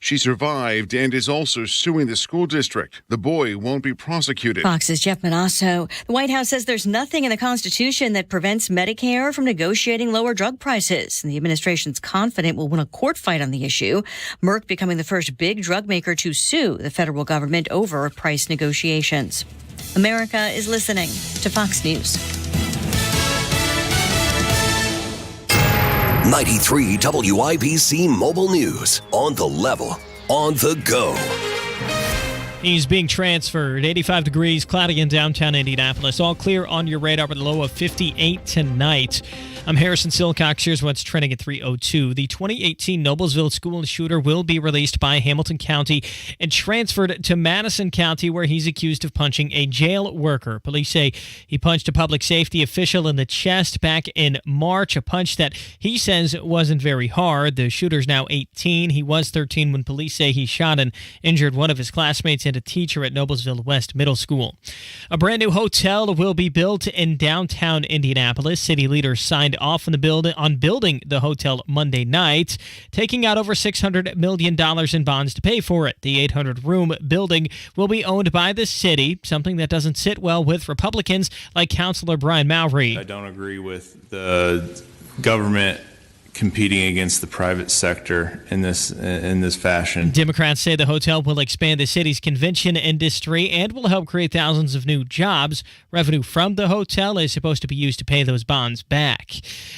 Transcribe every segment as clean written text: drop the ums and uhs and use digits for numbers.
She survived and is also suing the school district. The boy won't be prosecuted. Fox's Jeff Manasso. The White House says there's nothing in the Constitution that prevents Medicare from negotiating lower drug prices. And the administration's confident we'll win a court fight on the issue. Merck becoming the first big drug maker to sue the federal government over price negotiations. America is listening to Fox News. 93 WIBC Mobile News. On the level, on the go. He's being transferred. 85 degrees, cloudy in downtown Indianapolis. All clear on your radar with a low of 58 tonight. I'm Harrison Silcox. Here's what's trending at 3:02. The 2018 Noblesville school shooter will be released by Hamilton County and transferred to Madison County, where he's accused of punching a jail worker. Police say he punched a public safety official in the chest back in March, a punch that he says wasn't very hard. The shooter's now 18. He was 13 when police say he shot and injured one of his classmates and a teacher at Noblesville West Middle School. A brand new hotel will be built in downtown Indianapolis. City leaders signed off on building the hotel Monday night, taking out over $600 million in bonds to pay for it. The 800-room building will be owned by the city, something that doesn't sit well with Republicans like Councilor Brian Mowry. I don't agree with the government competing against the private sector in this fashion. Democrats say the hotel will expand the city's convention industry and will help create thousands of new jobs. Revenue from the hotel is supposed to be used to pay those bonds back.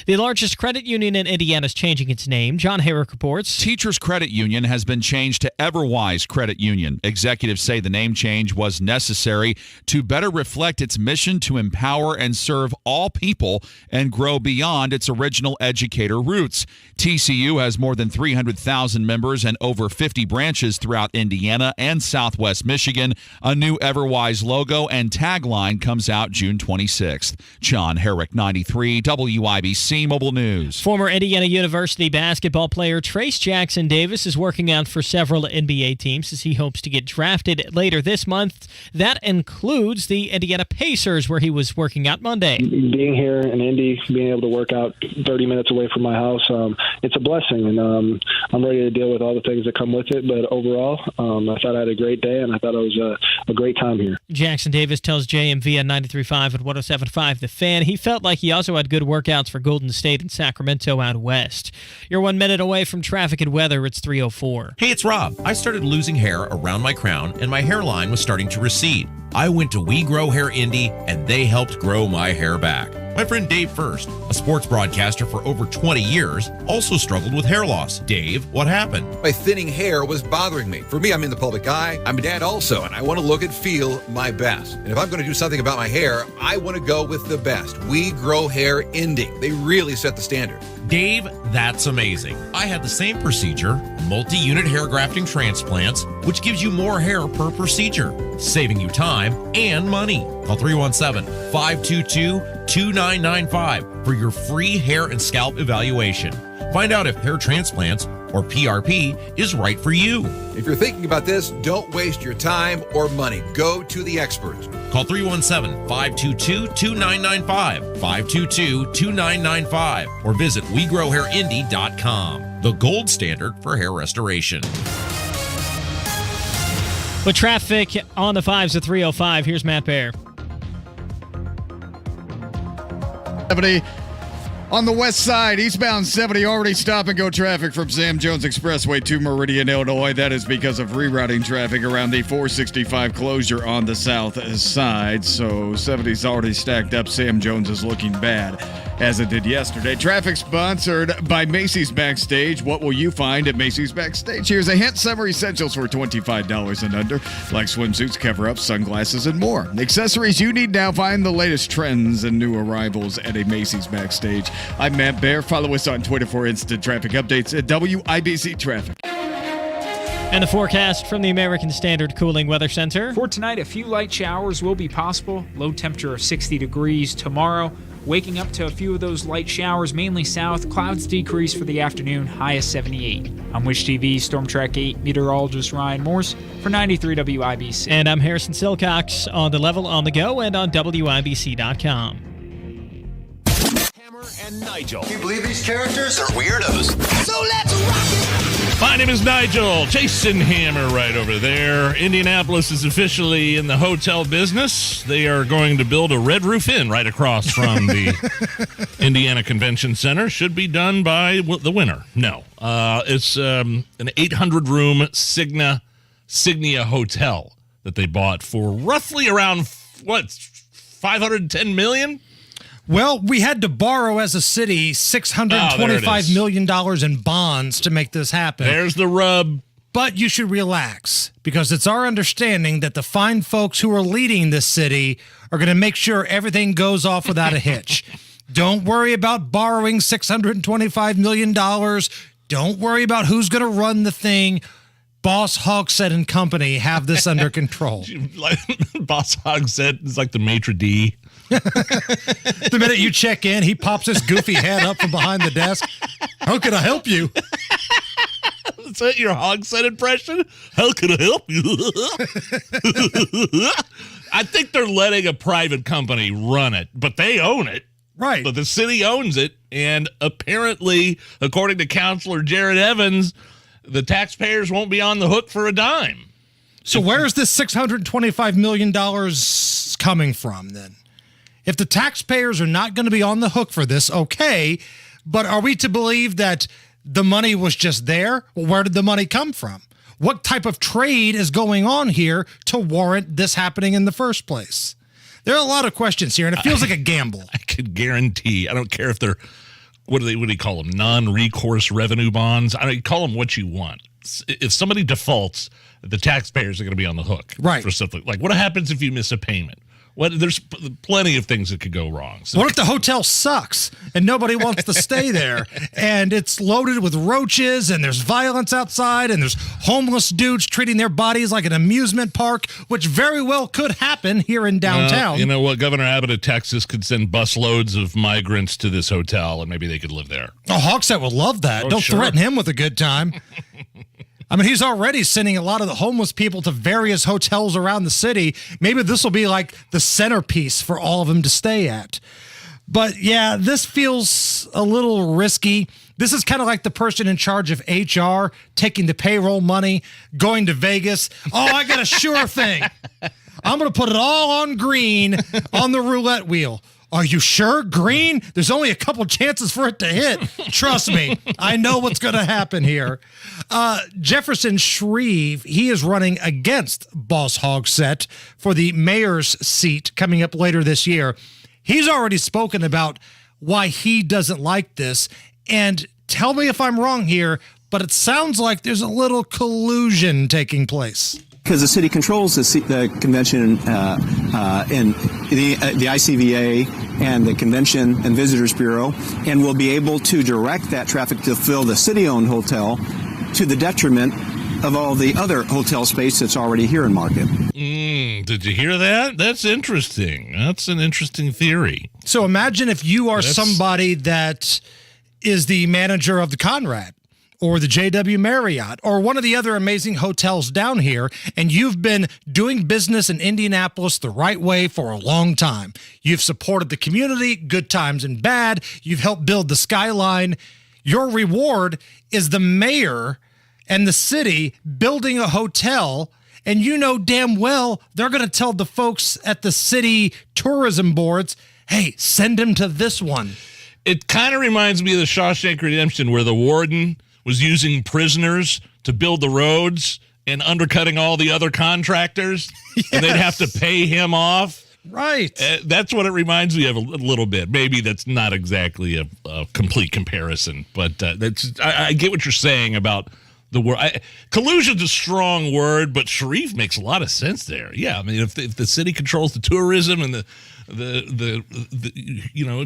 The largest credit union in Indiana is changing its name. John Herrick reports. Teachers Credit Union has been changed to Everwise Credit Union. Executives say the name change was necessary to better reflect its mission to empower and serve all people and grow beyond its original educator roots. TCU has more than 300,000 members and over 50 branches throughout Indiana and Southwest Michigan. A new Everwise logo and tagline comes out June 26th. John Herrick, 93 WIBC Mobile News. Former Indiana University basketball player Trace Jackson Davis is working out for several NBA teams as he hopes to get drafted later this month. That includes the Indiana Pacers, where he was working out Monday. Being here in Indy, being able to work out 30 minutes away from my house, it's a blessing, and I'm ready to deal with all the things that come with it. But overall, I thought I had a great day, and I thought it was a great time here. Jackson Davis tells JMV on 93.5 and 107.5 The Fan he felt like he also had good workouts for Golden State and Sacramento out west. You're 1 minute away from traffic and weather. It's 3:04. Hey, it's Rob. I started losing hair around my crown, and my hairline was starting to recede. I went to We Grow Hair Indy, and they helped grow my hair back. My friend Dave First, a sports broadcaster for over 20 years, also struggled with hair loss. Dave, what happened? My thinning hair was bothering me. For me, I'm in the public eye. I'm a dad also, and I want to look and feel my best. And if I'm going to do something about my hair, I want to go with the best. We Grow Hair Indy. They really set the standard. Dave, that's amazing. I had the same procedure, multi-unit hair grafting transplants, which gives you more hair per procedure, saving you time and money. Call 317-522-2995 for your free hair and scalp evaluation. Find out if hair transplants or PRP is right for you. If you're thinking about this, don't waste your time or money. Go to the experts. Call 317-522-2995, 522-2995, or visit WeGrowHairIndy.com, the gold standard for hair restoration. With traffic on the 5s at 3:05, here's Matt Bear. 70 on the west side, eastbound 70, already stop-and-go traffic from Sam Jones Expressway to Meridian, Illinois. That is because of rerouting traffic around the 465 closure on the south side. So 70's already stacked up. Sam Jones is looking bad, as it did yesterday. Traffic sponsored by Macy's Backstage. What will you find at Macy's Backstage? Here's a hint: summer essentials for $25 and under, like swimsuits, cover-ups, sunglasses, and more. Accessories you need now. Find the latest trends and new arrivals at a Macy's Backstage. I'm Matt Bear. Follow us on Twitter for instant traffic updates at WIBC Traffic. And the forecast from the American Standard Cooling Weather Center. For tonight, a few light showers will be possible. Low temperature of 60 degrees tomorrow. Waking up to a few of those light showers, mainly south. Clouds decrease for the afternoon, high of 78. I'm Wish TV Storm Track 8 meteorologist Ryan Morse for 93 WIBC. And I'm Harrison Silcox on the level, on the go, and on WIBC.com. And Nigel. Can you believe these characters are weirdos? So let's rock it! My name is Nigel. Jason Hammer right over there. Indianapolis is officially in the hotel business. They are going to build a Red Roof Inn right across from the Indiana Convention Center. Should be done by the winter. No. It's an 800-room Signia hotel that they bought for roughly around, $510 million? Well, we had to borrow as a city $625 million in bonds to make this happen. There's the rub. But you should relax, because it's our understanding that the fine folks who are leading this city are going to make sure everything goes off without a hitch. Don't worry about borrowing $625 million. Don't worry about who's going to run the thing. Boss Hogsett and company have this under control. Boss Hogsett is like the maitre d'. The minute you check in, he pops his goofy head up from behind the desk. How can I help you? Is that your Hogsett impression? How can I help you? I think they're letting a private company run it, but they own it. Right. But the city owns it, and apparently, according to Counselor Jared Evans, the taxpayers won't be on the hook for a dime. So where's this $625 million coming from, then? If the taxpayers are not going to be on the hook for this, okay, but are we to believe that the money was just there? Well, where did the money come from? What type of trade is going on here to warrant this happening in the first place? There are a lot of questions here, and it feels like a gamble. I could guarantee, I don't care if they're, what do you call them, non-recourse revenue bonds? I don't call them what you want. If somebody defaults, the taxpayers are going to be on the hook. Right. For something. Like, what happens if you miss a payment? There's plenty of things that could go wrong. So what if the hotel sucks and nobody wants to stay there, and it's loaded with roaches, and there's violence outside, and there's homeless dudes treating their bodies like an amusement park, which very well could happen here in downtown. You know what? Governor Abbott of Texas could send busloads of migrants to this hotel, and maybe they could live there. Oh, Hogsett would love that. Don't threaten him with a good time. I mean, he's already sending a lot of the homeless people to various hotels around the city. Maybe this will be like the centerpiece for all of them to stay at. But yeah, this feels a little risky. This is kind of like the person in charge of HR taking the payroll money, going to Vegas. Oh, I got a sure thing. I'm going to put it all on green on the roulette wheel. Are you sure? Green? There's only a couple chances for it to hit. Trust me. I know what's going to happen here. Jefferson Shreve, he is running against Boss Hogsett for the mayor's seat coming up later this year. He's already spoken about why he doesn't like this. And tell me if I'm wrong here, but it sounds like there's a little collusion taking place. Because the city controls the convention and the ICVA and the Convention and Visitors Bureau, and will be able to direct that traffic to fill the city-owned hotel to the detriment of all the other hotel space that's already here in market. Did you hear that? That's interesting. That's an interesting theory. So imagine if you are somebody that is the manager of the Conrad, or the JW Marriott, or one of the other amazing hotels down here, and you've been doing business in Indianapolis the right way for a long time. You've supported the community, good times and bad. You've helped build the skyline. Your reward is the mayor and the city building a hotel, and you know damn well they're going to tell the folks at the city tourism boards, hey, send them to this one. It kind of reminds me of the Shawshank Redemption, where the warden was using prisoners to build the roads and undercutting all the other contractors, and they'd have to pay him off. Right. That's what it reminds me of a little bit. Maybe that's not exactly a complete comparison, but I get what you're saying about the word. Collusion's a strong word, but Sharif makes a lot of sense there. Yeah, I mean, if the city controls the tourism and the you know,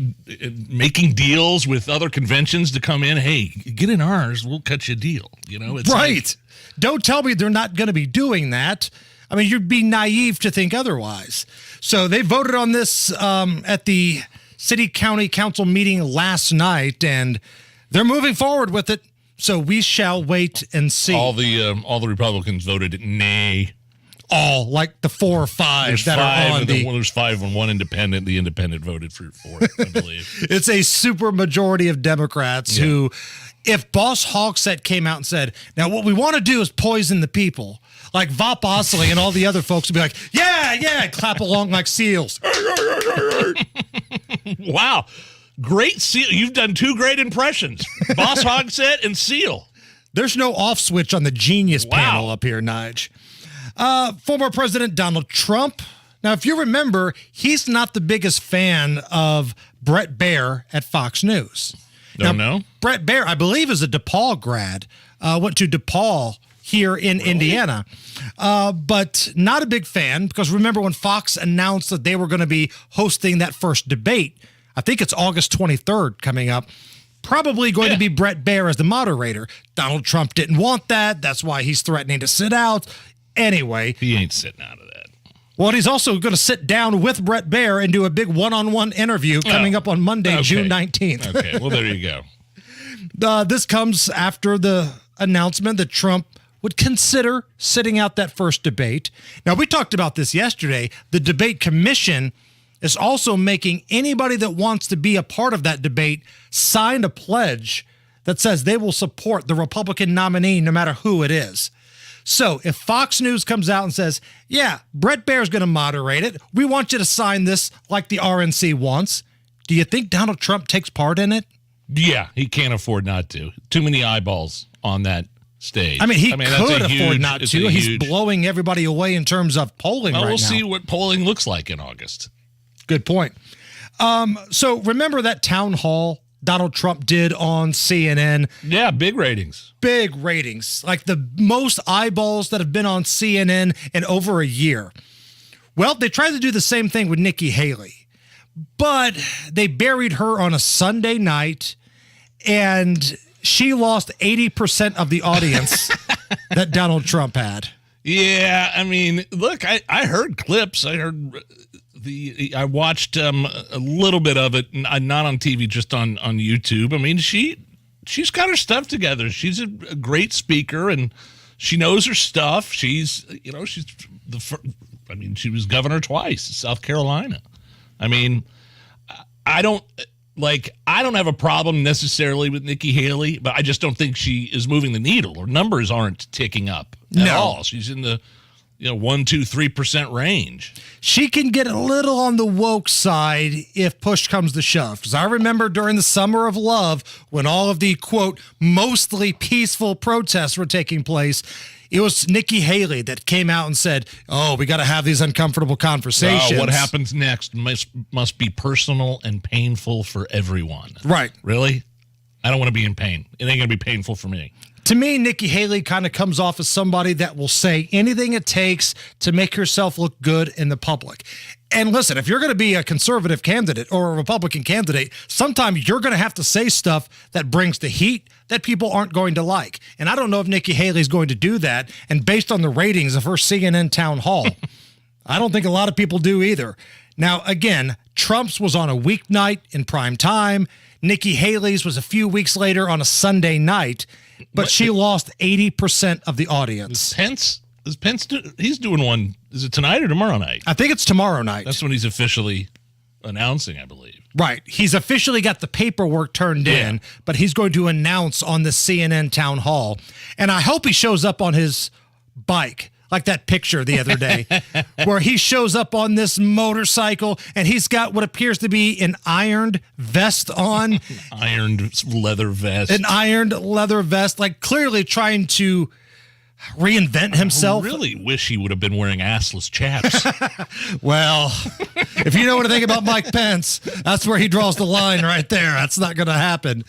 making deals with other conventions to come in, hey, get in ours, we'll cut you a deal. You know, it's right. Like, don't tell me they're not going to be doing that. I mean, you'd be naive to think otherwise. So they voted on this at the city county council meeting last night, and they're moving forward with it. So we shall wait and see. All the Republicans voted nay. All, like the 4 or 5 there's that five, are on the... There's 5 and 1 independent. The independent voted for it, I believe. It's a super majority of Democrats who, if Boss Hogsett came out and said, now what we want to do is poison the people, like Vop Ostley and all the other folks would be like, yeah, and clap along like seals. Wow. Great seal. You've done 2 great impressions. Boss Hogsett and Seal. There's no off switch on the genius panel up here, Nige. Former President Donald Trump. Now, if you remember, he's not the biggest fan of Brett Baer at Fox News. No. Brett Baer, I believe, is a DePaul grad. Went to DePaul here in Indiana. But not a big fan, because remember when Fox announced that they were going to be hosting that first debate, I think it's August 23rd coming up, probably going to be Brett Baer as the moderator. Donald Trump didn't want that. That's why he's threatening to sit out. Anyway. He ain't sitting out of that. Well, he's also going to sit down with Brett Baer and do a big one-on-one interview coming up on Monday, June 19th. Okay, well, there you go. This comes after the announcement that Trump would consider sitting out that first debate. Now, we talked about this yesterday. The debate commission is also making anybody that wants to be a part of that debate sign a pledge that says they will support the Republican nominee no matter who it is. So if Fox News comes out and says, yeah, Brett Baer's going to moderate it, we want you to sign this like the RNC wants, do you think Donald Trump takes part in it? Yeah, he can't afford not to. Too many eyeballs on that stage. I mean, he could afford not to. He's blowing everybody away in terms of polling right now. We'll see what polling looks like in August. Good point. So remember that town hall Donald Trump did on CNN? Yeah, big ratings. Big ratings. Like the most eyeballs that have been on CNN in over a year. Well, they tried to do the same thing with Nikki Haley, but they buried her on a Sunday night, and she lost 80% of the audience that Donald Trump had. Yeah, I mean, look, I heard clips. I watched a little bit of it, not on TV, just on YouTube. I mean, she's got her stuff together. She's a great speaker, and she knows her stuff. She was governor twice in South Carolina. I mean, I don't have a problem necessarily with Nikki Haley, but I just don't think she is moving the needle. Her numbers aren't ticking up at all. She's in the 1-3% range. She can get a little on the woke side if push comes to shove. Because I remember during the Summer of Love, when all of the, quote, mostly peaceful protests were taking place, it was Nikki Haley that came out and said, oh, we got to have these uncomfortable conversations. What happens next must be personal and painful for everyone. Right. Really? I don't want to be in pain. It ain't going to be painful for me. To me, Nikki Haley kind of comes off as somebody that will say anything it takes to make herself look good in the public. And listen, if you're going to be a conservative candidate or a Republican candidate, sometimes you're going to have to say stuff that brings the heat that people aren't going to like. And I don't know if Nikki Haley's going to do that. And based on the ratings of her CNN town hall, I don't think a lot of people do either. Now, again, Trump's was on a weeknight in prime time. Nikki Haley's was a few weeks later on a Sunday night. But she lost 80% of the audience. Is Pence he's doing one, is it tonight or tomorrow night? I think it's tomorrow night. That's when he's officially announcing, I believe. Right. He's officially got the paperwork turned in, but he's going to announce on the CNN town hall. And I hope he shows up on his bike, like that picture the other day, where he shows up on this motorcycle and he's got what appears to be an ironed vest on. Ironed leather vest. An ironed leather vest, like clearly trying to reinvent himself. I really wish he would have been wearing assless chaps. Well, if you know anything about Mike Pence, that's where he draws the line right there. That's not going to happen.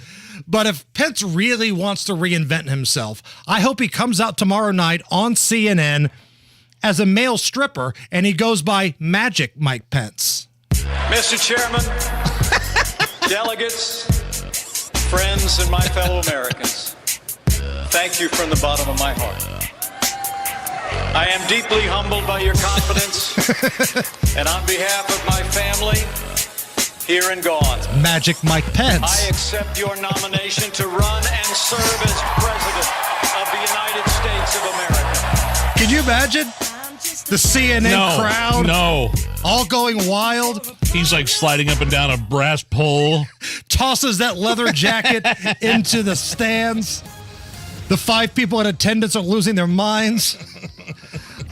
But if Pence really wants to reinvent himself, I hope he comes out tomorrow night on CNN as a male stripper and he goes by Magic Mike Pence. Mr. Chairman, delegates, friends, and my fellow Americans, thank you from the bottom of my heart. I am deeply humbled by your confidence, and on behalf of my family, here and gone, Magic Mike Pence, I accept your nomination to run and serve as President of the United States of America. Can you imagine? The CNN crowd. No. All going wild. He's like sliding up and down a brass pole. Tosses that leather jacket into the stands. The 5 people in attendance are losing their minds.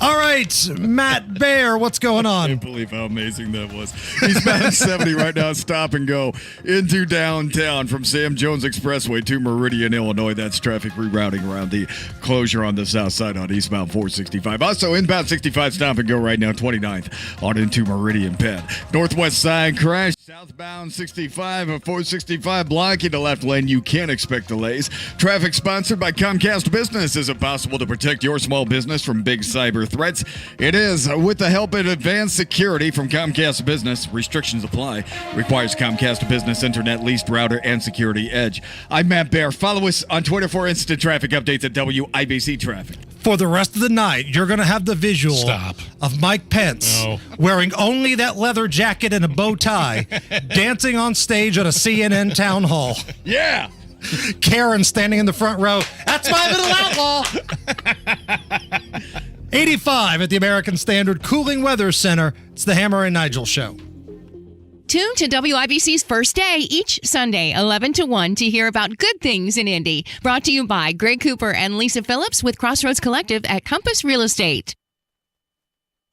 All right, Matt Bear, what's going on? I can't believe how amazing that was. Eastbound 70 right now, stop and go into downtown from Sam Jones Expressway to Meridian, Illinois. That's traffic rerouting around the closure on the south side on eastbound 465. Also, inbound 65, stop and go right now, 29th on into Meridian Penn. Northwest side crash, southbound 65 and 465 blocking the left lane. You can expect delays. Traffic sponsored by Comcast Business. Is it possible to protect your small business from big cyber threats? It is with the help of advanced security from Comcast Business. Restrictions apply. Requires Comcast Business Internet Leased Router and Security Edge. I'm Matt Bear. Follow us on Twitter for instant traffic updates at WIBC Traffic. For the rest of the night, you're going to have the visual of Mike Pence wearing only that leather jacket and a bow tie, dancing on stage at a CNN town hall. Yeah. Karen standing in the front row. That's my little outlaw. 85 at the American Standard Cooling Weather Center. It's the Hammer and Nigel Show. Tune to WIBC's First Day each Sunday, 11 to 1, to hear about good things in Indy. Brought to you by Greg Cooper and Lisa Phillips with Crossroads Collective at Compass Real Estate.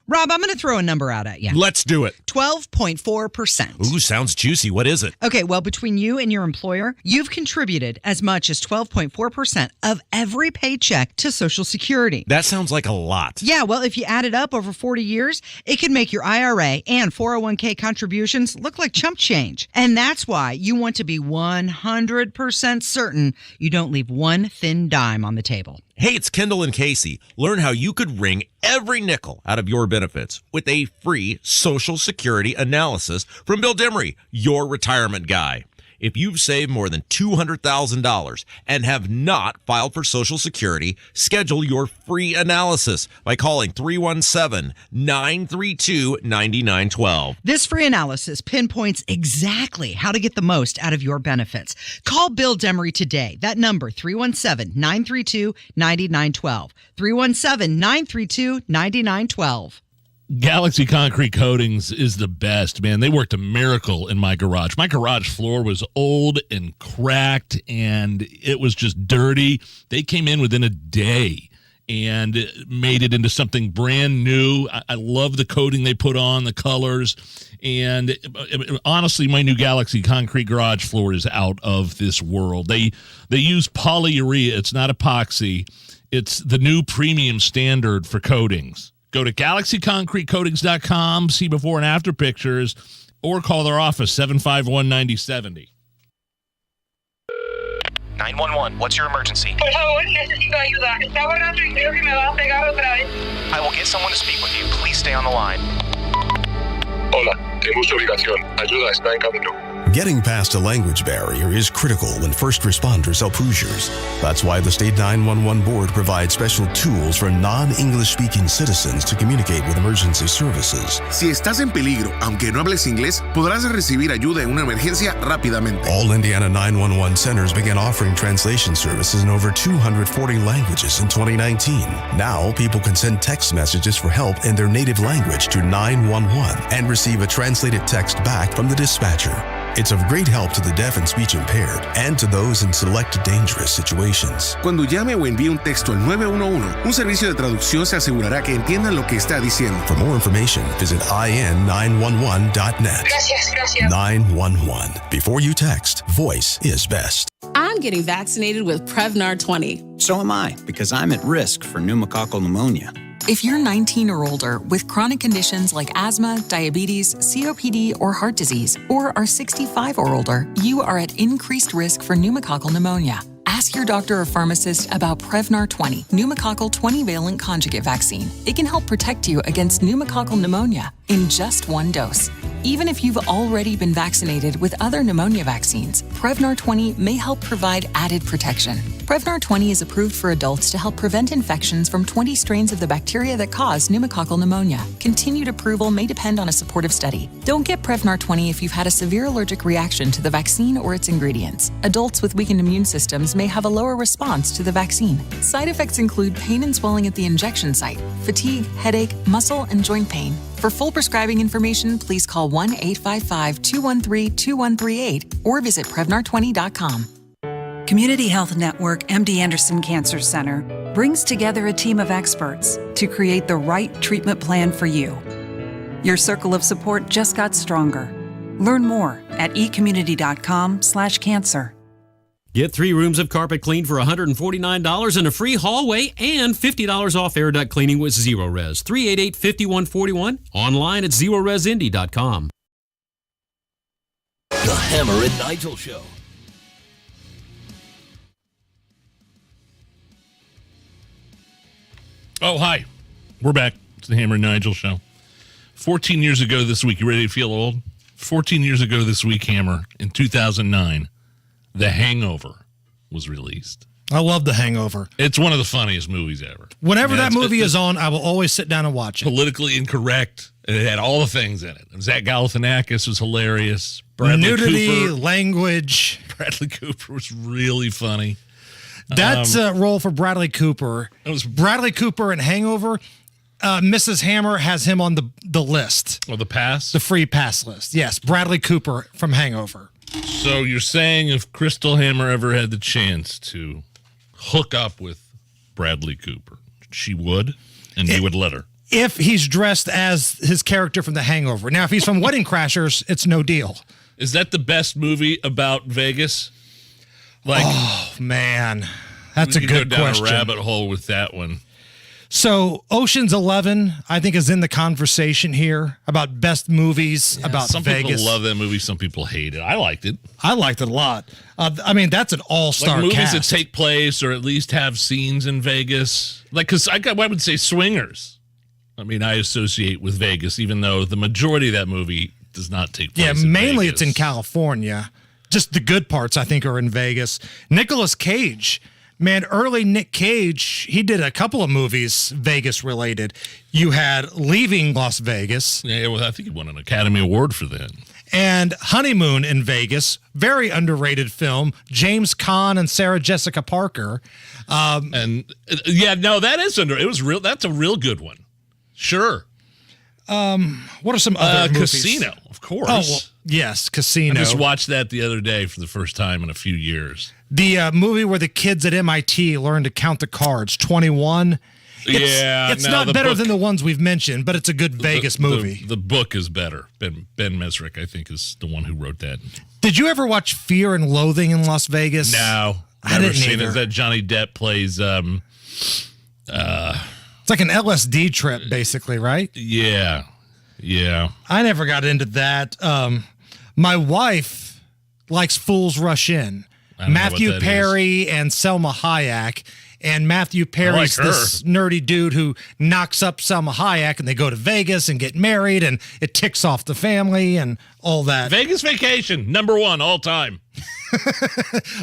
Rob, I'm going to throw a number out at you. Let's do it. 12.4%. Ooh, sounds juicy. What is it? Okay, well, between you and your employer, you've contributed as much as 12.4% of every paycheck to Social Security. That sounds like a lot. Yeah, well, if you add it up over 40 years, it could make your IRA and 401k contributions look like chump change. And that's why you want to be 100% certain you don't leave one thin dime on the table. Hey, it's Kendall and Casey. Learn how you could wring every nickel out of your benefits with a free Social Security analysis from Bill Demery, your retirement guy. If you've saved more than $200,000 and have not filed for Social Security, schedule your free analysis by calling 317-932-9912. This free analysis pinpoints exactly how to get the most out of your benefits. Call Bill Demery today. That number, 317-932-9912. 317-932-9912. Galaxy Concrete Coatings is the best, man. They worked a miracle in my garage. My garage floor was old and cracked, and it was just dirty. They came in within a day and made it into something brand new. I love the coating they put on, the colors, and honestly, my new Galaxy Concrete garage floor is out of this world. They use polyurea. It's not epoxy. It's the new premium standard for coatings. Go to GalaxyConcreteCoatings.com, see before and after pictures, or call their office, 751-9070. 911, what's your emergency? Por favor, necesito ayuda. Está borracho y creo que me va a pegar otra vez. I will get someone to speak with you. Please stay on the line. Hola, tengo su ubicación. Ayuda está en camino. Getting past a language barrier is critical when first responders help Hoosiers. That's why the State 911 Board provides special tools for non-English speaking citizens to communicate with emergency services. Si estás en peligro, aunque no hables inglés, podrás recibir ayuda en una emergencia rápidamente. All Indiana 911 centers began offering translation services in over 240 languages in 2019. Now, people can send text messages for help in their native language to 911 and receive a translated text back from the dispatcher. It's of great help to the deaf and speech impaired and to those in select dangerous situations. Cuando llame o envíe un texto al 911, un servicio de traducción se asegurará que entiendan lo que está diciendo. For more information, visit in911.net. Gracias. 911. Before you text, voice is best. I'm getting vaccinated with Prevnar 20. So am I, because I'm at risk for pneumococcal pneumonia. If you're 19 or older with chronic conditions like asthma, diabetes, COPD, or heart disease, or are 65 or older, you are at increased risk for pneumococcal pneumonia. Ask your doctor or pharmacist about Prevnar 20, pneumococcal 20-valent conjugate vaccine. It can help protect you against pneumococcal pneumonia in just one dose. Even if you've already been vaccinated with other pneumonia vaccines, Prevnar 20 may help provide added protection. Prevnar 20 is approved for adults to help prevent infections from 20 strains of the bacteria that cause pneumococcal pneumonia. Continued approval may depend on a supportive study. Don't get Prevnar 20 if you've had a severe allergic reaction to the vaccine or its ingredients. Adults with weakened immune systems may have a lower response to the vaccine. Side effects include pain and swelling at the injection site, fatigue, headache, muscle, and joint pain. For full prescribing information, please call 1-855-213-2138 or visit Prevnar20.com. Community Health Network MD Anderson Cancer Center brings together a team of experts to create the right treatment plan for you. Your circle of support just got stronger. Learn more at ecommunity.com/cancer. Get 3 rooms of carpet cleaned for $149 and a free hallway and $50 off air duct cleaning with Zero Res. 388-5141. Online at ZeroResIndy.com. The Hammer and Nigel Show. Oh, hi. We're back. It's the Hammer and Nigel Show. 14 years ago this week, you ready to feel old? 14 years ago this week, Hammer, in 2009, The Hangover was released. I love The Hangover. It's one of the funniest movies ever. Whenever that movie is on, I will always sit down and watch it. Politically incorrect. It had all the things in it. Zach Galifianakis was hilarious. Bradley Nudity, Cooper. Language. Bradley Cooper was really funny. That's a role for Bradley Cooper. It was Bradley Cooper in Hangover. Mrs. Hammer has him on the list. Oh, the pass? The free pass list. Yes, Bradley Cooper from Hangover. So you're saying if Crystal Hammer ever had the chance to hook up with Bradley Cooper, she would, and you would let her? If he's dressed as his character from The Hangover. Now, if he's from Wedding Crashers, it's no deal. Is that the best movie about Vegas? Like, oh, man. That's a good go down question. A rabbit hole with that one. So Ocean's 11, I think, is in the conversation here about best movies about some Vegas. Some people love that movie. Some people hate it. I liked it. I liked it a lot. I mean, that's an all-star like movies cast. that take place or at least have scenes in Vegas. Like, because I would say Swingers. I mean, I associate with Vegas, even though the majority of that movie does not take place in mainly Vegas. It's in California. Just the good parts, I think, are in Vegas. Nicolas Cage. Man, early Nick Cage, he did a couple of movies Vegas-related. You had Leaving Las Vegas. Yeah, well, I think he won an Academy Award for that. And Honeymoon in Vegas, very underrated film. James Caan and Sarah Jessica Parker. That is it was real. That's a real good one. Sure. What are some other movies? Casino, of course. Oh, well, yes, Casino. I just watched that the other day for the first time in a few years. The movie where the kids at MIT learn to count the cards, 21. It's not better than the ones we've mentioned, but it's a good Vegas movie. The book is better. Ben Mesrick, I think, is the one who wrote that. Did you ever watch Fear and Loathing in Las Vegas? No, I didn't seen either. it. That Johnny Depp plays. It's like an LSD trip, basically, right? Yeah. I never got into that. My wife likes Fools Rush In. Matthew Perry and Selma Hayek. And Matthew Perry's this nerdy dude who knocks up Selma Hayek, and they go to Vegas and get married, and it ticks off the family and all that. Vegas Vacation, #1 all time.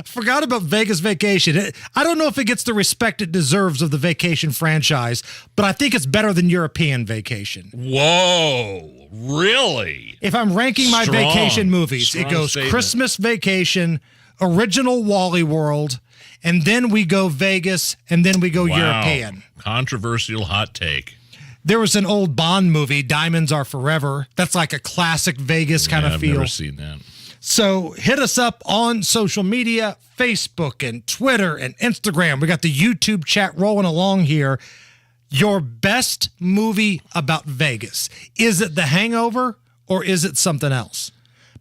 Forgot about Vegas Vacation. I don't know if it gets the respect it deserves of the Vacation franchise, but I think it's better than European Vacation. Whoa, really? If I'm ranking my vacation movies, it goes statement. Christmas Vacation, Original Wally World, and then we go Vegas, and then we go European. Controversial hot take. There was an old Bond movie, Diamonds Are Forever. That's like a classic Vegas kind of feel. I've never seen that. So hit us up on social media, Facebook and Twitter and Instagram. We got the YouTube chat rolling along here. Your best movie about Vegas. Is it The Hangover or is it something else?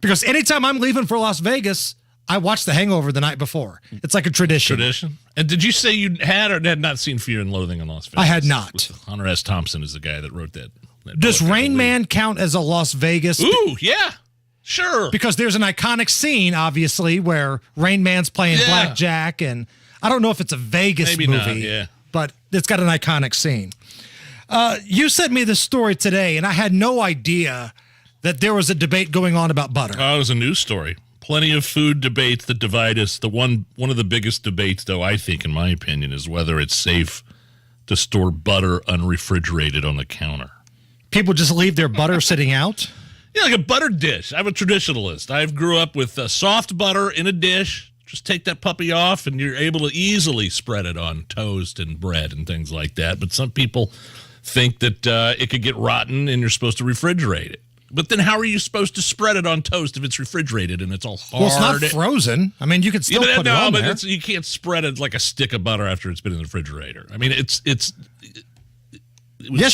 Because anytime I'm leaving for Las Vegas, I watched The Hangover the night before. It's like a tradition. And did you say you had or had not seen Fear and Loathing in Las Vegas? I had not. With Hunter S. Thompson is the guy that wrote that Does book, Rain Man count as a Las Vegas? Ooh, yeah. Sure. Because there's an iconic scene, obviously, where Rain Man's playing blackjack, and I don't know if it's a Vegas movie, but it's got an iconic scene. You sent me this story today, and I had no idea that there was a debate going on about butter. Oh, it was a news story. Plenty of food debates that divide us. One of the biggest debates, though, I think, in my opinion, is whether it's safe to store butter unrefrigerated on the counter. People just leave their butter sitting out? Yeah, like a butter dish. I'm a traditionalist. I grew up with soft butter in a dish. Just take that puppy off, and you're able to easily spread it on toast and bread and things like that. But some people think that it could get rotten, and you're supposed to refrigerate it. But then how are you supposed to spread it on toast if it's refrigerated and it's all hard? Well, it's not frozen. I mean, you can still put it on there. But you can't spread it like a stick of butter after it's been in the refrigerator. I mean, yes,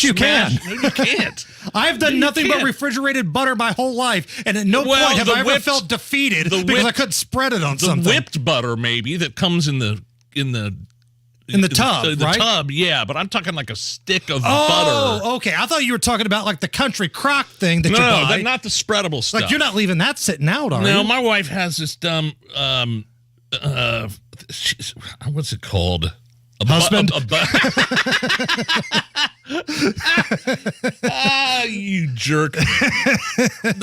you can. No, you can't. I've done nothing but refrigerated butter my whole life, and at no point have I ever felt defeated because I couldn't spread it on something. The whipped butter, maybe, that comes in the tub, the right? tub, yeah, but I'm talking like a stick of butter. Oh, okay. I thought you were talking about like the country crock thing that you buy. No, not the spreadable stuff. Like you're not leaving that sitting out, are you? No, my wife has this dumb, what's it called? Husband? You jerk.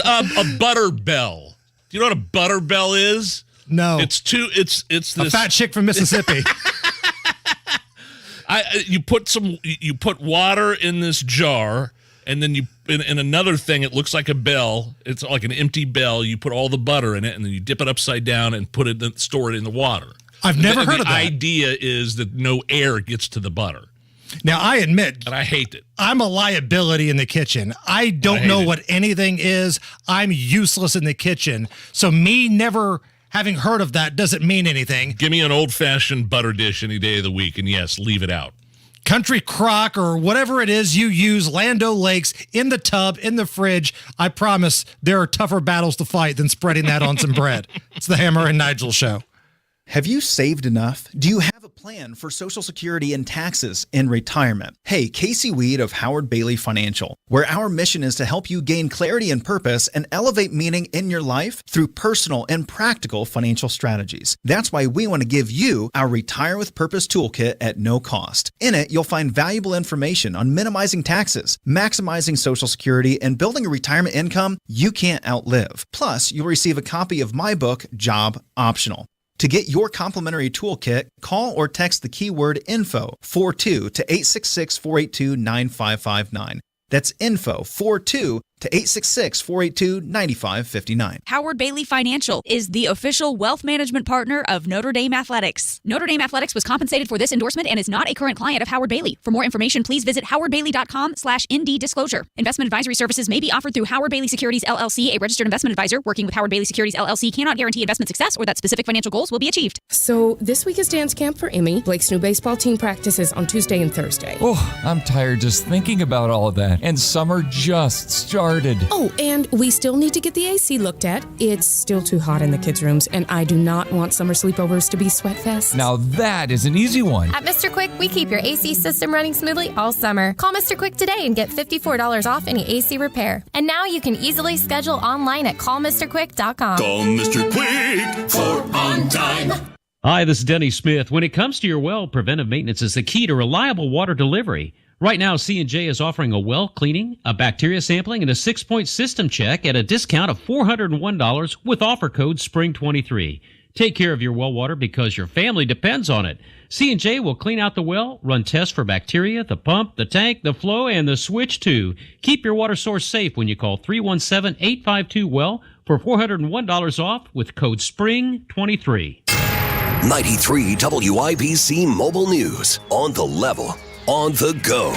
A butter bell. Do you know what a butter bell is? No. It's this a fat chick from Mississippi. You put water in this jar, and then you in another thing. It looks like a bell. It's like an empty bell. You put all the butter in it, and then you dip it upside down and store it in the water. I've never heard of that. The idea is that no air gets to the butter. Now, I admit, and I hate it. I'm a liability in the kitchen. I don't know what anything is. I'm useless in the kitchen. So me never having heard of that doesn't mean anything. Give me an old-fashioned butter dish any day of the week, and yes, leave it out. Country crock or whatever it is you use, Land O'Lakes, in the tub, in the fridge. I promise there are tougher battles to fight than spreading that on some bread. It's the Hammer and Nigel Show. Have you saved enough? Do you have a plan for Social Security and taxes in retirement? Hey, Casey Weed of Howard Bailey Financial, where our mission is to help you gain clarity and purpose and elevate meaning in your life through personal and practical financial strategies. That's why we want to give you our Retire with Purpose Toolkit at no cost. In it, you'll find valuable information on minimizing taxes, maximizing Social Security, and building a retirement income you can't outlive. Plus, you'll receive a copy of my book, Job Optional. To get your complimentary toolkit, call or text the keyword INFO 42 to 866-482-9559. That's INFO 42 to 866-482-9559. Howard Bailey Financial is the official wealth management partner of Notre Dame Athletics. Notre Dame Athletics was compensated for this endorsement and is not a current client of Howard Bailey. For more information, please visit howardbailey.com/ND disclosure. Investment advisory services may be offered through Howard Bailey Securities LLC, a registered investment advisor. Working with Howard Bailey Securities LLC cannot guarantee investment success or that specific financial goals will be achieved. So this week is dance camp for Emmy. Blake's new baseball team practices on Tuesday and Thursday. Oh, I'm tired just thinking about all of that. And summer just started. Oh, and we still need to get the AC looked at. It's still too hot in the kids' rooms, and I do not want summer sleepovers to be sweat fests. Now that is an easy one. At Mr. Quick, we keep your AC system running smoothly all summer. Call Mr. Quick today and get $54 off any AC repair. And now you can easily schedule online at callmrquick.com. Call Mr. Quick for on time. Hi, this is Denny Smith. When it comes to your well, preventive maintenance is the key to reliable water delivery. Right now, C&J is offering a well cleaning, a bacteria sampling, and a 6-point system check at a discount of $401 with offer code SPRING23. Take care of your well water because your family depends on it. C&J will clean out the well, run tests for bacteria, the pump, the tank, the flow, and the switch too. Keep your water source safe when you call 317-852-WELL for $401 off with code SPRING23. 93 WIBC Mobile News. On the level. On the go.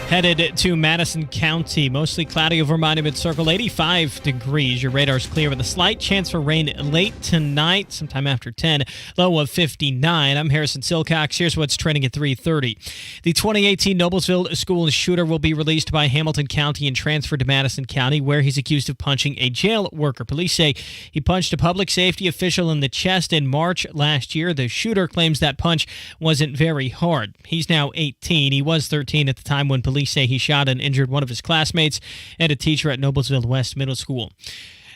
Headed to Madison County, mostly cloudy over Monument Circle, 85 degrees. Your radar's clear with a slight chance for rain late tonight, sometime after 10, low of 59. I'm Harrison Silcox. Here's what's trending at 3:30. The 2018 Noblesville school shooter will be released by Hamilton County and transferred to Madison County, where he's accused of punching a jail worker. Police say he punched a public safety official in the chest in March last year. The shooter claims that punch wasn't very hard. He's now 18. He was 13 at the time when police say he shot and injured one of his classmates and a teacher at Noblesville West Middle School.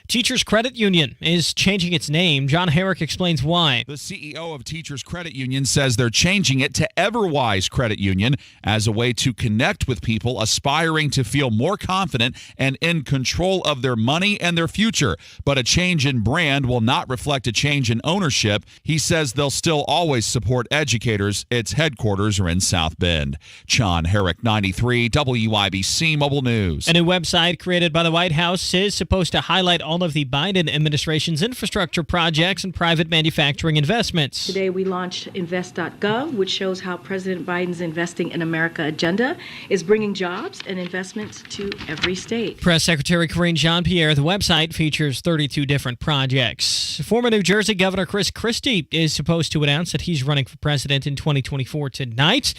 Teachers Credit Union is changing its name. John Herrick explains why. The CEO of Teachers Credit Union says they're changing it to Everwise Credit Union as a way to connect with people aspiring to feel more confident and in control of their money and their future. But a change in brand will not reflect a change in ownership. He says they'll still always support educators. Its headquarters are in South Bend. John Herrick, 93 WIBC Mobile News. A new website created by the White House is supposed to highlight all of the Biden administration's infrastructure projects and private manufacturing investments. Today we launched invest.gov, which shows how President Biden's Investing in America agenda is bringing jobs and investments to every state. Press Secretary Karine Jean-Pierre, the website features 32 different projects. Former New Jersey Governor Chris Christie is supposed to announce that he's running for president in 2024 tonight.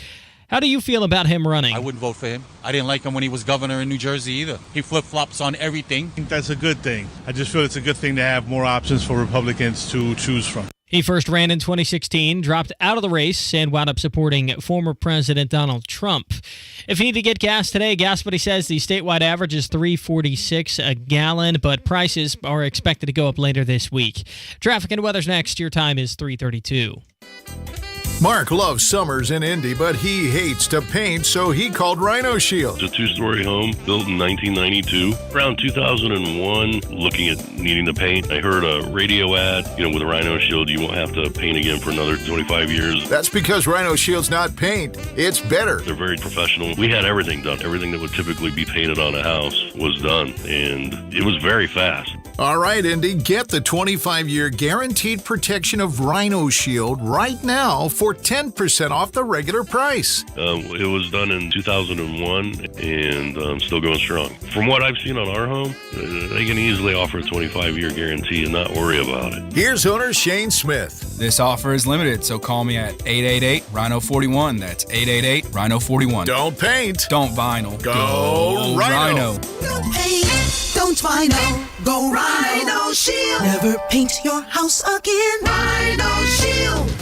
How do you feel about him running? I wouldn't vote for him. I didn't like him when he was governor in New Jersey either. He flip-flops on everything. I think that's a good thing. I just feel it's a good thing to have more options for Republicans to choose from. He first ran in 2016, dropped out of the race, and wound up supporting former President Donald Trump. If you need to get gas today, Gas Buddy says the statewide average is $3.46 a gallon, but prices are expected to go up later this week. Traffic and weather's next. Your time is 3:32. Mark loves summers in Indy, but he hates to paint, so he called Rhino Shield. It's a two-story home built in 1992. Around 2001, looking at needing to paint, I heard a radio ad, with Rhino Shield, you won't have to paint again for another 25 years. That's because Rhino Shield's not paint. It's better. They're very professional. We had everything done. Everything that would typically be painted on a house was done, and it was very fast. All right, Indy, get the 25-year guaranteed protection of Rhino Shield right now for 10% off the regular price. It was done in 2001 and still going strong. From what I've seen on our home, they can easily offer a 25-year guarantee and not worry about it. Here's owner Shane Smith. This offer is limited, so call me at 888-RHINO-41. That's 888-RHINO-41. Don't paint. Don't vinyl. Go Rhino. Don't paint. Don't vinyl. Go Rhino Shield. Never paint your house again. Rhino Shield.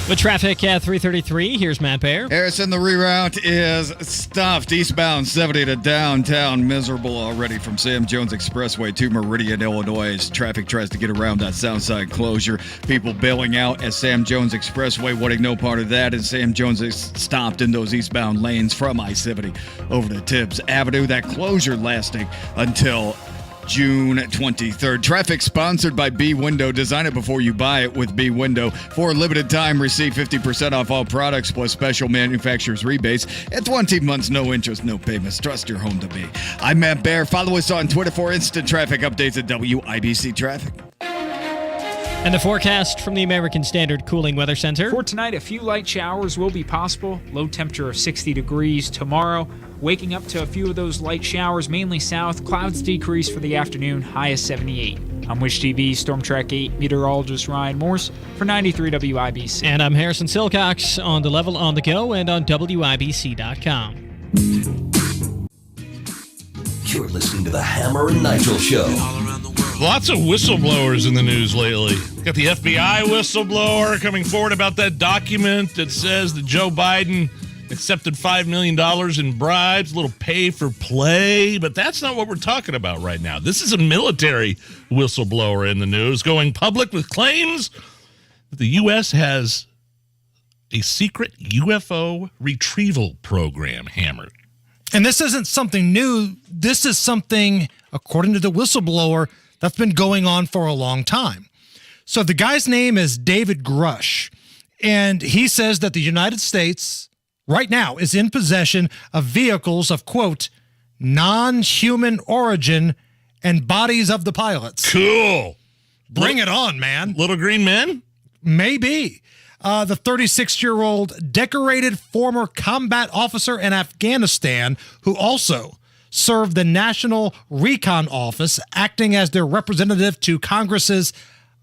With traffic at 3:33, here's Matt Bear. Harrison, the reroute is stuffed. Eastbound 70 to downtown, miserable already from Sam Jones Expressway to Meridian, Illinois, as traffic tries to get around that south side closure. People bailing out at Sam Jones Expressway, wanting no part of that, and Sam Jones is stopped in those eastbound lanes from I-70 over to Tibbs Avenue. That closure lasting until June 23rd. Traffic sponsored by B Window. Design it before you buy it with B Window. For a limited time, receive 50% off all products plus special manufacturer's rebates. At 20 months, no interest, no payments. Trust your home to B. I'm Matt Bear. Follow us on Twitter for instant traffic updates at WIBC Traffic. And the forecast from the American Standard Cooling Weather Center. For tonight, a few light showers will be possible. Low temperature of 60 degrees tomorrow. Waking up to a few of those light showers, mainly south. Clouds decrease for the afternoon, high is 78. I'm Wish TV Storm Track 8 meteorologist Ryan Morse for 93 WIBC. And I'm Harrison Silcox on The Level on the Go and on WIBC.com. You're listening to the Hammer and Nigel Show. Lots of whistleblowers in the news lately. Got the FBI whistleblower coming forward about that document that says that Joe Biden accepted $5 million in bribes, a little pay for play. But that's not what we're talking about right now. This is a military whistleblower in the news going public with claims that the U.S. has a secret UFO retrieval program, Hammer. And this isn't something new. This is something, according to the whistleblower, that's been going on for a long time. So the guy's name is David Grush, and he says that the United States right now is in possession of vehicles of, quote, non-human origin and bodies of the pilots. Cool. Bring it on, man. Little green men? Maybe. The 36-year-old decorated former combat officer in Afghanistan who also served the National Recon Office, acting as their representative to Congress's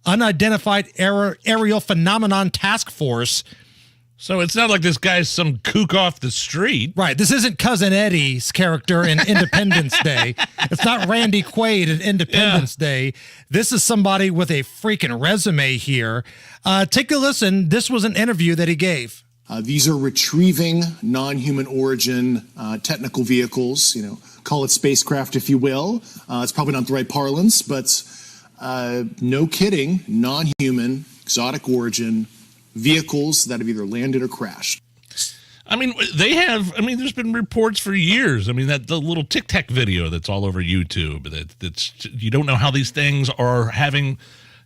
Unidentified Aerial Phenomenon Task Force. So it's not like this guy's some kook off the street. Right. This isn't Cousin Eddie's character in Independence Day. It's not Randy Quaid in Independence Day. This is somebody with a freaking resume here. Take a listen. This was an interview that he gave These are retrieving non-human origin technical vehicles, call it spacecraft if you will. It's probably not the right parlance, but no kidding, non-human, exotic origin vehicles that have either landed or crashed. I mean, there's been reports for years. I mean, the little Tic Tac video that's all over YouTube, that's you don't know how these things are having,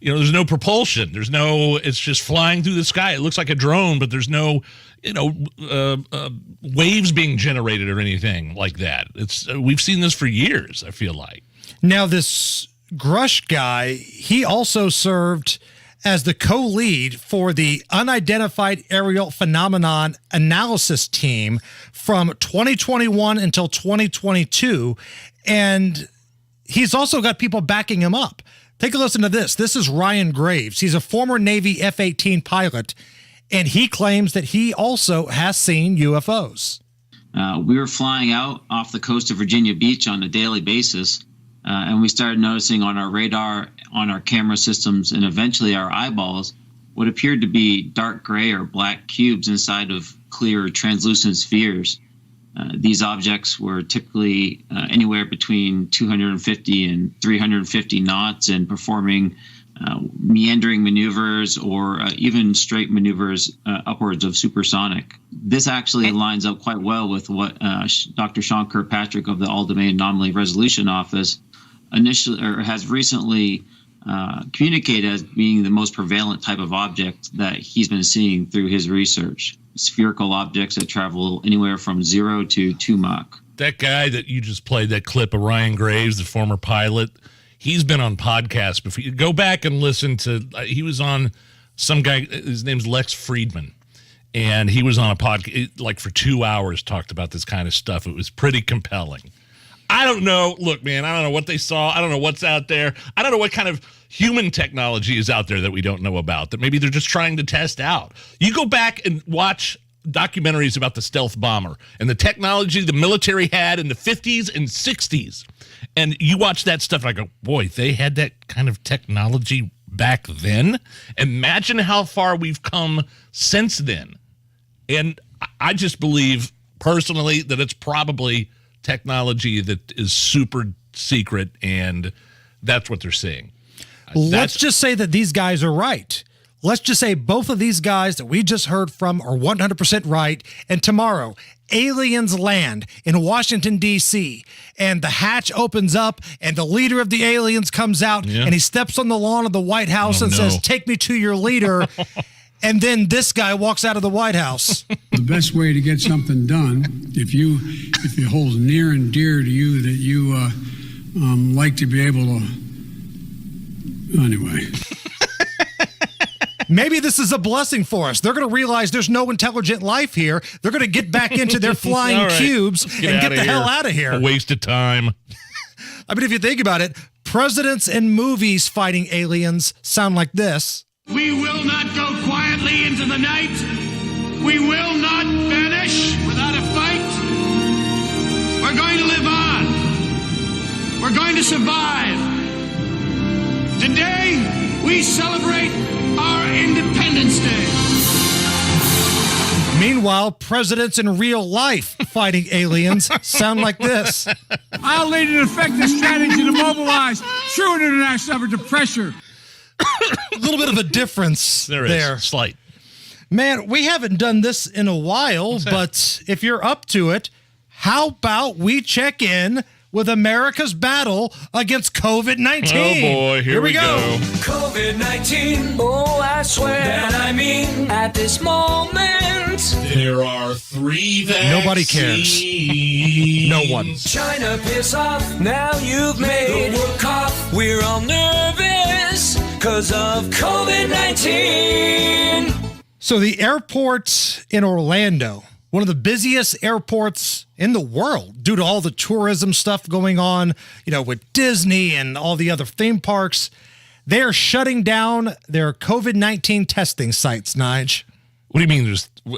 there's no propulsion. It's just flying through the sky. It looks like a drone, but there's no, waves being generated or anything like that. We've seen this for years, I feel like. Now, this Grush guy, he also served as the co-lead for the Unidentified Aerial Phenomenon Analysis Team from 2021 until 2022, and he's also got people backing him up. Take a listen to this. This is Ryan Graves. He's a former Navy F-18 pilot, and he claims that he also has seen UFOs. We were flying out off the coast of Virginia Beach on a daily basis, and we started noticing on our radar, on our camera systems, and eventually our eyeballs, what appeared to be dark gray or black cubes inside of clear translucent spheres. These objects were typically anywhere between 250 and 350 knots and performing meandering maneuvers or even straight maneuvers upwards of supersonic. This actually lines up quite well with what Dr. Sean Kirkpatrick of the All-Domain Anomaly Resolution Office has recently communicated as being the most prevalent type of object that he's been seeing through his research. Spherical objects that travel anywhere from 0 to 2 Mach. That guy that you just played that clip of, Ryan Graves, the former pilot, he's been on podcasts before. Go back and listen to, he was on some guy, his name's Lex Friedman, and he was on a podcast, like for 2 hours, talked about this kind of stuff. It was pretty compelling. I don't know. Look, man, I don't know what they saw. I don't know what's out there. I don't know what kind of human technology is out there that we don't know about, that maybe they're just trying to test out. You go back and watch documentaries about the stealth bomber and the technology the military had in the 50s and 60s. And you watch that stuff and I go, boy, they had that kind of technology back then. Imagine how far we've come since then. And I just believe personally that it's probably technology that is super secret, and that's what they're seeing. Let's just say that these guys are right. Let's just say both of these guys that we just heard from are 100% right, and tomorrow aliens land in Washington, D.C., and the hatch opens up, and the leader of the aliens comes out, and he steps on the lawn of the White House says, "Take me to your leader," and then this guy walks out of the White House. The best way to get something done, if it holds near and dear to you that you like to be able to, anyway. Maybe this is a blessing for us. They're going to realize there's no intelligent life here. They're going to get back into their flying cubes and get the hell out of here. A waste of time. I mean, if you think about it, presidents and movies fighting aliens sound like this. We will not go quietly into the night. We will not vanish without a fight. We're going to live on. We're going to survive. Today, we celebrate our Independence Day. Meanwhile, presidents in real life fighting aliens sound like this. I'll lead an effective strategy to mobilize true international effort to pressure. A little bit of a difference there. Slight. Man, we haven't done this in a while, but if you're up to it, how about we check in with America's battle against COVID-19? Oh, boy. Here we go. COVID-19, oh, I swear that I mean at this moment. There are 3 vaccines. Nobody cares. No one. China, piss off. Now you've made the world cough. We're all nervous because of COVID-19. So the airport in Orlando, one of the busiest airports in the world due to all the tourism stuff going on, with Disney and all the other theme parks, they're shutting down their COVID-19 testing sites, Nige. What do you mean?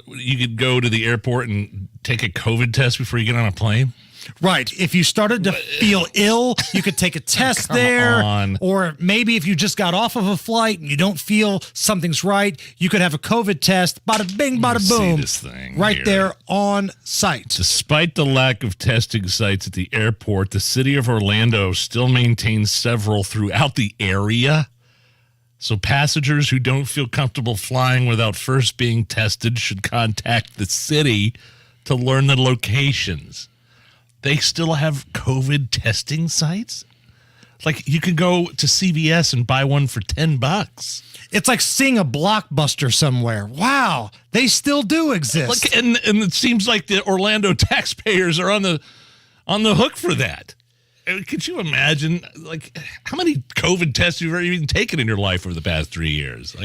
You could go to the airport and take a COVID test before you get on a plane? Right. If you started to feel ill, you could take a test there. Or maybe if you just got off of a flight and you don't feel something's right, you could have a COVID test. Bada bing, bada boom. See this thing right here. there on site. Despite the lack of testing sites at the airport, the city of Orlando still maintains several throughout the area. So passengers who don't feel comfortable flying without first being tested should contact the city to learn the locations. They still have COVID testing sites? Like, you could go to CVS and buy one for $10. It's like seeing a Blockbuster somewhere. Wow, they still do exist. Look, and it seems like the Orlando taxpayers are on the hook for that. Could you imagine, like, how many COVID tests you've even taken in your life over the past 3 years?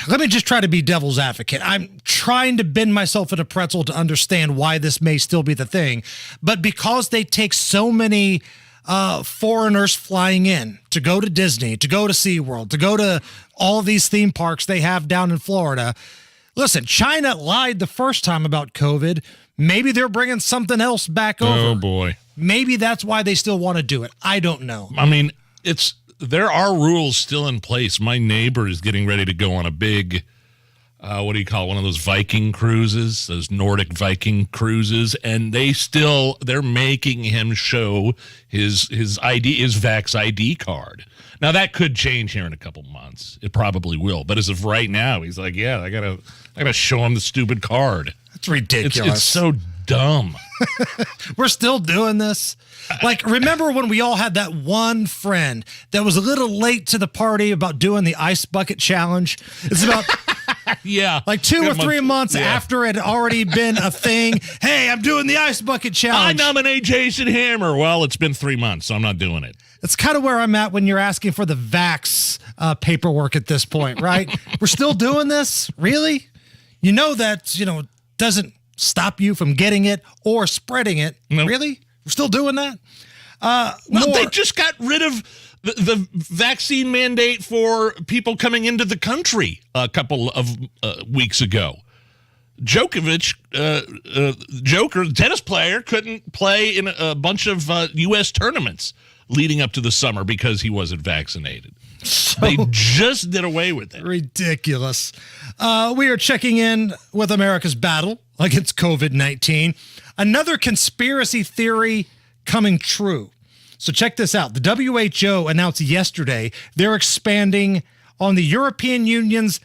Let me just try to be devil's advocate. I'm trying to bend myself in a pretzel to understand why this may still be the thing. But because they take so many foreigners flying in to go to Disney, to go to SeaWorld, to go to all of these theme parks they have down in Florida. Listen, China lied the first time about COVID. Maybe they're bringing something else back over. Oh, boy. Maybe that's why they still want to do it. I don't know. I mean, there are rules still in place. My neighbor is getting ready to go on a big, what do you call it, one of those Viking cruises, those Nordic Viking cruises, and they're making him show his Vax ID card. Now, that could change here in a couple months. It probably will. But as of right now, he's like, yeah, I gotta show him the stupid card. That's ridiculous. It's so dumb. We're still doing this. Like, remember when we all had that one friend that was a little late to the party about doing the ice bucket challenge? It's about like 2 or 3 months after it had already been a thing. Hey, I'm doing the ice bucket challenge. I nominate Jason Hammer. Well, it's been 3 months, so I'm not doing it. That's kind of where I'm at when you're asking for the vax paperwork at this point, right? We're still doing this? Really? You know that, doesn't stop you from getting it or spreading it. Nope. Really? We're still doing that? They just got rid of the vaccine mandate for people coming into the country a couple of weeks ago. Djokovic, Joker, tennis player, couldn't play in a bunch of U.S. tournaments leading up to the summer because he wasn't vaccinated. They just did away with it. Ridiculous. We are checking in with America's battle against COVID-19. Another conspiracy theory coming true. So check this out. The WHO announced yesterday they're expanding on the European Union's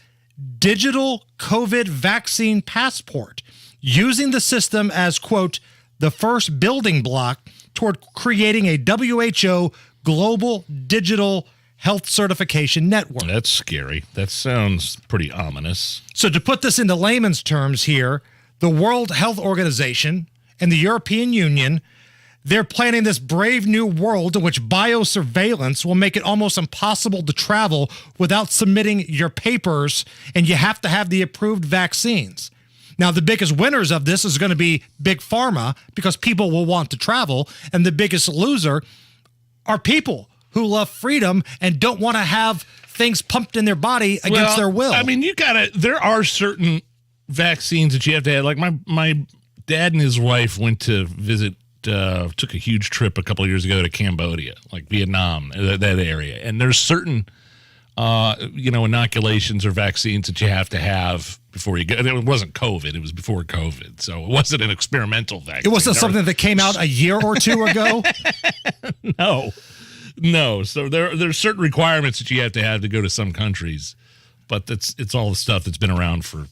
digital COVID vaccine passport, using the system as, quote, the first building block toward creating a WHO global digital health certification network. That's scary. That sounds pretty ominous. So to put this into layman's terms here, the World Health Organization and the European Union, they're planning this brave new world in which biosurveillance will make it almost impossible to travel without submitting your papers, and you have to have the approved vaccines. Now, the biggest winners of this is going to be Big Pharma because people will want to travel, and the biggest loser are people who love freedom and don't want to have things pumped in their body against their will. I mean, there are certain vaccines that you have to have. Like my dad and his wife went to visit, took a huge trip a couple of years ago to Cambodia, like Vietnam, that area. And there's certain, inoculations or vaccines that you have to have before you go. It wasn't COVID. It was before COVID. So it wasn't an experimental vaccine. It wasn't something that came out a year or two ago? No. So there's certain requirements that you have to go to some countries, but it's all the stuff that's been around for,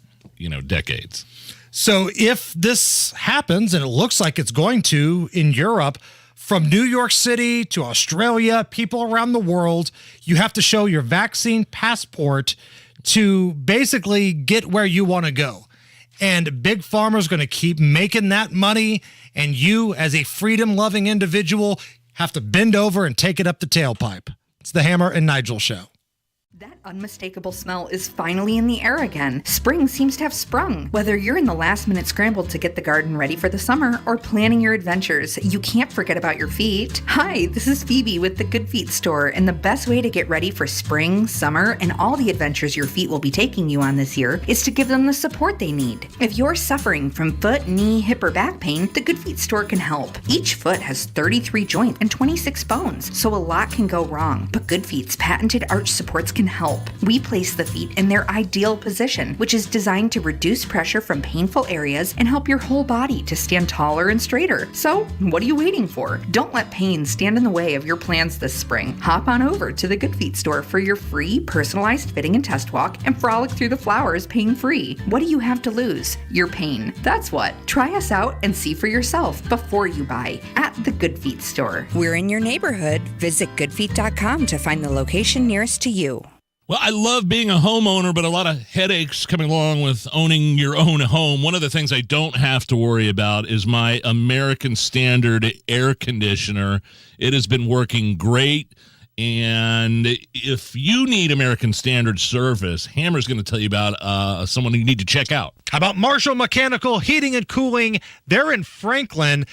decades. So if this happens, and it looks like it's going to in Europe, from New York City to Australia, people around the world, you have to show your vaccine passport to basically get where you want to go. And Big Pharma is going to keep making that money, and you, as a freedom-loving individual, have to bend over and take it up the tailpipe. It's the Hammer and Nigel Show. That unmistakable smell is finally in the air again. Spring seems to have sprung. Whether you're in the last-minute scramble to get the garden ready for the summer or planning your adventures, you can't forget about your feet. Hi, this is Phoebe with the Good Feet Store, and the best way to get ready for spring, summer, and all the adventures your feet will be taking you on this year is to give them the support they need. If you're suffering from foot, knee, hip, or back pain, the Good Feet Store can help. Each foot has 33 joints and 26 bones, so a lot can go wrong, but Good Feet's patented arch supports can help. We place the feet in their ideal position, which is designed to reduce pressure from painful areas and help your whole body to stand taller and straighter. So, what are you waiting for? Don't let pain stand in the way of your plans this spring. Hop on over to the Good Feet Store for your free personalized fitting and test walk and frolic through the flowers pain-free. What do you have to lose? Your pain. That's what. Try us out and see for yourself before you buy at the Good Feet Store. We're in your neighborhood. Visit goodfeet.com to find the location nearest to you. Well, I love being a homeowner, but a lot of headaches coming along with owning your own home. One of the things I don't have to worry about is my American Standard air conditioner. It has been working great. And if you need American Standard service, Hammer's going to tell you about someone you need to check out. How about Marshall Mechanical Heating and Cooling? They're in Franklin.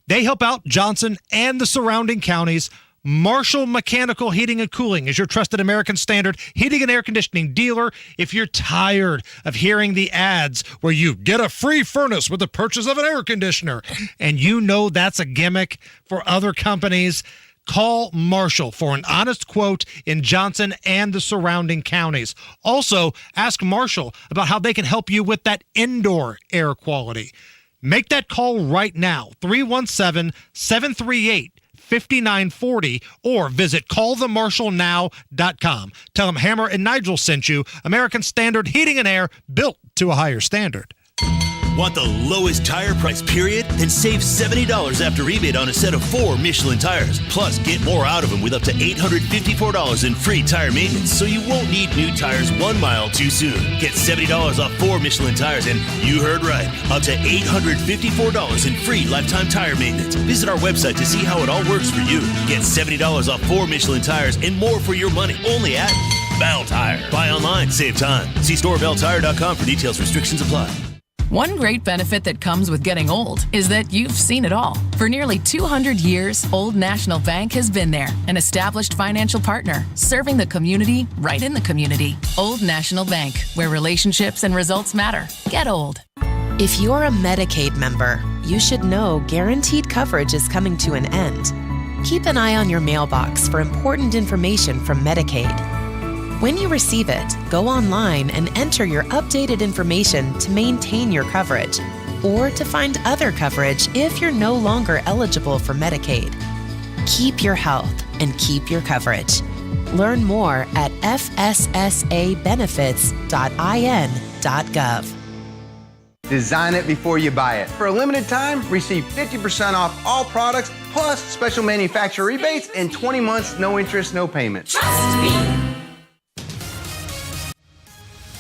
They help out Johnson and the surrounding counties. Marshall Mechanical Heating and Cooling is your trusted American Standard heating and air conditioning dealer. If you're tired of hearing the ads where you get a free furnace with the purchase of an air conditioner, and you know that's a gimmick for other companies, call Marshall for an honest quote in Johnson and the surrounding counties. Also, ask Marshall about how they can help you with that indoor air quality. Make that call right now, 317-738-5940, or visit callthemarshallnow.com. Tell them Hammer and Nigel sent you. American Standard Heating and Air, built to a higher standard. Want the lowest tire price, period? Then save $70 after rebate on a set of 4 Michelin tires. Plus, get more out of them with up to $854 in free tire maintenance, so you won't need new tires 1 mile too soon. Get $70 off 4 Michelin tires, and you heard right, up to $854 in free lifetime tire maintenance. Visit our website to see how it all works for you. Get $70 off 4 Michelin tires and more for your money only at Bell Tire. Buy online, save time. See storebelltire.com for details. Restrictions apply. One great benefit that comes with getting old is that you've seen it all. For nearly 200 years, Old National Bank has been there, an established financial partner, serving the community right in the community. Old National Bank, where relationships and results matter. Get old. If you're a Medicaid member, you should know guaranteed coverage is coming to an end. Keep an eye on your mailbox for important information from Medicaid. When you receive it, go online and enter your updated information to maintain your coverage or to find other coverage if you're no longer eligible for Medicaid. Keep your health and keep your coverage. Learn more at fssabenefits.in.gov. Design it before you buy it. For a limited time, receive 50% off all products plus special manufacturer rebates and 20 months, no interest, no payments. Trust me.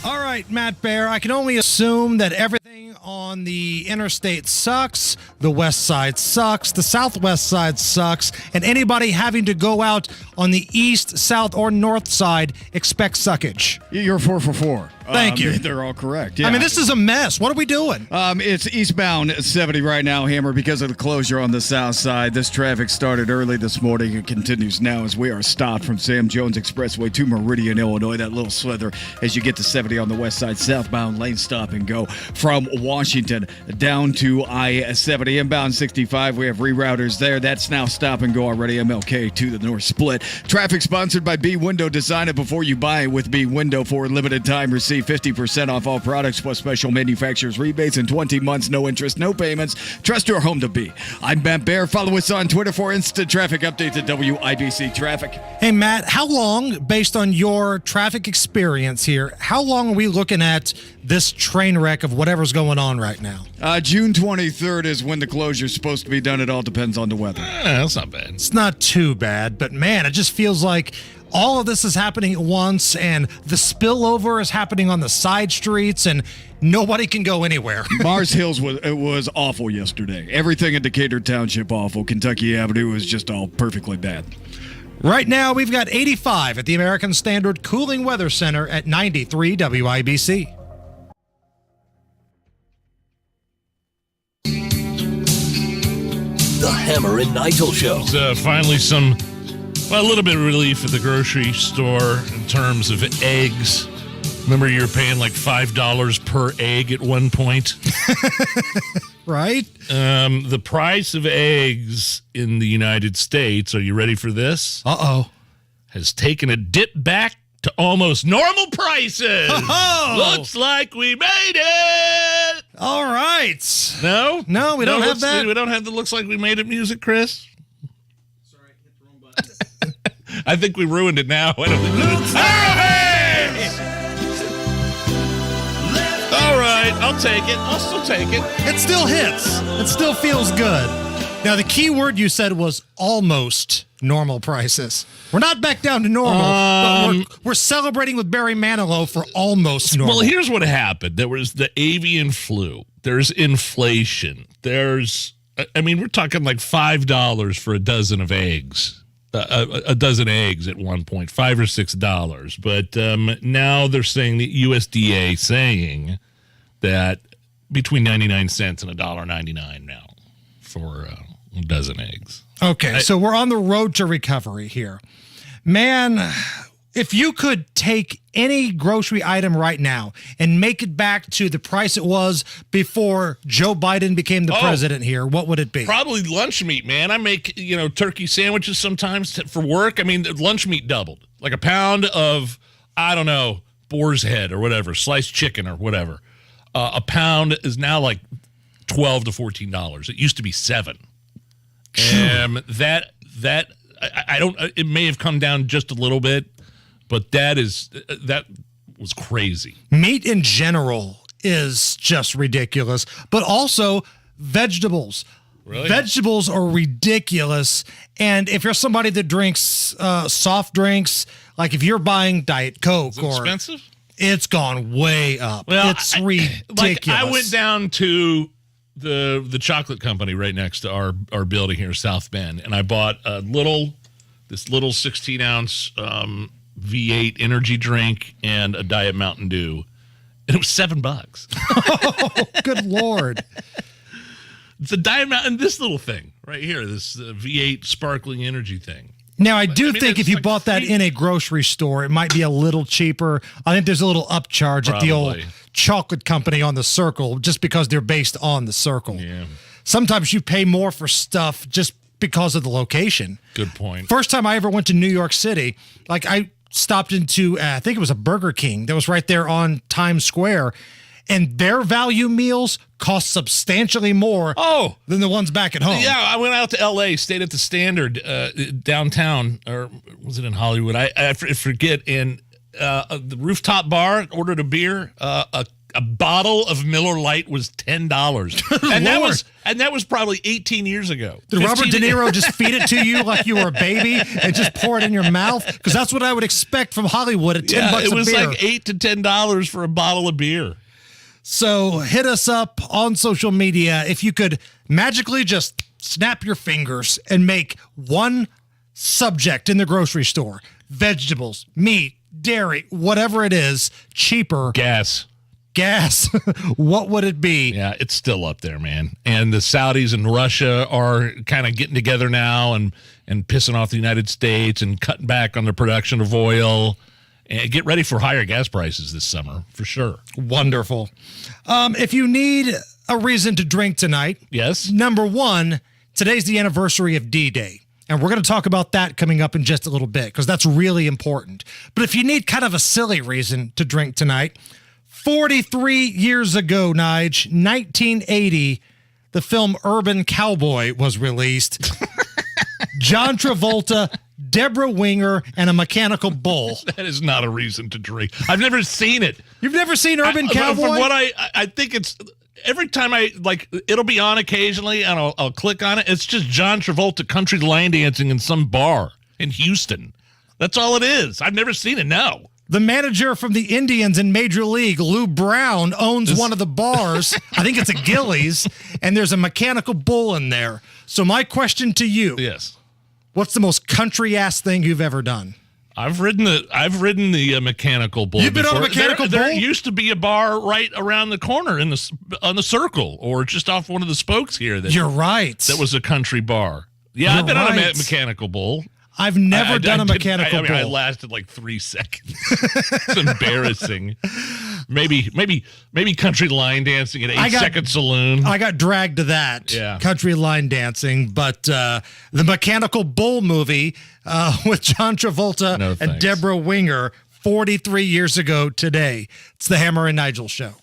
All right, Matt Bear, I can only assume that everything on the interstate sucks, the west side sucks, the southwest side sucks, and anybody having to go out on the east, south, or north side expects suckage. You're 4 for 4. Thank you. They're all correct. Yeah. I mean, this is a mess. What are we doing? It's eastbound 70 right now, Hammer, because of the closure on the south side. This traffic started early this morning and continues now as we are stopped from Sam Jones Expressway to Meridian, Illinois. That little slither as you get to 70 on the west side, southbound lane stop and go from Washington down to I-70. Inbound 65, we have rerouters there. That's now stop and go already. MLK to the north split. Traffic sponsored by B Window. Design it before you buy it with B Window for a limited time. Receive 50% off all products plus special manufacturer's rebates and 20 months, no interest, no payments. Trust your home to be. I'm Matt Bear. Follow us on Twitter for instant traffic updates at WIBC Traffic. Hey, Matt, how long, based on your traffic experience here, how long are we looking at this train wreck of whatever's going on right now? June 23rd is when the closure is supposed to be done. It all depends on the weather. That's not bad. It's not too bad, but man, it just feels like all of this is happening at once, and the spillover is happening on the side streets, and nobody can go anywhere. Mars Hills was awful yesterday. Everything in Decatur Township awful. Kentucky Avenue was just all perfectly bad. Right now, we've got 85 at the American Standard Cooling Weather Center at 93 WIBC. The Hammer and Nigel Show. Finally a little bit of relief at the grocery store in terms of eggs. Remember, you were paying like $5 per egg at one point? Right? The price of eggs in the United States, are you ready for this? Uh-oh. Has taken a dip back to almost normal prices. Oh! Looks like we made it. All right. No? No, we don't have that. We don't have the looks like we made it music, Chris? Sorry, hit the wrong button. I think we ruined it now. I don't think we All right, I'll take it. I'll still take it. It still hits. It still feels good. Now, the key word you said was almost normal prices. We're not back down to normal, but we're celebrating with Barry Manilow for almost normal. Well, here's what happened. There was the avian flu. There's inflation. We're talking like $5 for a dozen of eggs. A dozen eggs at one point, $5 or $6. But now they're saying, the USDA saying that between 99 cents and $1.99 now for a dozen eggs. Okay, so we're on the road to recovery here. Man, if you could take any grocery item right now and make it back to the price it was before Joe Biden became the president here, what would it be? Probably lunch meat, man. I make, turkey sandwiches sometimes for work. I mean, lunch meat doubled. Like a pound of, boar's head or whatever, sliced chicken or whatever. A pound is now like $12 to $14. It used to be $7. It may have come down just a little bit, but that was crazy. Meat in general is just ridiculous, but also vegetables. Really? Vegetables are ridiculous. And if you're somebody that drinks soft drinks, like if you're buying Diet Coke, is it expensive? It's gone way up. Well, it's ridiculous. I went down to the chocolate company right next to our building here, South Bend, and I bought this little 16-ounce V8 energy drink and a Diet Mountain Dew, and it was $7. Oh, good Lord. The Diet Mountain, this little thing right here, this V8 sparkling energy thing. Now, I think if you bought that in a grocery store, it might be a little cheaper. I think there's a little upcharge at the old chocolate company on the Circle just because they're based on the Circle. Yeah. Sometimes you pay more for stuff just because of the location. Good point. First time I ever went to New York City, I stopped into, I think it was a Burger King that was right there on Times Square, and their value meals cost substantially more than the ones back at home. Yeah, I went out to L.A., stayed at the Standard downtown, or was it in Hollywood? I forget. And the rooftop bar, ordered a beer. A bottle of Miller Lite was $10, and that was probably 18 years ago. Did Robert De Niro just feed it to you like you were a baby and just pour it in your mouth? Because that's what I would expect from Hollywood at $10 a beer. It was like $8 to $10 for a bottle of beer. So hit us up on social media if you could magically just snap your fingers and make one subject in the grocery store, vegetables, meat, dairy, whatever it is, cheaper. Gas. What would it be? Yeah, it's still up there, man. And the Saudis and Russia are kind of getting together now and pissing off the United States and cutting back on the production of oil. And get ready for higher gas prices this summer, for sure. Wonderful. If you need a reason to drink tonight, yes. Number one, today's the anniversary of D-Day. And we're going to talk about that coming up in just a little bit because that's really important. But if you need kind of a silly reason to drink tonight, 43 years ago, Nige, 1980, the film Urban Cowboy was released. John Travolta, Deborah Winger, and a mechanical bull. That is not a reason to drink. I've never seen it. You've never seen Urban Cowboy? From what I think it's every time it'll be on occasionally and I'll click on it. It's just John Travolta country line dancing in some bar in Houston. That's all it is. I've never seen it. No. The manager from the Indians in Major League, Lou Brown, owns one of the bars. I think it's a Gillies, and there's a mechanical bull in there. So my question to you. Yes. What's the most country-ass thing you've ever done? I've ridden the mechanical bull. You've been on a mechanical bull? There used to be a bar right around the corner on the circle, or just off one of the spokes here. You're right. That was a country bar. Yeah, I've been on a mechanical bull. I've never done a mechanical bull. I lasted like 3 seconds. It's embarrassing. Maybe country line dancing at 8 Second Saloon. I got dragged to that. Yeah. Country line dancing. But the Mechanical Bull movie with John Travolta and Deborah Winger 43 years ago today. It's the Hammer and Nigel Show.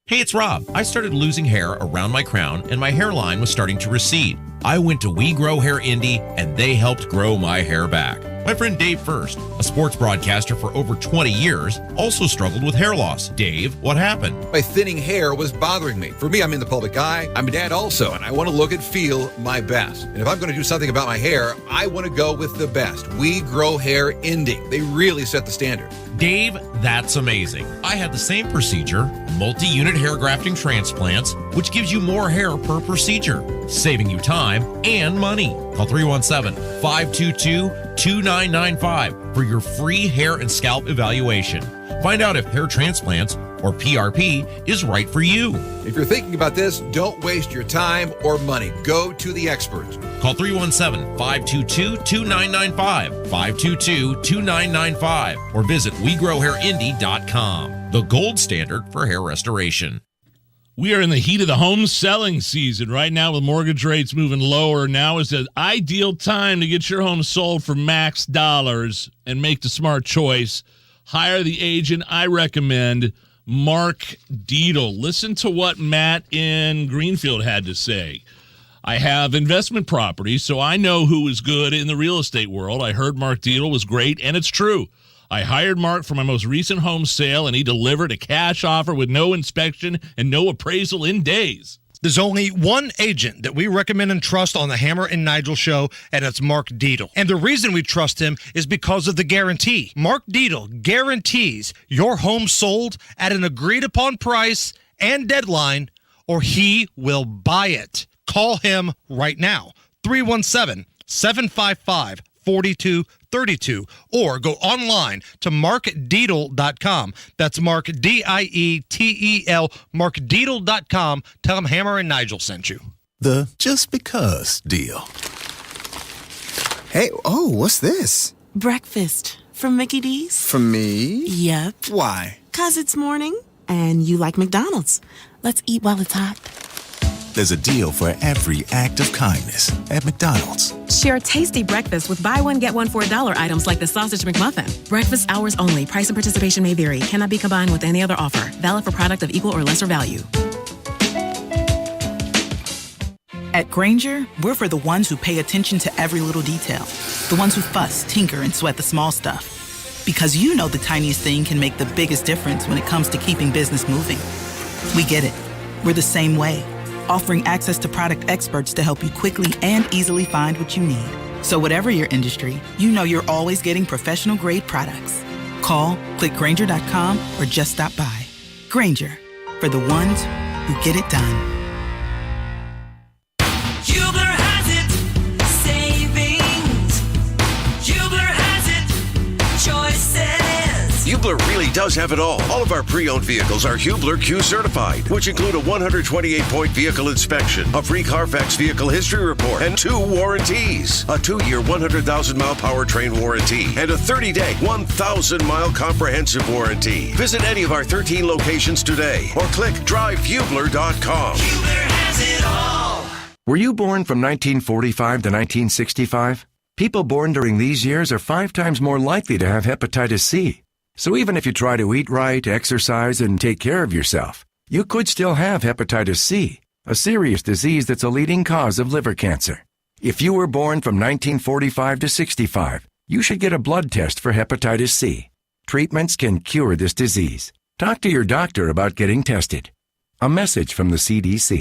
Hey, it's Rob. I started losing hair around my crown, and my hairline was starting to recede. I went to We Grow Hair Indy, and they helped grow my hair back. My friend Dave First, a sports broadcaster for over 20 years, also struggled with hair loss. Dave, what happened? My thinning hair was bothering me. For me, I'm in the public eye. I'm a dad also, and I want to look and feel my best. And if I'm going to do something about my hair, I want to go with the best. We Grow Hair Indy. They really set the standard. Dave, that's amazing. I had the same procedure, multi-unit hair grafting transplants, which gives you more hair per procedure, saving you time and money. Call 317-522-2995 for your free hair and scalp evaluation. Find out if hair transplants or PRP is right for you. If you're thinking about this, don't waste your time or money. Go to the experts. Call 317-522-2995, 522-2995, or visit WeGrowHairIndy.com, the gold standard for hair restoration. We are in the heat of the home selling season right now with mortgage rates moving lower. Now is the ideal time to get your home sold for max dollars and make the smart choice. Hire the agent I recommend, Mark Dietl. Listen to what Matt in Greenfield had to say. I have investment properties, so I know who is good in the real estate world. I heard Mark Dietl was great, and it's true. I hired Mark for my most recent home sale, and he delivered a cash offer with no inspection and no appraisal in days. There's only one agent that we recommend and trust on the Hammer and Nigel Show, and it's Mark Dietl. And the reason we trust him is because of the guarantee. Mark Dietl guarantees your home sold at an agreed-upon price and deadline, or he will buy it. Call him right now, 317-755-4232, or go online to markdietl.com. That's Mark, D-I-E-T-E-L, markdietl.com. Tell him Hammer and Nigel sent you. The Just Because deal. Hey, what's this? Breakfast from Mickey D's. From me? Yep. Why? 'Cause it's morning and you like McDonald's. Let's eat while it's hot. There's a deal for every act of kindness at McDonald's. Share a tasty breakfast with buy one, get one for $1 items like the Sausage McMuffin. Breakfast hours only. Price and participation may vary. Cannot be combined with any other offer. Valid for product of equal or lesser value. At Grainger, we're for the ones who pay attention to every little detail. The ones who fuss, tinker, and sweat the small stuff. Because you know the tiniest thing can make the biggest difference when it comes to keeping business moving. We get it. We're the same way. Offering access to product experts to help you quickly and easily find what you need. So whatever your industry, you know you're always getting professional grade products. Call, click Grainger.com, or just stop by. Grainger, for the ones who get it done. Hubler has it, savings. Hubler has it, choices. Hubler really does have it all. All of our pre-owned vehicles are Hubler Q certified, which include a 128-point vehicle inspection, a free Carfax vehicle history report, and 2 warranties. A 2-year, 100,000-mile powertrain warranty, and a 30-day, 1,000-mile comprehensive warranty. Visit any of our 13 locations today, or click drivehubler.com. Hubler has it all. Were you born from 1945 to 1965? People born during these years are 5 times more likely to have hepatitis C. So even if you try to eat right, exercise, and take care of yourself, you could still have hepatitis C, a serious disease that's a leading cause of liver cancer. If you were born from 1945 to 65, you should get a blood test for hepatitis C. Treatments can cure this disease. Talk to your doctor about getting tested. A message from the CDC.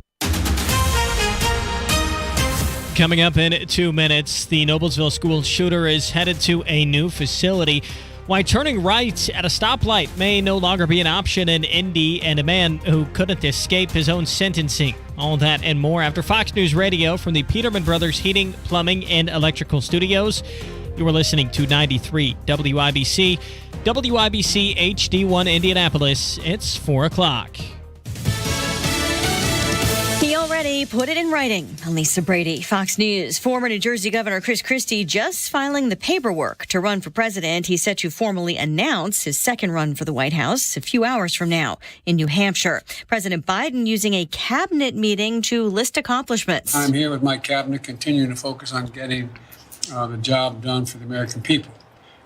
Coming up in 2 minutes, the Noblesville school shooter is headed to a new facility. Why turning right at a stoplight may no longer be an option in Indy, and a man who couldn't escape his own sentencing. All that and more after Fox News Radio from the Peterman Brothers Heating, Plumbing, and Electrical Studios. You are listening to 93 WIBC, WIBC HD1 Indianapolis. It's 4 o'clock. He already put it in writing. Lisa Brady, Fox News. Former New Jersey Governor Chris Christie just filing the paperwork to run for president. He's set to formally announce his second run for the White House a few hours from now in New Hampshire. President Biden using a cabinet meeting to list accomplishments. I'm here with my cabinet, continuing to focus on getting the job done for the American people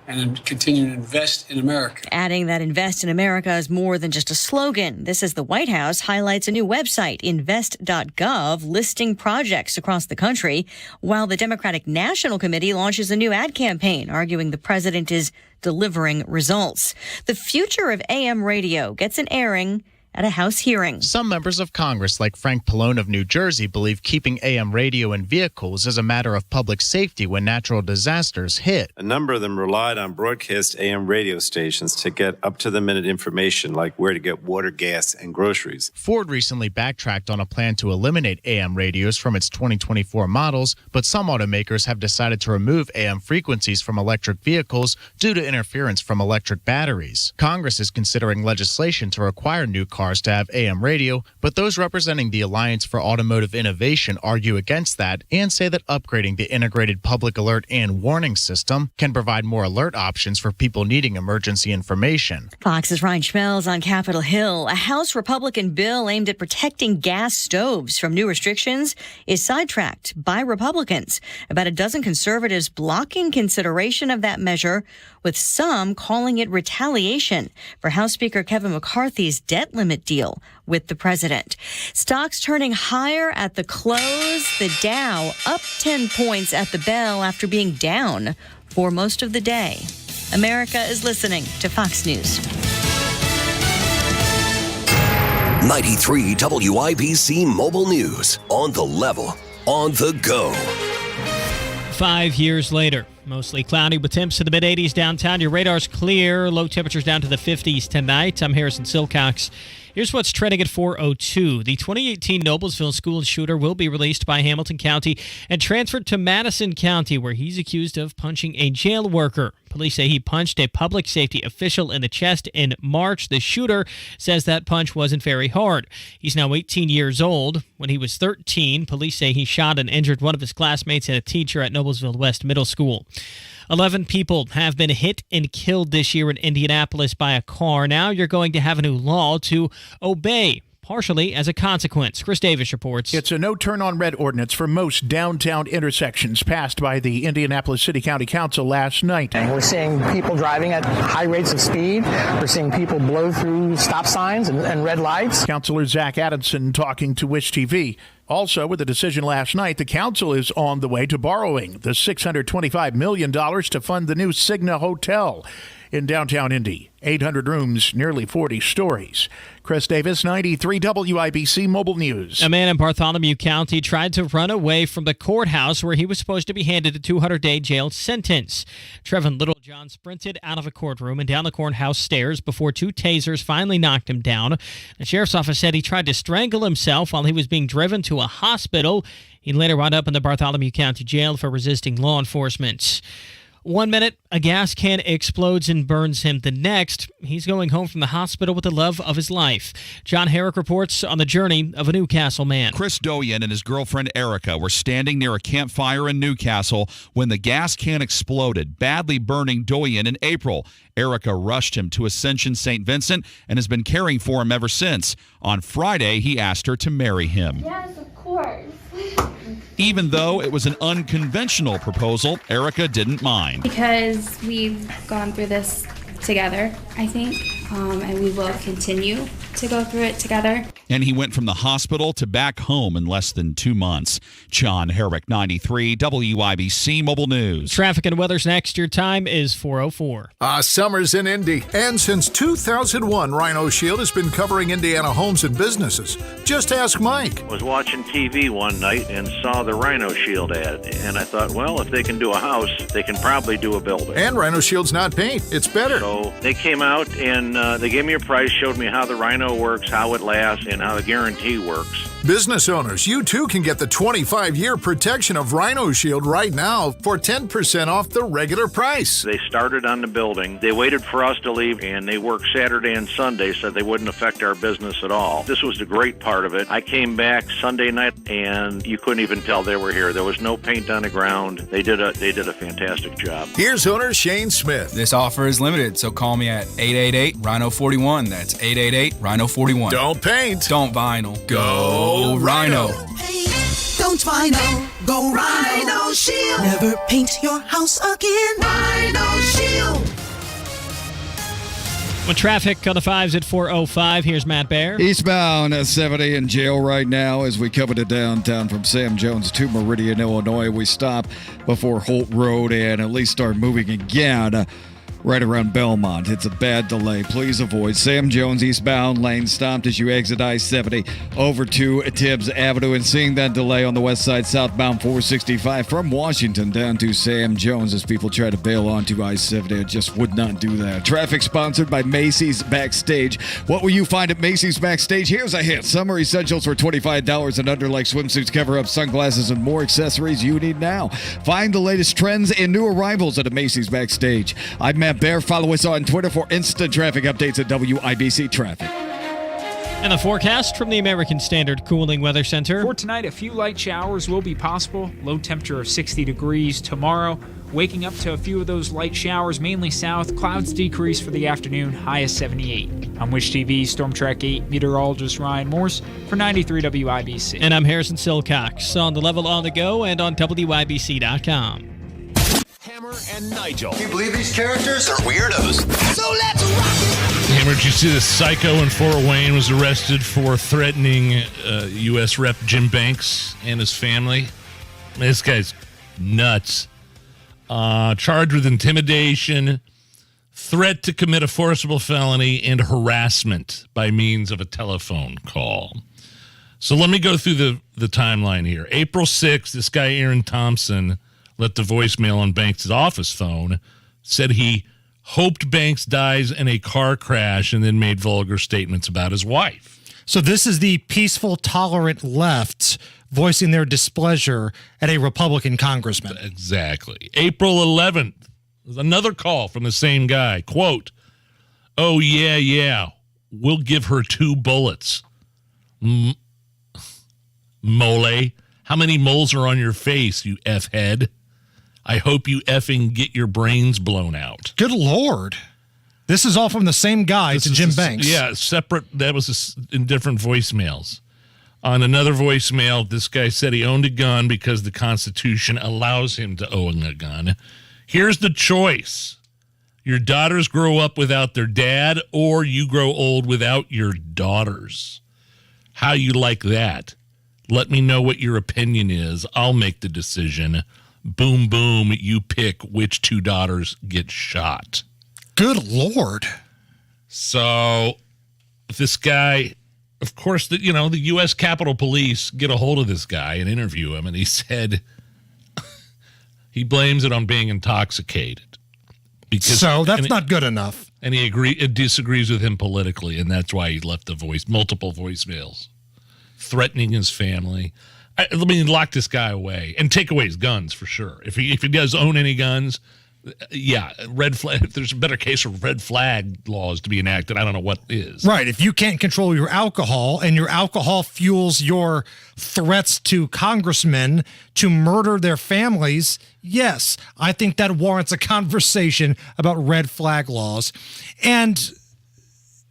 and continue to invest in America. Adding that Invest in America is more than just a slogan. This is the White House highlights a new website, invest.gov, listing projects across the country, while the Democratic National Committee launches a new ad campaign, arguing the president is delivering results. The future of AM radio gets an airing at a House hearing. Some members of Congress, like Frank Pallone of New Jersey, believe keeping AM radio in vehicles is a matter of public safety when natural disasters hit. A number of them relied on broadcast AM radio stations to get up-to-the-minute information like where to get water, gas, and groceries. Ford recently backtracked on a plan to eliminate AM radios from its 2024 models, but some automakers have decided to remove AM frequencies from electric vehicles due to interference from electric batteries. Congress is considering legislation to require new cars to have AM radio, but those representing the Alliance for Automotive Innovation argue against that and say that upgrading the integrated public alert and warning system can provide more alert options for people needing emergency information. Fox's Ryan Schmelz on Capitol Hill. A House Republican bill aimed at protecting gas stoves from new restrictions is sidetracked by Republicans. About a dozen conservatives blocking consideration of that measure, with some calling it retaliation for House Speaker Kevin McCarthy's debt limit deal with the president. Stocks turning higher at the close. The Dow up 10 points at the bell after being down for most of the day. America is listening to Fox News. 93 WIBC Mobile News. On the level, on the go. 5 years later, mostly cloudy with temps to the mid-80s downtown. Your radar's clear. Low temperatures down to the 50s tonight. I'm Harrison Silcox. Here's what's trending at 4:02. The 2018 Noblesville school shooter will be released by Hamilton County and transferred to Madison County, where he's accused of punching a jail worker. Police say he punched a public safety official in the chest in March. The shooter says that punch wasn't very hard. He's now 18 years old. When he was 13, police say he shot and injured one of his classmates and a teacher at Noblesville West Middle School. 11 people have been hit and killed this year in Indianapolis by a car. Now you're going to have a new law to obey, partially as a consequence. Chris Davis reports. It's a no-turn on red ordinance for most downtown intersections passed by the Indianapolis City County Council last night. And we're seeing people driving at high rates of speed. We're seeing people blow through stop signs and red lights. Councilor Zach Adamson talking to Wish TV. Also, with the decision last night, the council is on the way to borrowing the $625 million to fund the new Cigna Hotel in downtown Indy. 800 rooms, nearly 40 stories. Chris Davis, 93 WIBC Mobile News. A man in Bartholomew County tried to run away from the courthouse where he was supposed to be handed a 200-day jail sentence. Trevin Littlejohn sprinted out of a courtroom and down the courthouse stairs before two tasers finally knocked him down. The sheriff's office said he tried to strangle himself while he was being driven to a hospital. He later wound up in the Bartholomew County Jail for resisting law enforcement. 1 minute, a gas can explodes and burns him. The next, he's going home from the hospital with the love of his life. John Herrick reports on the journey of a Newcastle man. Chris Doyen and his girlfriend Erica were standing near a campfire in Newcastle when the gas can exploded, badly burning Doyen in April. Erica rushed him to Ascension St. Vincent and has been caring for him ever since. On Friday, he asked her to marry him. Yes, of course. Even though it was an unconventional proposal, Erica didn't mind. Because we've gone through this together, I think. and we will continue to go through it together. And he went from the hospital to back home in less than 2 months. John Herrick, 93, WIBC Mobile News. Traffic and weather's next. Your time is 4:04. Summer's in Indy, and since 2001, Rhino Shield has been covering Indiana homes and businesses. Just ask Mike. I was watching TV one night and saw the Rhino Shield ad, and I thought, well, if they can do a house, they can probably do a building. And Rhino Shield's not paint, it's better. So they came out and they gave me a price, showed me how the Rhino works, how it lasts, and how the guarantee works. Business owners, you too can get the 25-year protection of Rhino Shield right now for 10% off the regular price. They started on the building. They waited for us to leave, and they worked Saturday and Sunday so they wouldn't affect our business at all. This was the great part of it. I came back Sunday night, and you couldn't even tell they were here. There was no paint on the ground. They did a fantastic job. Here's owner Shane Smith. This offer is limited, so call me at 888-RHINO-41. That's 888-RHINO-41. Don't paint. Don't vinyl. Go Rhino. Hey, don't Rhino, go Rhino Shield. Never paint your house again. Rhino Shield. With traffic on the 5s at 4:05, here's Matt Bear. Eastbound 70 in jail right now as we come into downtown from Sam Jones to Meridian, Illinois. We stop before Holt Road and at least start moving again right around Belmont. It's a bad delay. Please avoid Sam Jones eastbound lane stopped as you exit I-70 over to Tibbs Avenue, and seeing that delay on the west side southbound 465 from Washington down to Sam Jones as people try to bail onto I-70. I just would not do that. Traffic sponsored by Macy's Backstage. What will you find at Macy's Backstage? Here's a hit. Summer essentials for $25 and under, like swimsuits, cover-ups, sunglasses, and more accessories you need now. Find the latest trends and new arrivals at a Macy's Backstage. I'm Matt Bear. Follow us on Twitter for instant traffic updates at WIBC Traffic. And the forecast from the American Standard Cooling Weather Center. For tonight, a few light showers will be possible. Low temperature of 60 degrees tomorrow. Waking up to a few of those light showers, mainly south. Clouds decrease for the afternoon, high of 78. I'm Wish TV Storm Track 8 meteorologist Ryan Morse for 93 WIBC. And I'm Harrison Silcox on the level on the go and on WIBC.com. Hammer and Nigel. Can you believe these characters are weirdos? So let's rock it! Hammer, did you see the psycho in Fort Wayne was arrested for threatening U.S. Rep Jim Banks and his family? This guy's nuts. Charged with intimidation, threat to commit a forcible felony, and harassment by means of a telephone call. So let me go through the timeline here. April 6th, this guy Aaron Thompson left a voicemail on Banks' office phone, said he hoped Banks dies in a car crash, and then made vulgar statements about his wife. So this is the peaceful, tolerant left voicing their displeasure at a Republican congressman. Exactly. April 11th, another call from the same guy. Quote, "Oh, yeah, we'll give her 2 bullets. Mole, how many moles are on your face, you F-head? I hope you effing get your brains blown out." Good Lord. This is all from the same guy to Jim Banks. Yeah, separate. That was in different voicemails. On another voicemail, this guy said he owned a gun because the Constitution allows him to own a gun. Here's the choice. Your daughters grow up without their dad, or you grow old without your daughters. How you like that? Let me know what your opinion is. I'll make the decision. Boom, boom, you pick which 2 daughters get shot. Good Lord. So this guy, of course, the U.S. Capitol Police get a hold of this guy and interview him, and he said he blames it on being intoxicated. So that's not good enough. And he disagrees with him politically, and that's why he left multiple voicemails, threatening his family. I mean, lock this guy away and take away his guns for sure. If he does own any guns, yeah, red flag. If there's a better case for red flag laws to be enacted, I don't know what is. Right. If you can't control your alcohol and your alcohol fuels your threats to congressmen to murder their families, yes, I think that warrants a conversation about red flag laws. And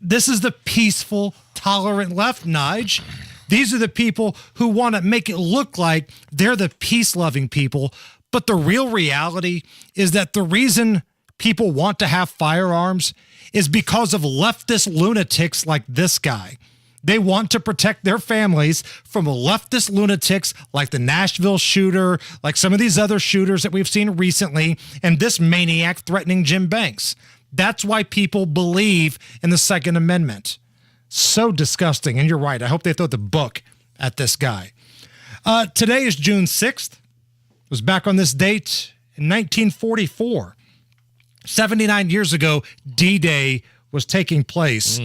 this is the peaceful, tolerant left, Nige. These are the people who want to make it look like they're the peace-loving people. But the real reality is that the reason people want to have firearms is because of leftist lunatics like this guy. They want to protect their families from leftist lunatics like the Nashville shooter, like some of these other shooters that we've seen recently, and this maniac threatening Jim Banks. That's why people believe in the Second Amendment. So disgusting. And you're right. I hope they throw the book at this guy. Today is June 6th. It was back on this date in 1944. 79 years ago, D-Day was taking place.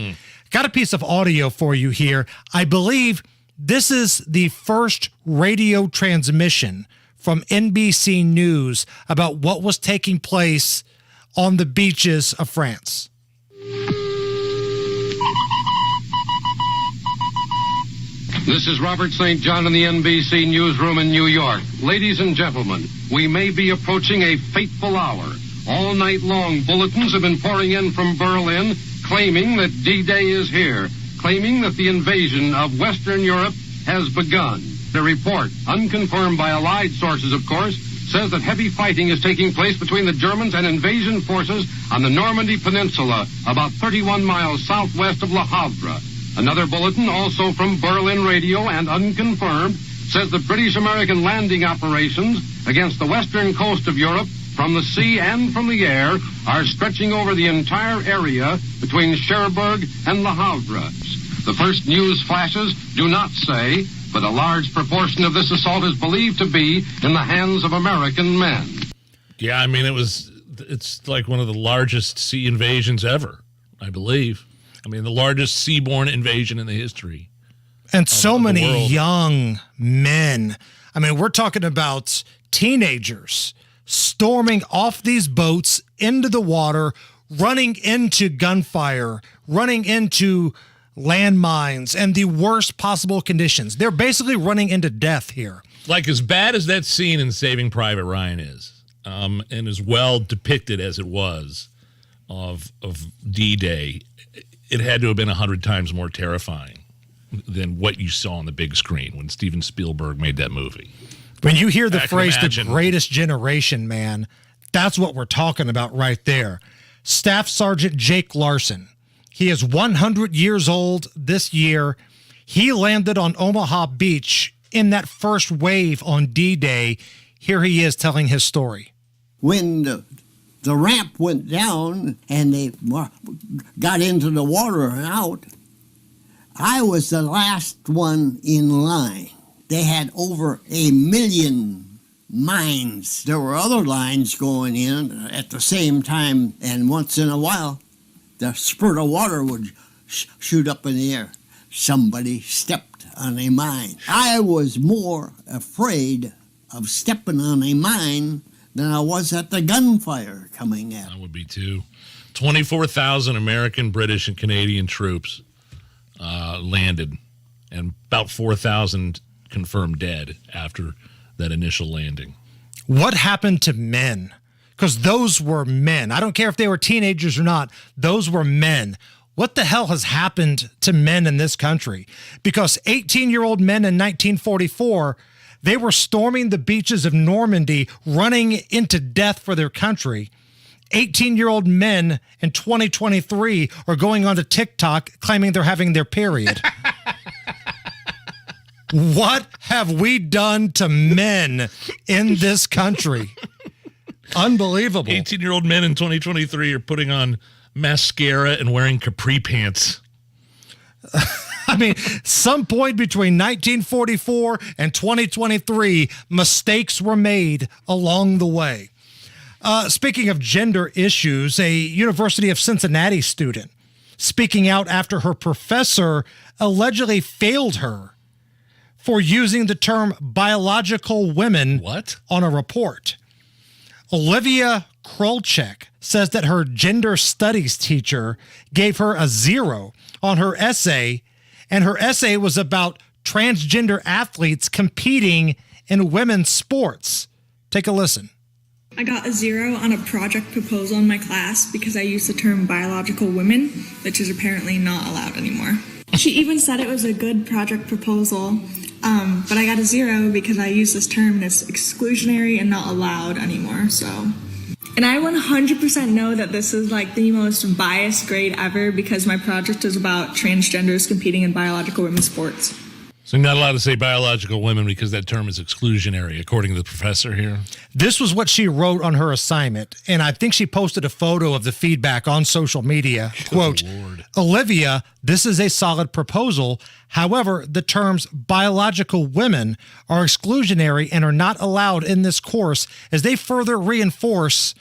Got a piece of audio for you here. I believe this is the first radio transmission from NBC News about what was taking place on the beaches of France. This is Robert St. John in the NBC newsroom in New York. Ladies and gentlemen, we may be approaching a fateful hour. All night long, bulletins have been pouring in from Berlin claiming that D-Day is here, claiming that the invasion of Western Europe has begun. The report, unconfirmed by Allied sources, of course, says that heavy fighting is taking place between the Germans and invasion forces on the Normandy Peninsula, about 31 miles southwest of Le Havre. Another bulletin, also from Berlin radio and unconfirmed, says the British-American landing operations against the western coast of Europe from the sea and from the air are stretching over the entire area between Cherbourg and Le Havre. The first news flashes do not say, but a large proportion of this assault is believed to be in the hands of American men. Yeah, I mean, it's like one of the largest sea invasions ever, I believe. I mean, the largest seaborne invasion in the history. And so many young men. I mean, we're talking about teenagers storming off these boats into the water, running into gunfire, running into landmines, and the worst possible conditions. They're basically running into death here. Like, as bad as that scene in Saving Private Ryan is, and as well depicted as it was of D-Day, it had to have been 100 times more terrifying than what you saw on the big screen when Steven Spielberg made that movie. When you hear the phrase, the greatest generation, man, that's what we're talking about right there. Staff Sergeant Jake Larson. He is 100 years old this year. He landed on Omaha Beach in that first wave on D-Day. Here he is telling his story. When the ramp went down and they got into the water and out, I was the last one in line. They had over 1 million mines. There were other lines going in at the same time, and once in a while, the spurt of water would shoot up in the air. Somebody stepped on a mine. I was more afraid of stepping on a mine than I was at the gunfire coming at. I would be too. 24,000 American, British, and Canadian troops landed, and about 4,000 confirmed dead after that initial landing. What happened to men? Because those were men. I don't care if they were teenagers or not. Those were men. What the hell has happened to men in this country? Because 18-year-old men in 1944, they were storming the beaches of Normandy, running into death for their country. 18-year-old men in 2023 are going onto TikTok claiming they're having their period. What have we done to men in this country? Unbelievable. 18-year-old men in 2023 are putting on mascara and wearing capri pants. I mean, some point between 1944 and 2023, mistakes were made along the way. Speaking of gender issues, a University of Cincinnati student speaking out after her professor allegedly failed her for using the term biological women on a report. Olivia Krolchek says that her gender studies teacher gave her a 0 on her essay, and her essay was about transgender athletes competing in women's sports. Take a listen. I got a 0 on a project proposal in my class because I used the term biological women, which is apparently not allowed anymore. She even said it was a good project proposal, but I got a 0 because I used this term and it's exclusionary and not allowed anymore. So And I 100% know that this is like the most biased grade ever because my project is about transgenders competing in biological women's sports. So you're not allowed to say biological women because that term is exclusionary, according to the professor here. This was what she wrote on her assignment, and I think she posted a photo of the feedback on social media. Quote, Olivia, this is a solid proposal. However, the terms biological women are exclusionary and are not allowed in this course as they further reinforce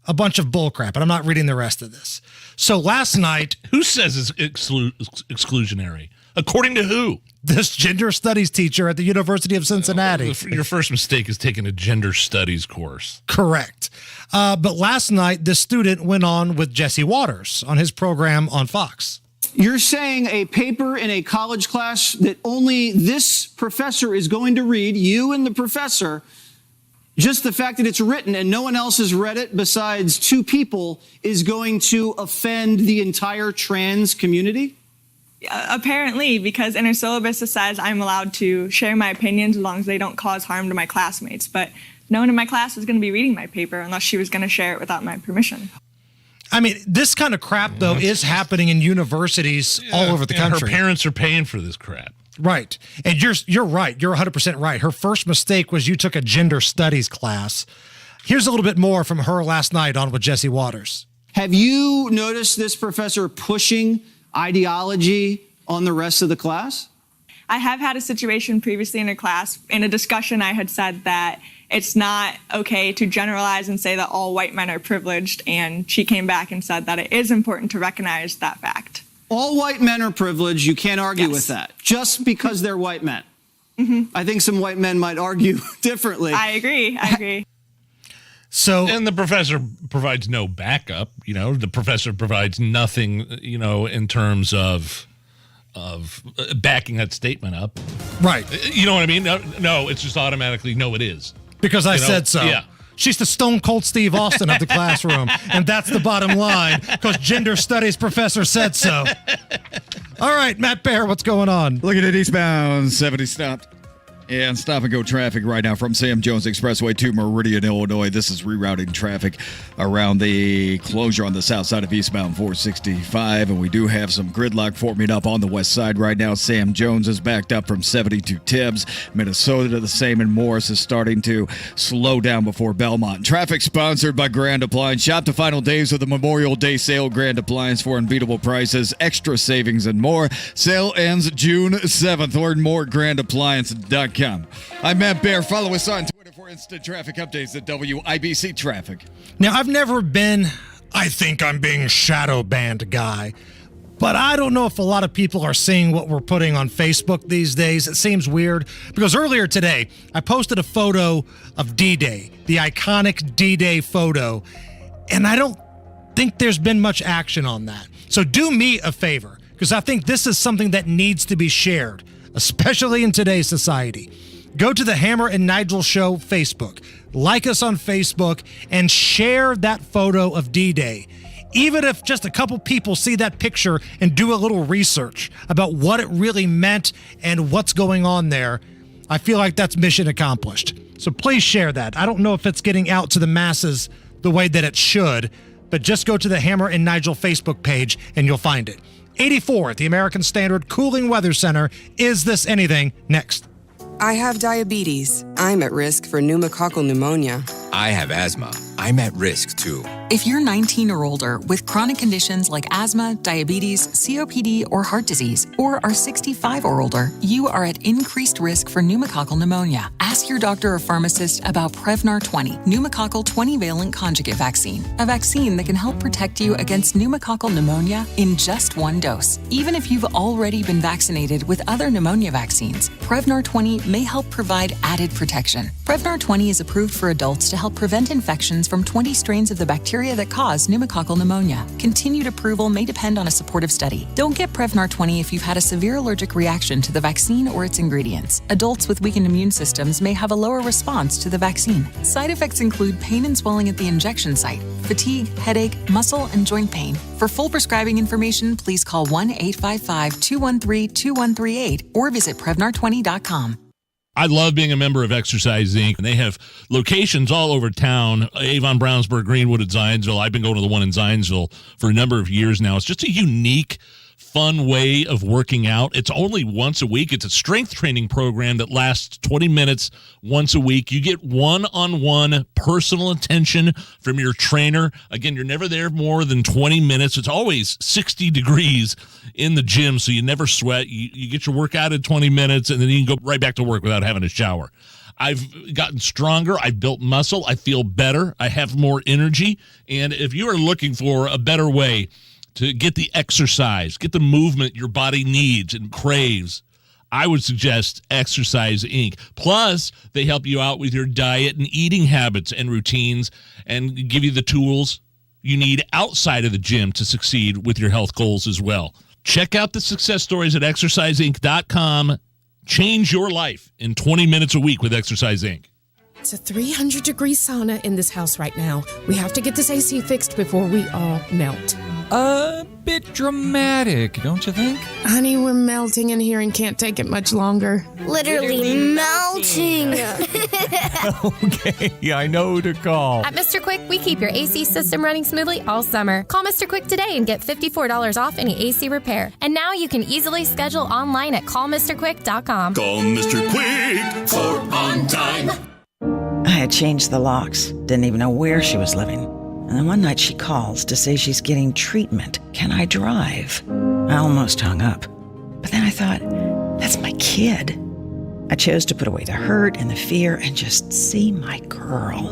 a bunch of bullcrap. And I'm not reading the rest of this. So last night... Who says it's exclusionary? According to who? This gender studies teacher at the University of Cincinnati. Your first mistake is taking a gender studies course. Correct. But last night, the student went on with Jesse Waters on his program on Fox. You're saying a paper in a college class that only this professor is going to read, you and the professor, just the fact that it's written and no one else has read it besides two people is going to offend the entire trans community? Apparently, because in our syllabus it says I'm allowed to share my opinions as long as they don't cause harm to my classmates. But no one in my class was going to be reading my paper unless she was going to share it without my permission. I mean, this kind of crap, though, is happening in universities all over the country. Her parents are paying for this crap. Right. And you're right. You're 100% right. Her first mistake was you took a gender studies class. Here's a little bit more from her last night on with Jesse Waters. Have you noticed this professor pushing ideology on the rest of the class? I have had a situation previously in a class. In a discussion, I had said that it's not okay to generalize and say that all white men are privileged, and she came back and said that it is important to recognize that fact. All white men are privileged. You can't argue with that just because they're white men. Mm-hmm. I think some white men might argue differently. I agree. So, and the professor provides no backup. The professor provides nothing, in terms of backing that statement up. Right. You know what I mean? No, it's just automatically, no, it is. Because I said so. Yeah. She's the Stone Cold Steve Austin of the classroom, and that's the bottom line, because gender studies professor said so. All right, Matt Bear, what's going on? Looking at eastbound 70 stopped. And stop-and-go traffic right now from Sam Jones Expressway to Meridian, Illinois. This is rerouting traffic around the closure on the south side of eastbound 465. And we do have some gridlock forming up on the west side right now. Sam Jones is backed up from 70 to Tibbs. Minnesota, the same, and Morris is starting to slow down before Belmont. Traffic sponsored by Grand Appliance. Shop the final days of the Memorial Day sale. Grand Appliance for unbeatable prices, extra savings, and more. Sale ends June 7th. Learn more at grandappliance.com. I'm Matt Bear. Follow us on Twitter for instant traffic updates at WIBC Traffic. Now, I've never been, I think I'm being shadow banned guy, but I don't know if a lot of people are seeing what we're putting on Facebook these days. It seems weird because earlier today, I posted a photo of D-Day, the iconic D-Day photo, and I don't think there's been much action on that. So do me a favor, because I think this is something that needs to be shared, especially in today's society. Go to the Hammer and Nigel Show Facebook, like us on Facebook, and share that photo of D-Day. Even if just a couple people see that picture and do a little research about what it really meant and what's going on there, I feel like that's mission accomplished. So please share that. I don't know if it's getting out to the masses the way that it should, but just go to the Hammer and Nigel Facebook page and you'll find it. 84 at the American Standard Cooling Weather Center. Is this anything? Next. I have diabetes. I'm at risk for pneumococcal pneumonia. I have asthma. I'm at risk too. If you're 19 or older with chronic conditions like asthma, diabetes, COPD, or heart disease, or are 65 or older, you are at increased risk for pneumococcal pneumonia. Ask your doctor or pharmacist about Prevnar 20, pneumococcal 20-valent conjugate vaccine, a vaccine that can help protect you against pneumococcal pneumonia in just one dose. Even if you've already been vaccinated with other pneumonia vaccines, Prevnar 20 may help provide added protection. Prevnar 20 is approved for adults to help prevent infections from 20 strains of the bacteria that cause pneumococcal pneumonia. Continued approval may depend on a supportive study. Don't get Prevnar 20 if you've had a severe allergic reaction to the vaccine or its ingredients. Adults with weakened immune systems may have a lower response to the vaccine. Side effects include pain and swelling at the injection site, fatigue, headache, muscle, and joint pain. For full prescribing information, please call 1-855-213-2138 or visit Prevnar20.com. I love being a member of Exercise Inc. And they have locations all over town, Avon, Brownsburg, Greenwood, and Zionsville. I've been going to the one in Zionsville for a number of years now. It's just a unique, fun way of working out. It's only once a week. It's a strength training program that lasts 20 minutes once a week. You get one-on-one personal attention from your trainer. Again, you're never there more than 20 minutes. It's always 60 degrees in the gym, so you never sweat. You get your workout in 20 minutes, and then you can go right back to work without having a shower. I've gotten stronger. I've built muscle. I feel better. I have more energy. And if you are looking for a better way to get the exercise, get the movement your body needs and craves, I would suggest Exercise Inc. Plus, they help you out with your diet and eating habits and routines and give you the tools you need outside of the gym to succeed with your health goals as well. Check out the success stories at exerciseinc.com. Change your life in 20 minutes a week with Exercise Inc. It's a 300-degree sauna in this house right now. We have to get this AC fixed before we all melt. A bit dramatic, don't you think? Honey, we're melting in here and can't take it much longer. Literally melting. Okay, I know who to call. At Mr. Quick, we keep your AC system running smoothly all summer. Call Mr. Quick today and get $54 off any AC repair. And now you can easily schedule online at callmrquick.com. Call Mr. Quick for on time. I had changed the locks, didn't even know where she was living. And then one night she calls to say she's getting treatment. Can I drive? I almost hung up. But then I thought, that's my kid. I chose to put away the hurt and the fear and just see my girl.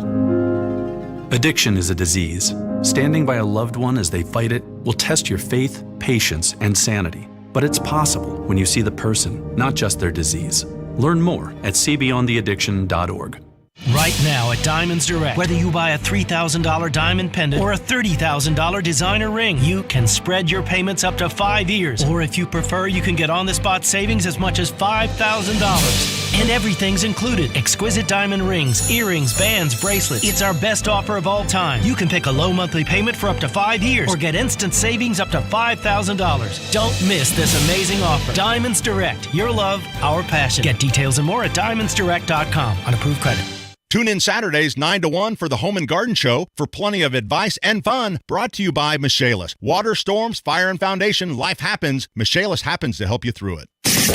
Addiction is a disease. Standing by a loved one as they fight it will test your faith, patience, and sanity. But it's possible when you see the person, not just their disease. Learn more at cbeyondtheaddiction.org. Right now at Diamonds Direct, whether you buy a $3,000 diamond pendant or a $30,000 designer ring, you can spread your payments up to 5 years. Or if you prefer, you can get on-the-spot savings as much as $5,000. And everything's included. Exquisite diamond rings, earrings, bands, bracelets. It's our best offer of all time. You can pick a low monthly payment for up to 5 years or get instant savings up to $5,000. Don't miss this amazing offer. Diamonds Direct, your love, our passion. Get details and more at diamondsdirect.com on approved credit. Tune in Saturdays 9 to 1 for the Home and Garden Show for plenty of advice and fun. Brought to you by Michaelis. Water, storms, fire, and foundation, life happens. Michaelis happens to help you through it.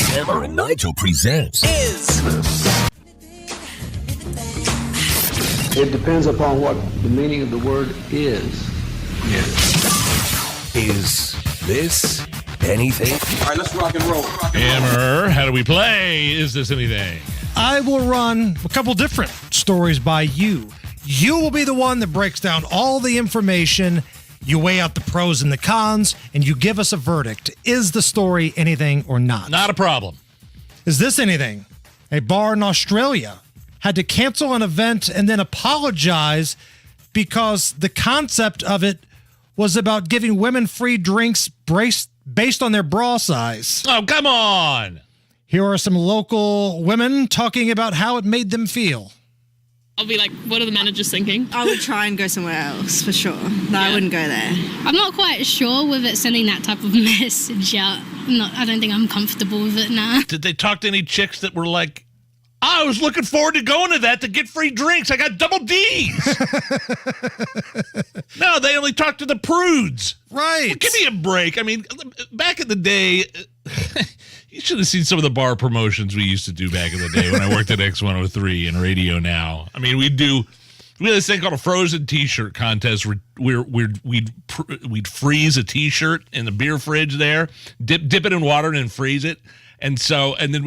Hammer and Nigel presents It depends upon what the meaning of the word is. Is this anything? All right, let's rock and roll. Hammer, how do we play? Is this anything? I will run a couple different stories by you. You will be the one that breaks down all the information. You weigh out the pros and the cons, and you give us a verdict. Is the story anything or not? Not a problem. Is this anything? A bar in Australia had to cancel an event and then apologize because the concept of it was about giving women free drinks based on their bra size. Oh, come on. Here are some local women talking about how it made them feel. I'll be like, what are the managers thinking? I would try and go somewhere else, for sure. No, I wouldn't go there. I'm not quite sure with it sending that type of message out. I don't think I'm comfortable with it now. Did they talk to any chicks that were like, I was looking forward to going to that to get free drinks. I got double D's. No, they only talked to the prudes. Right. Well, give me a break. I mean, back in the day, you should have seen some of the bar promotions we used to do back in the day when I worked at X103 and Radio Now. I mean, we had this thing called a frozen T-shirt contest where we'd freeze a T-shirt in the beer fridge there, dip it in water and then freeze it. And then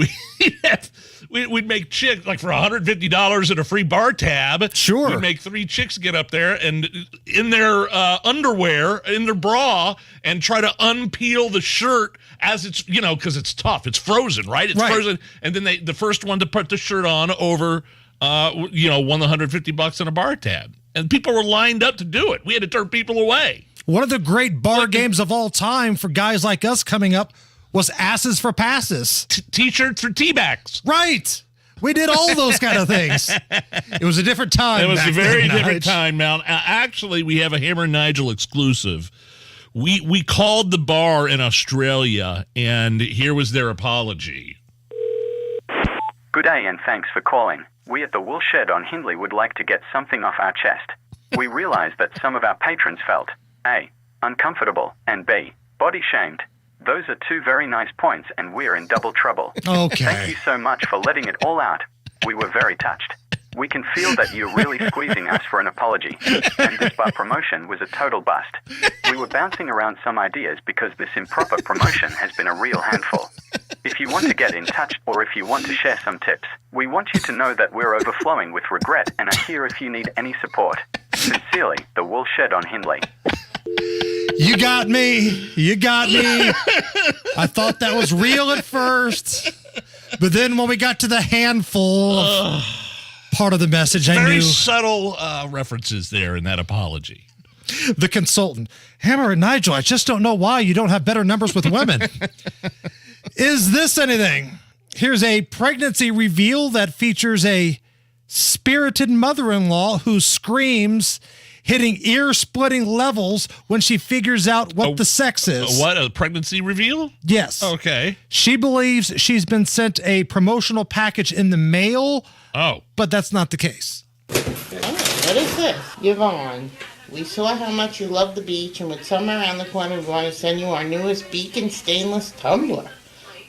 we'd make chicks, like for $150 and a free bar tab. Sure. We'd make 3 chicks get up there and in their underwear, in their bra, and try to unpeel the shirt as it's, because it's tough. It's frozen, right? It's frozen. And then the first one to put the shirt on over, won the $150 and a bar tab. And people were lined up to do it. We had to turn people away. One of the great bar games of all time for guys like us coming up was Asses for Passes. T-shirts for teabags. Right. We did all those kind of things. It was a different time. It was a very different Nige. time, Mount. Actually, we have a Hammer and Nigel exclusive. We called the bar in Australia, and here was their apology. Good day and thanks for calling. We at the Wool Shed on Hindley would like to get something off our chest. We realize that some of our patrons felt A, uncomfortable, and B, body shamed. Those are two very nice points and we're in double trouble. Okay. Thank you so much for letting it all out. We were very touched. We can feel that you're really squeezing us for an apology. And this bar promotion was a total bust. We were bouncing around some ideas because this improper promotion has been a real handful. If you want to get in touch or if you want to share some tips, we want you to know that we're overflowing with regret and are here if you need any support. Sincerely, the Wool Shed on Hindley. You got me. You got me. I thought that was real at first. But then when we got to the handful of part of the message, I knew. Very subtle references there in that apology. The consultant. Hammer and Nigel, I just don't know why you don't have better numbers with women. Is this anything? Here's a pregnancy reveal that features a spirited mother-in-law who screams, hitting ear-splitting levels when she figures out what the sex is. What, a pregnancy reveal? Yes. Okay. She believes she's been sent a promotional package in the mail. Oh. But that's not the case. What is this? Yvonne, we saw how much you love the beach, and with summer around the corner, we want to send you our newest Beacon stainless tumbler.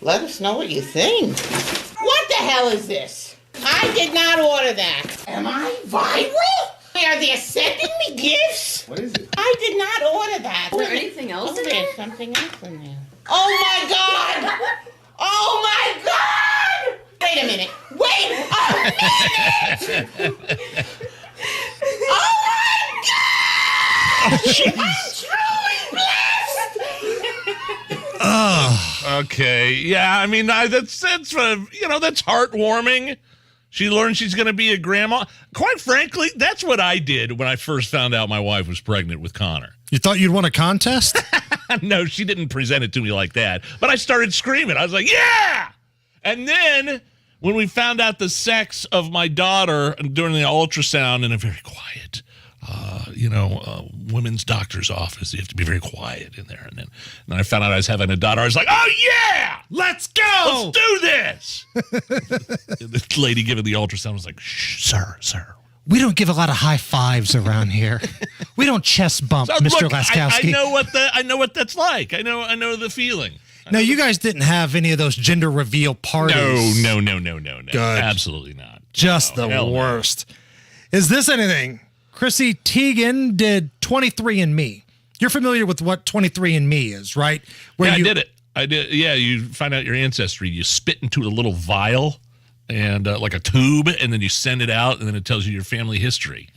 Let us know what you think. What the hell is this? I did not order that. Am I viral? Are they sending me gifts? What is it? I did not order that. Is there anything else in there's something else in there. Oh my God! Oh my God! Wait a minute. Wait a minute! Oh my God! I'm truly blessed! Okay. Yeah, I mean, that's that's heartwarming. She learned she's going to be a grandma. Quite frankly, that's what I did when I first found out my wife was pregnant with Connor. You thought you'd won a contest? No, she didn't present it to me like that. But I started screaming. I was like, yeah! And then when we found out the sex of my daughter during the ultrasound in a very quiet, women's doctor's office, you have to be very quiet in there. And then I found out I was having a daughter. I was like, oh, yeah! Let's go! Let's do this! The lady giving the ultrasound was like, shh, sir. We don't give a lot of high fives around here. We don't chest bump, Mr. Look, Laskowski. I know what that's like. I know the feeling. Now, you guys didn't have any of those gender reveal parties. No. Good. Absolutely not. Just the worst. Is this anything? Chrissy Teigen did 23andMe. You're familiar with what 23andMe is, right? I did it. I did. Yeah, you find out your ancestry. You spit into a little vial and like a tube, and then you send it out, and then it tells you your family history.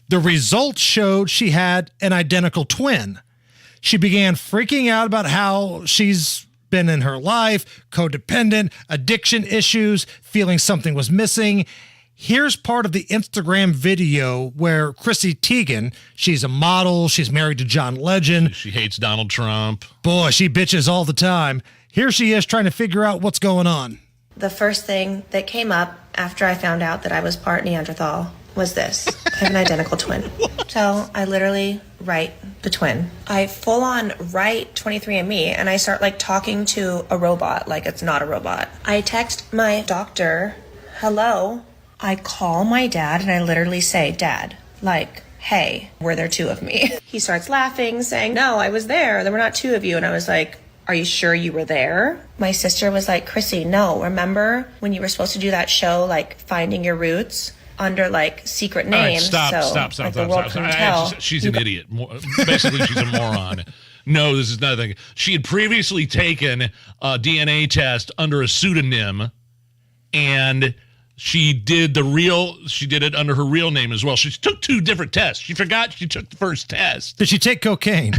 The results showed she had an identical twin. She began freaking out about how she's been in her life, codependent, addiction issues, feeling something was missing. Here's part of the Instagram video where Chrissy Teigen, she's a model, she's married to John Legend. She hates Donald Trump. Boy, she bitches all the time. Here she is trying to figure out what's going on. The first thing that came up after I found out that I was part Neanderthal was this. I have an identical twin. So I literally write the twin. I full on write 23andMe and I start talking to a robot like it's not a robot. I text my doctor, hello. I call my dad and I literally say, Dad, hey, were there two of me? He starts laughing, saying, no, I was there. There were not two of you. And I was like, are you sure you were there? My sister was like, Chrissy, no. Remember when you were supposed to do that show, Finding Your Roots, under secret names? All right, stop. She's an idiot. Basically, she's a moron. No, this is nothing. She had previously taken a DNA test under a pseudonym, and she did it under her real name as well. She took two different tests. She forgot she took the first test. Did she take cocaine?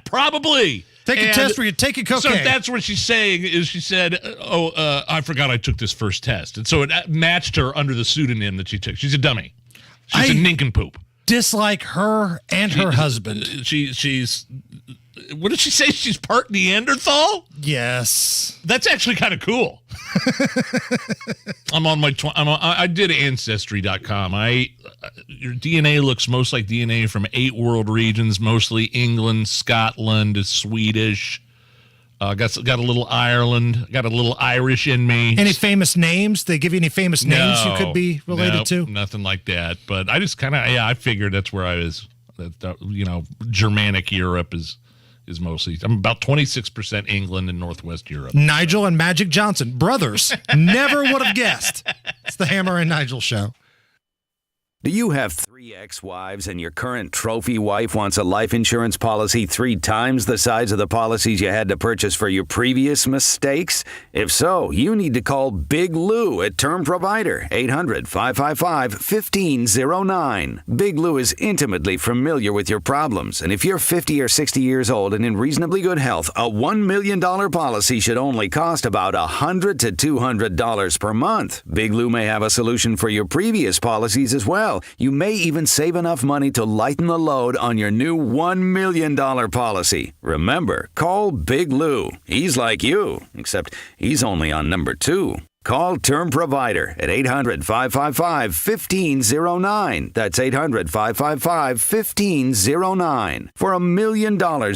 Probably. Take a test where you're taking cocaine. So that's what she's saying is she said, I forgot I took this first test. And so it matched her under the pseudonym that she took. She's a dummy. She's a nincompoop. Dislike her and her husband. She's what did she say? She's part Neanderthal? Yes. That's actually kind of cool. I did Ancestry.com. Your DNA looks most like DNA from 8 world regions, mostly England, Scotland, Swedish, Got a little Ireland, got a little Irish in me. Any famous names? They give you any famous names you could be related to? Nothing like that. But I just kind of, I figured that's where I was. Germanic Europe is mostly. I'm about 26% England and Northwest Europe. Nigel and Magic Johnson, brothers. Never would have guessed. It's the Hammer and Nigel show. Do you have 3 ex-wives and your current trophy wife wants a life insurance policy 3 times the size of the policies you had to purchase for your previous mistakes? If so, you need to call Big Lou at Term Provider, 800-555-1509. Big Lou is intimately familiar with your problems, and if you're 50 or 60 years old and in reasonably good health, a $1 million policy should only cost about $100 to $200 per month. Big Lou may have a solution for your previous policies as well. You may even save enough money to lighten the load on your new $1 million policy. Remember, call Big Lou. He's like you, except he's only on number 2. Call Term Provider at 800-555-1509. That's 800-555-1509. For $1 million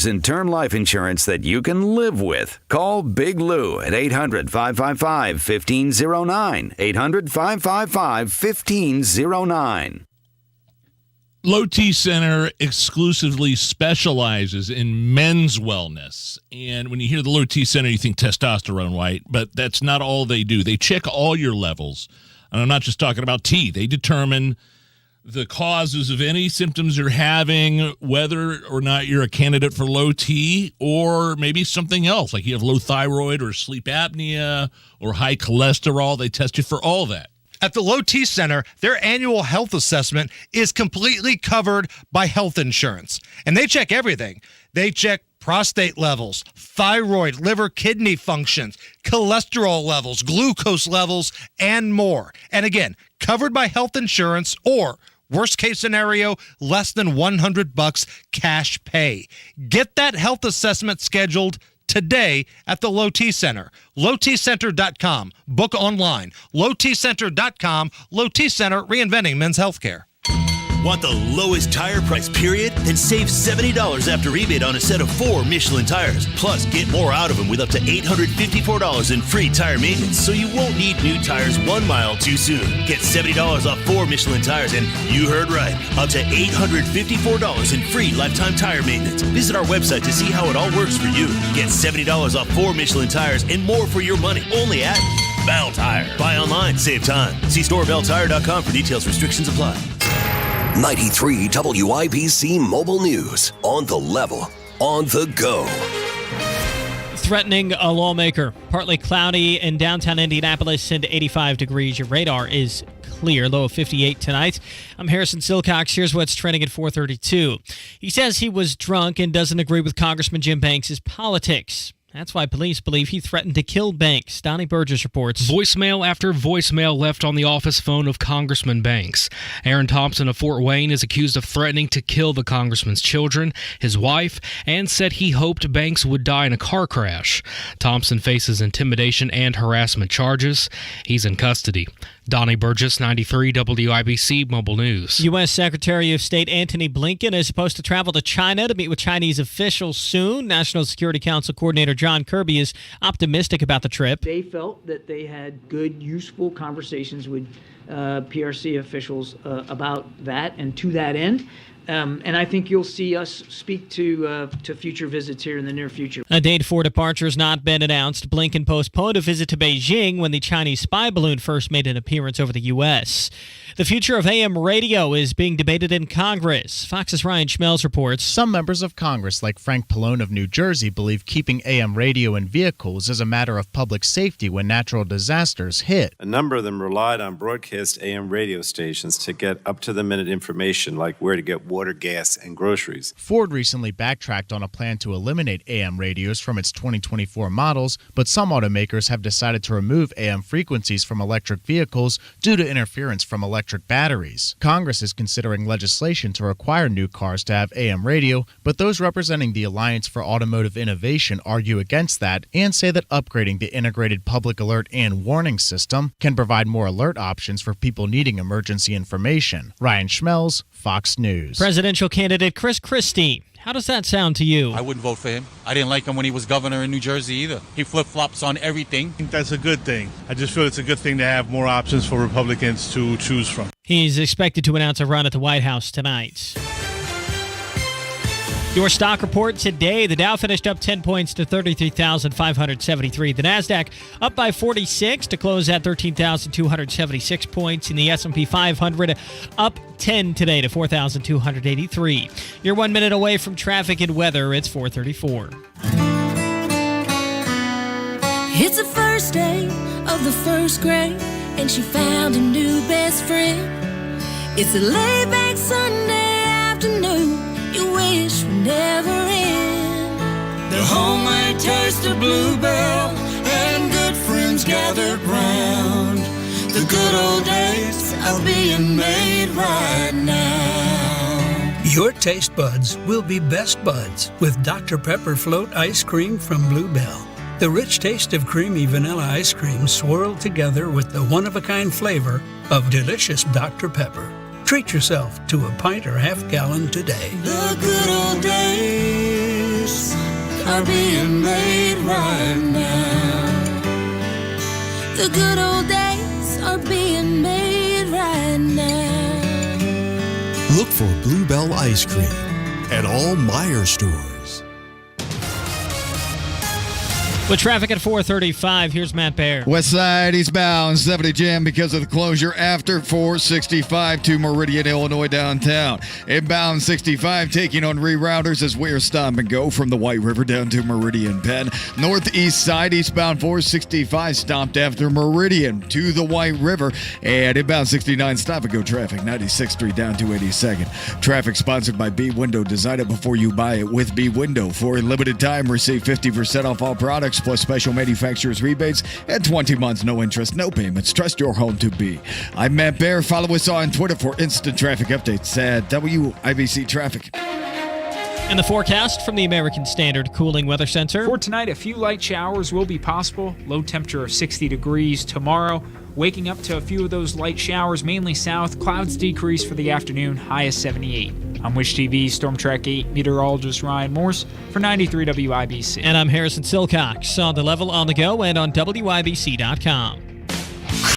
in term life insurance that you can live with. Call Big Lou at 800-555-1509. 800-555-1509. Low T Center exclusively specializes in men's wellness. And when you hear the Low T Center, you think testosterone, right? But that's not all they do. They check all your levels. And I'm not just talking about T. They determine the causes of any symptoms you're having, whether or not you're a candidate for low T or maybe something else, like you have low thyroid or sleep apnea or high cholesterol. They test you for all that. At the Low T Center, their annual health assessment is completely covered by health insurance. And they check everything. They check prostate levels, thyroid, liver, kidney functions, cholesterol levels, glucose levels, and more. And again, covered by health insurance or, worst case scenario, less than $100 cash pay. Get that health assessment scheduled today at the Low T Center. LowTCenter.com. Book online. LowTCenter.com. Low T Center, reinventing men's healthcare. Want the lowest tire price, period? Then save $70 after rebate on a set of 4 Michelin tires. Plus, get more out of them with up to $854 in free tire maintenance, so you won't need new tires 1 mile too soon. Get $70 off 4 Michelin tires, and you heard right, up to $854 in free lifetime tire maintenance. Visit our website to see how it all works for you. Get $70 off 4 Michelin tires and more for your money only at Bell Tire. Buy online, save time. See storebelltire.com for details. Restrictions apply. 93 WIBC Mobile News. On the level, on the go. Threatening a lawmaker. Partly cloudy in downtown Indianapolis and 85 degrees. Your radar is clear. Low of 58 tonight. I'm Harrison Silcox. Here's what's trending at 4:32. He says he was drunk and doesn't agree with Congressman Jim Banks' politics. That's why police believe he threatened to kill Banks. Donnie Burgess reports. Voicemail after voicemail left on the office phone of Congressman Banks. Aaron Thompson of Fort Wayne is accused of threatening to kill the congressman's children, his wife, and said he hoped Banks would die in a car crash. Thompson faces intimidation and harassment charges. He's in custody. Donnie Burgess, 93 WIBC Mobile News. U.S. Secretary of State Antony Blinken is supposed to travel to China to meet with Chinese officials soon. National Security Council Coordinator John Kirby is optimistic about the trip. They felt that they had good, useful conversations with PRC officials about that, and to that end. And I think you'll see us speak to future visits here in the near future. A date for departure has not been announced. Blinken postponed a visit to Beijing when the Chinese spy balloon first made an appearance over the U.S. The future of AM radio is being debated in Congress. Fox's Ryan Schmelz reports. Some members of Congress, like Frank Pallone of New Jersey, believe keeping AM radio in vehicles is a matter of public safety when natural disasters hit. A number of them relied on broadcast AM radio stations to get up-to-the-minute information, like where to get water, gas, and groceries. Ford recently backtracked on a plan to eliminate AM radios from its 2024 models, but some automakers have decided to remove AM frequencies from electric vehicles due to interference from electric batteries. Congress is considering legislation to require new cars to have AM radio, but those representing the Alliance for Automotive Innovation argue against that and say that upgrading the integrated public alert and warning system can provide more alert options options for people needing emergency information. Ryan Schmelz, Fox News. Presidential candidate Chris Christie. How does that sound to you? I wouldn't vote for him. I didn't like him when he was governor in New Jersey either. He flip-flops on everything. I think that's a good thing. I just feel it's a good thing to have more options for Republicans to choose from. He's expected to announce a run at the White House tonight. Your stock report today. The Dow finished up 10 points to 33,573. The NASDAQ up by 46 to close at 13,276 points. And the S&P 500 up 10 today to 4,283. You're 1 minute away from traffic and weather. It's 4:34. It's the first day of the first grade, and she found a new best friend. It's a laid-back Sunday afternoon you wish would never end. The homemade taste of Bluebell and good friends gathered round. The good old days are being made right now. Your taste buds will be best buds with Dr. Pepper Float Ice Cream from Bluebell. The rich taste of creamy vanilla ice cream swirled together with the one-of-a-kind flavor of delicious Dr. Pepper. Treat yourself to a pint or half-gallon today. The good old days are being made right now. The good old days are being made right now. Look for Bluebell Ice Cream at all Meijer stores. With traffic at 4:35, here's Matt Baer. West side eastbound 70 jam because of the closure after 465 to Meridian, Illinois downtown. Inbound 65 taking on rerouters as we're stop and go from the White River down to Meridian Penn. Northeast side eastbound 465 stopped after Meridian to the White River. And inbound 69 stop and go traffic 96th Street down to 82nd. Traffic sponsored by B Window. Design it before you buy it with B Window. For a limited time, receive 50% off all products plus special manufacturer's rebates and 20 months, no interest, no payments. Trust your home to be. I'm Matt Baer. Follow us on Twitter for instant traffic updates at WIBC Traffic. And the forecast from the American Standard Cooling Weather Center. For tonight, a few light showers will be possible. Low temperature of 60 degrees tomorrow. Waking up to a few of those light showers, mainly south. Clouds decrease for the afternoon, high as 78. I'm Wish TV Storm Track 8 meteorologist Ryan Morse for 93 WIBC. And I'm Harrison Silcox on The Level, on the go, and on WIBC.com.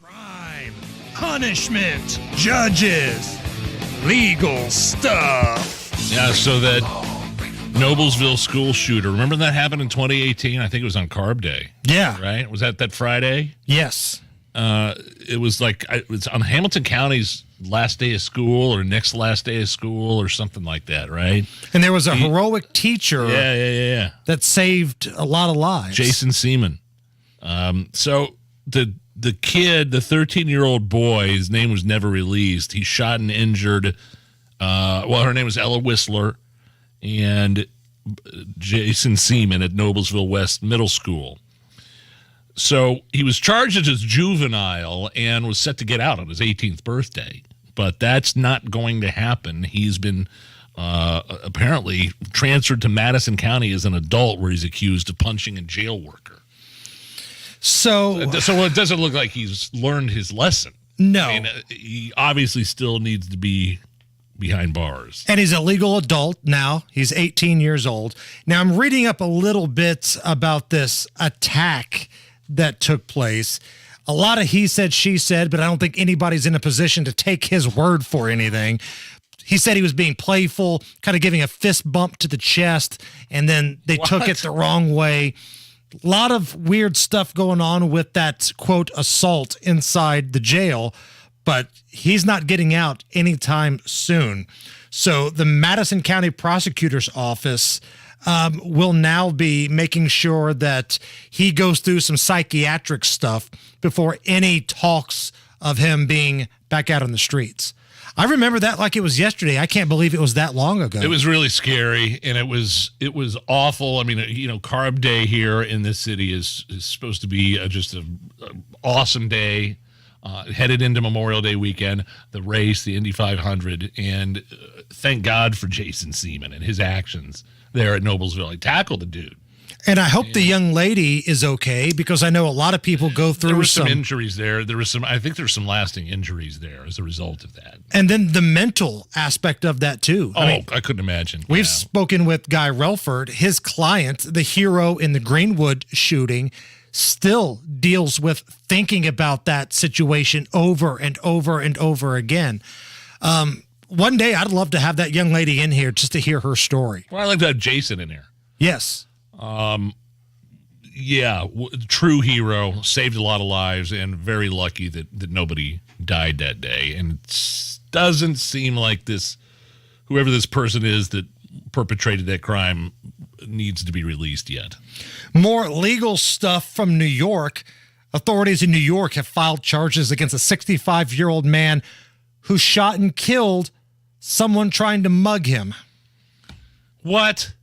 Crime, punishment, judges, legal stuff. Yeah, so that Noblesville school shooter, remember that happened in 2018? I think it was on Carb Day. Yeah. Right? Was that Friday? Yes. It was on Hamilton County's last day of school or next last day of school or something like that, right? And there was a heroic teacher that saved a lot of lives. Jason Seaman. So the kid, the 13-year-old boy, his name was never released. He shot and injured, her name was Ella Whistler, and Jason Seaman at Noblesville West Middle School. So he was charged as juvenile and was set to get out on his 18th birthday. But that's not going to happen. He's been apparently transferred to Madison County as an adult where he's accused of punching a jail worker. So it doesn't look like he's learned his lesson. No. I mean, he obviously still needs to be behind bars. And he's a legal adult now. He's 18 years old. Now, I'm reading up a little bit about this attack that took place. A lot of he said, she said, but I don't think anybody's in a position to take his word for anything. He said he was being playful, kind of giving a fist bump to the chest, and then they took it the wrong way. A lot of weird stuff going on with that, quote, assault inside the jail, but he's not getting out anytime soon. So the Madison County Prosecutor's Office will now be making sure that he goes through some psychiatric stuff before any talks of him being back out on the streets. I remember that like it was yesterday. I can't believe it was that long ago. It was really scary, and it was awful. I mean, Carb Day here in this city is supposed to be just an awesome day, headed into Memorial Day weekend, the race, the Indy 500, and thank God for Jason Seaman and his actions there at Noblesville. He tackled the dude. And I hope the young lady is okay, because I know a lot of people go through there were some injuries there. I think there's some lasting injuries there as a result of that. And then the mental aspect of that too. I couldn't imagine. We've spoken with Guy Relford. His client, the hero in the Greenwood shooting, still deals with thinking about that situation over and over and over again. One day I'd love to have that young lady in here just to hear her story. Well, I'd like to have Jason in here. Yes. True hero, saved a lot of lives, and very lucky that nobody died that day. And it doesn't seem like whoever this person is that perpetrated that crime needs to be released yet. More legal stuff from New York. Authorities in New York have filed charges against a 65-year-old man who shot and killed someone trying to mug him. What?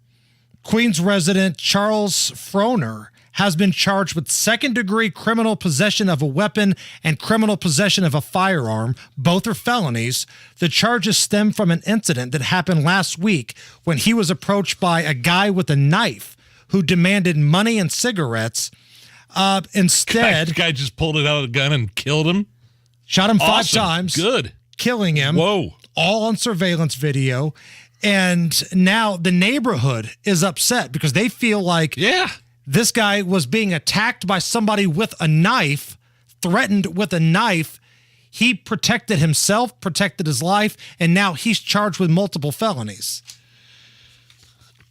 Queens resident Charles Froner has been charged with second-degree criminal possession of a weapon and criminal possession of a firearm. Both are felonies. The charges stem from an incident that happened last week when he was approached by a guy with a knife who demanded money and cigarettes. Instead, the guy just pulled it out of the gun and killed him? Shot him 5 Awesome. times. Good. Killing him. Whoa. All on surveillance video. And now the neighborhood is upset because they feel like this guy was being attacked by somebody with a knife, threatened with a knife. He protected himself, protected his life, and now he's charged with multiple felonies.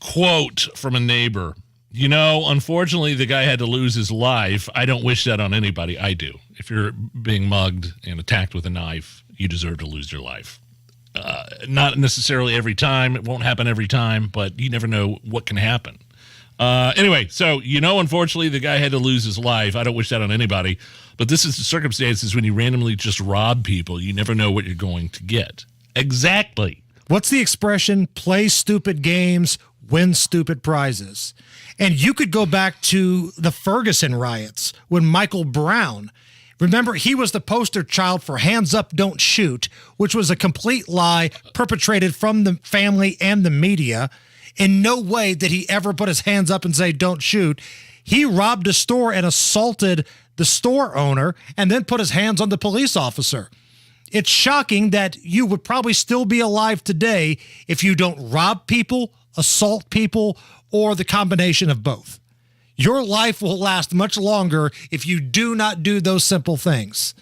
Quote from a neighbor, unfortunately, the guy had to lose his life. I don't wish that on anybody. I do. If you're being mugged and attacked with a knife, you deserve to lose your life. Not necessarily every time. It won't happen every time, but you never know what can happen. Anyway, so, unfortunately, the guy had to lose his life. I don't wish that on anybody. But this is the circumstances when you randomly just rob people. You never know what you're going to get. Exactly. What's the expression? Play stupid games, win stupid prizes. And you could go back to the Ferguson riots when Michael Brown, remember, he was the poster child for Hands Up, Don't Shoot, which was a complete lie perpetrated from the family and the media. In no way did he ever put his hands up and say, don't shoot. He robbed a store and assaulted the store owner and then put his hands on the police officer. It's shocking that you would probably still be alive today if you don't rob people, assault people, or the combination of both. Your life will last much longer if you do not do those simple things.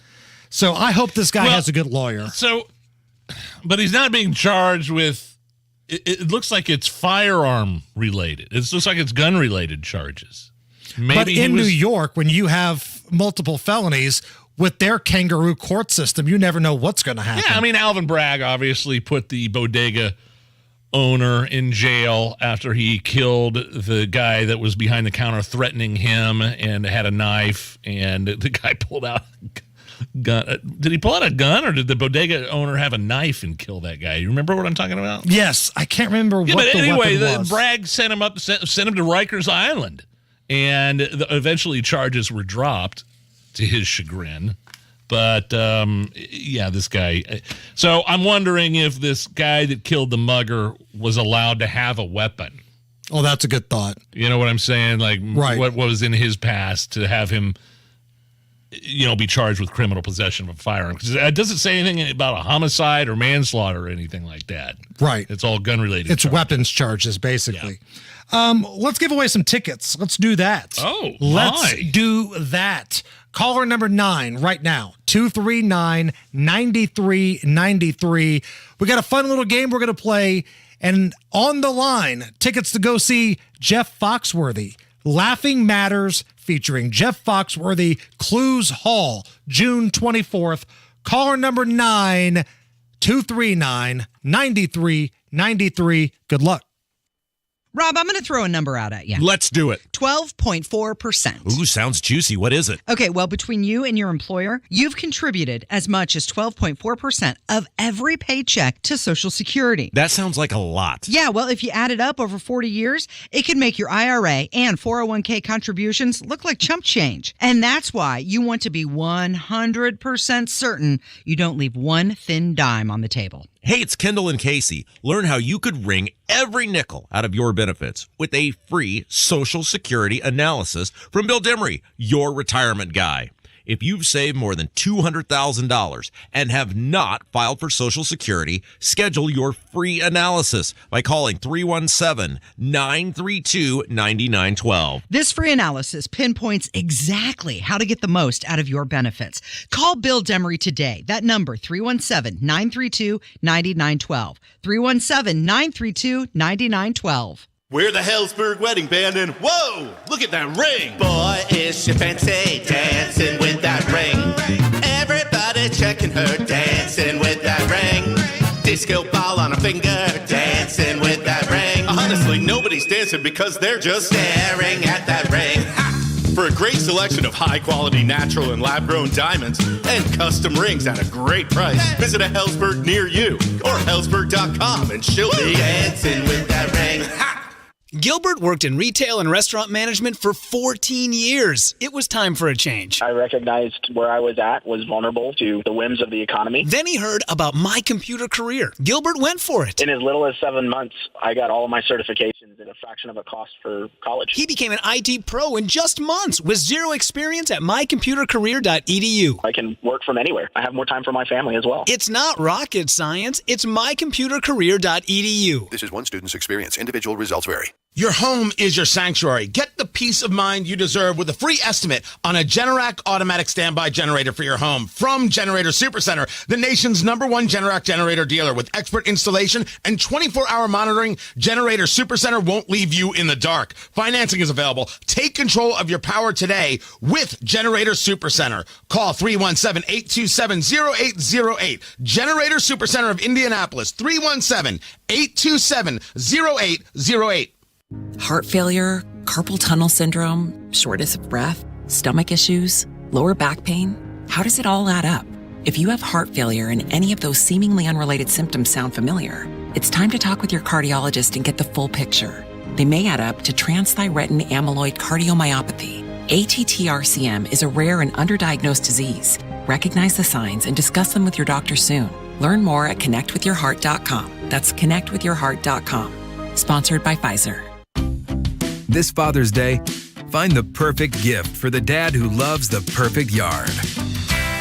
So I hope this guy has a good lawyer. But he's not being charged with, it looks like it's firearm related. It looks like it's gun related charges. But in New York, when you have multiple felonies with their kangaroo court system, you never know what's going to happen. Yeah, I mean, Alvin Bragg obviously put the bodega owner in jail after he killed the guy that was behind the counter threatening him and had a knife, and the guy pulled out a gun. Did he pull out a gun, or did the bodega owner have a knife and kill that guy? You remember what I'm talking about? Yes, I can't remember what but the anyway, weapon was. Bragg sent him to Rikers Island, and eventually charges were dropped to his chagrin. But, this guy. So I'm wondering if this guy that killed the mugger was allowed to have a weapon. Oh, that's a good thought. You know what I'm saying? Like, right. What was in his past to have him, be charged with criminal possession of a firearm? Because it doesn't say anything about a homicide or manslaughter or anything like that. Right. It's all gun-related. It's weapons charges, basically. Yeah. Let's give away some tickets. Let's do that. Oh, let's do that. Caller number 9 right now, 239-9393. We got a fun little game we're going to play. And on the line, tickets to go see Jeff Foxworthy. Laughing Matters featuring Jeff Foxworthy, Clues Hall, June 24th. Caller number 9, 239-9393. Good luck. Rob, I'm going to throw a number out at you. Let's do it. 12.4%. Ooh, sounds juicy. What is it? Okay, well, between you and your employer, you've contributed as much as 12.4% of every paycheck to Social Security. That sounds like a lot. Yeah, well, if you add it up over 40 years, it could make your IRA and 401k contributions look like chump change. And that's why you want to be 100% certain you don't leave one thin dime on the table. Hey, it's Kendall and Casey. Learn how you could wring every nickel out of your benefits with a free Social Security analysis from Bill Demery, your retirement guy. If you've saved more than $200,000 and have not filed for Social Security, schedule your free analysis by calling 317-932-9912. This free analysis pinpoints exactly how to get the most out of your benefits. Call Bill Demery today. That number, 317-932-9912. 317-932-9912. We're the Hellsberg Wedding Band, and whoa, look at that ring. Boy, is she fancy dancing with that ring. Everybody checking her dancing with that ring. Disco ball on her finger, dancing with that ring. Honestly, nobody's dancing because they're just staring at that ring. Ha! For a great selection of high-quality natural and lab-grown diamonds and custom rings at a great price, visit a Hellsberg near you or Hellsberg.com and she'll be dancing with that ring. Ha! Gilbert worked in retail and restaurant management for 14 years. It was time for a change. I recognized where I was at was vulnerable to the whims of the economy. Then he heard about My Computer Career. Gilbert went for it. In as little as 7 months, I got all of my certifications at a fraction of a cost for college. He became an IT pro in just months with zero experience at mycomputercareer.edu. I can work from anywhere. I have more time for my family as well. It's not rocket science. It's mycomputercareer.edu. This is one student's experience. Individual results vary. Your home is your sanctuary. Get the peace of mind you deserve with a free estimate on a Generac automatic standby generator for your home from Generator Supercenter, the nation's #1 Generac generator dealer. With expert installation and 24-hour monitoring, Generator Supercenter won't leave you in the dark. Financing is available. Take control of your power today with Generator Supercenter. Call 317-827-0808. Generator Supercenter of Indianapolis, 317-827-0808. Heart failure, carpal tunnel syndrome, shortness of breath, stomach issues, lower back pain. How does it all add up? If you have heart failure and any of those seemingly unrelated symptoms sound familiar, it's time to talk with your cardiologist and get the full picture. They may add up to transthyretin amyloid cardiomyopathy. ATTR-CM is a rare and underdiagnosed disease. Recognize the signs and discuss them with your doctor soon. Learn more at connectwithyourheart.com. That's connectwithyourheart.com. Sponsored by Pfizer. This Father's Day, find the perfect gift for the dad who loves the perfect yard.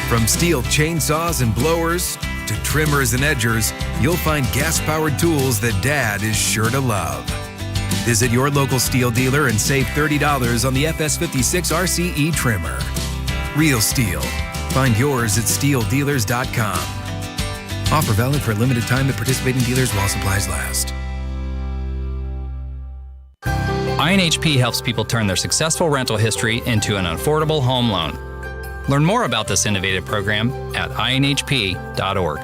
From steel chainsaws and blowers to trimmers and edgers, you'll find gas-powered tools that Dad is sure to love. Visit your local steel dealer and save $30 on the FS56 RCE trimmer. Real steel. Find yours at steeldealers.com. Offer valid for a limited time at participating dealers while supplies last. INHP helps people turn their successful rental history into an affordable home loan. Learn more about this innovative program at inhp.org.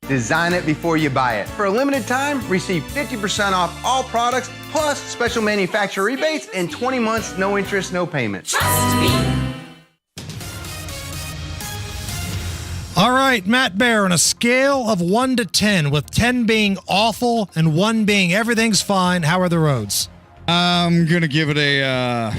Design it before you buy it. For a limited time, receive 50% off all products, plus special manufacturer rebates and 20 months, no interest, no payments. Trust me. All right, Matt Bear, on a scale of 1 to 10, with 10 being awful and 1 being everything's fine, how are the roads? I'm gonna give it the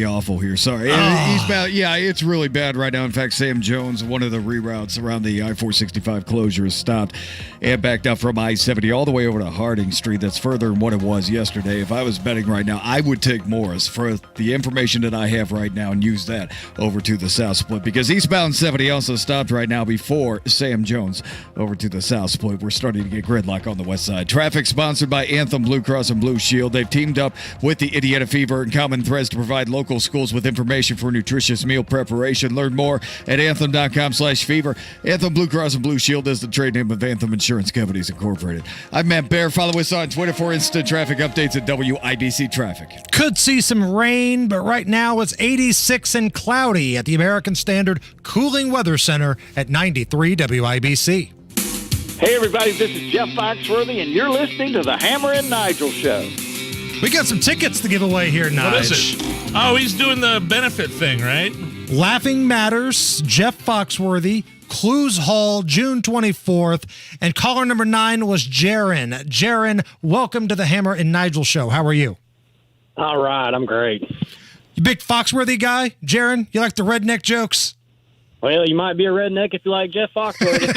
awful here. Sorry, eastbound. Yeah, it's really bad right now. In fact, Sam Jones, one of the reroutes around the I-465 closure, is stopped and backed up from I-70 all the way over to Harding Street. That's further than what it was yesterday. If I was betting right now, I would take Morris for the information that I have right now and use that over to the South Split, because eastbound 70 also stopped right now before Sam Jones over to the South Split. We're starting to get gridlock on the west side. Traffic sponsored by Anthem Blue Cross and Blue Shield. They've teamed up with the Indiana Fever and Common Threads to provide local schools with information for nutritious meal preparation. Learn more at anthem.com/fever. Anthem Blue Cross and Blue Shield is the trade name of Anthem Insurance Companies Incorporated. I'm Matt Bear. Follow us on Twitter for instant traffic updates at WIBC Traffic. Could see some rain, but right now it's 86 and cloudy at the American Standard Cooling Weather Center at 93 WIBC. Hey everybody, this is Jeff Foxworthy, and you're listening to the Hammer and Nigel Show. We got some tickets to give away here, Nigel. What is it? Oh, he's doing the benefit thing, right? Laughing Matters, Jeff Foxworthy, Clues Hall, June 24th, and caller number 9 was Jaron. Jaron, welcome to the Hammer and Nigel Show. How are you? All right, I'm great. You big Foxworthy guy, Jaron? You like the redneck jokes? Well, you might be a redneck if you like Jeff Foxworthy.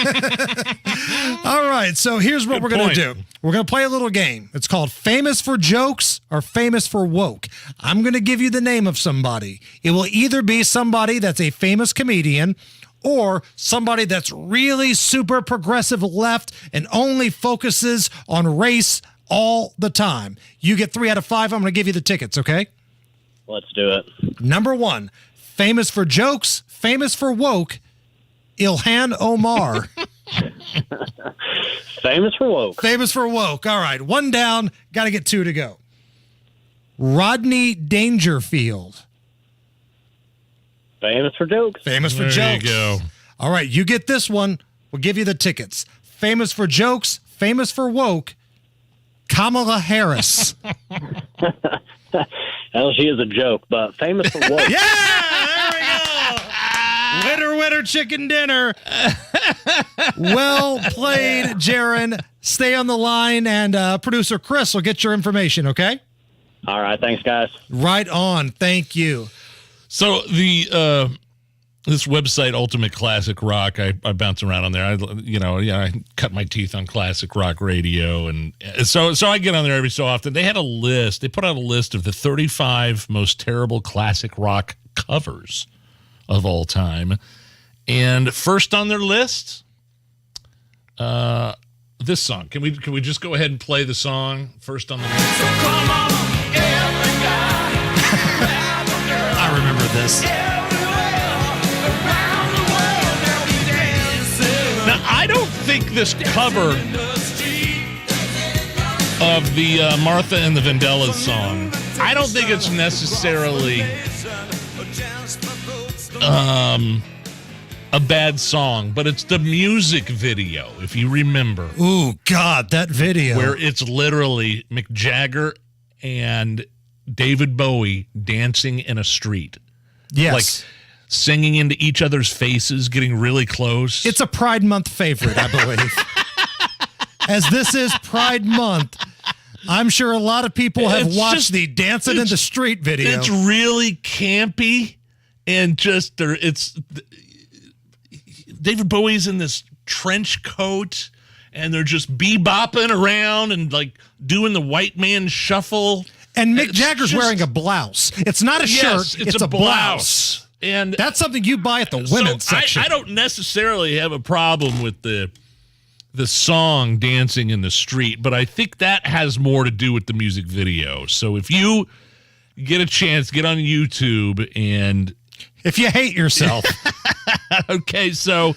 All right, so here's what we're going to do. We're going to play a little game. It's called Famous for Jokes or Famous for Woke. I'm going to give you the name of somebody. It will either be somebody that's a famous comedian or somebody that's really super progressive left and only focuses on race all the time. You get 3 out of 5. I'm going to give you the tickets, okay? Let's do it. Number 1, famous for jokes, famous for woke, Ilhan Omar. Famous for woke. Famous for woke. All right, 1 down, got to get 2 to go. Rodney Dangerfield. Famous for jokes. Famous for There jokes. you go. All right, you get this one. We'll give you the tickets. Famous for jokes, famous for woke, Kamala Harris. Hell, she is a joke, but famous for woke. Yeah, there we go. Winner, winner, chicken dinner. Well played, Jaron. Stay on the line, and producer Chris will get your information, okay? All right, thanks, guys. Right on. Thank you. So this website, Ultimate Classic Rock, I bounce around on there. I cut my teeth on classic rock radio, and so I get on there every so often. They had a list. They put out a list of the 35 most terrible classic rock covers of all time, and first on their list, this song. Can we just go ahead and play the song first on the list? So come on, every guy. I remember this. Now, I don't think this cover of the Martha and the Vandellas song, I don't think it's necessarily a bad song, but it's the music video, if you remember. Ooh, God, that video. Where it's literally Mick Jagger and David Bowie dancing in a street. Yes. Like singing into each other's faces, getting really close. It's a Pride Month favorite, I believe. As this is Pride Month, I'm sure a lot of people have watched the Dancing in the Street video. It's really campy, and it's David Bowie's in this trench coat, and they're just bebopping around and like doing the white man shuffle. And Mick Jagger's wearing a blouse. It's not a shirt, it's a blouse. And that's something you buy at the women's section. I don't necessarily have a problem with the song Dancing in the Street, but I think that has more to do with the music video. So if you get a chance, get on YouTube, and if you hate yourself. Okay, so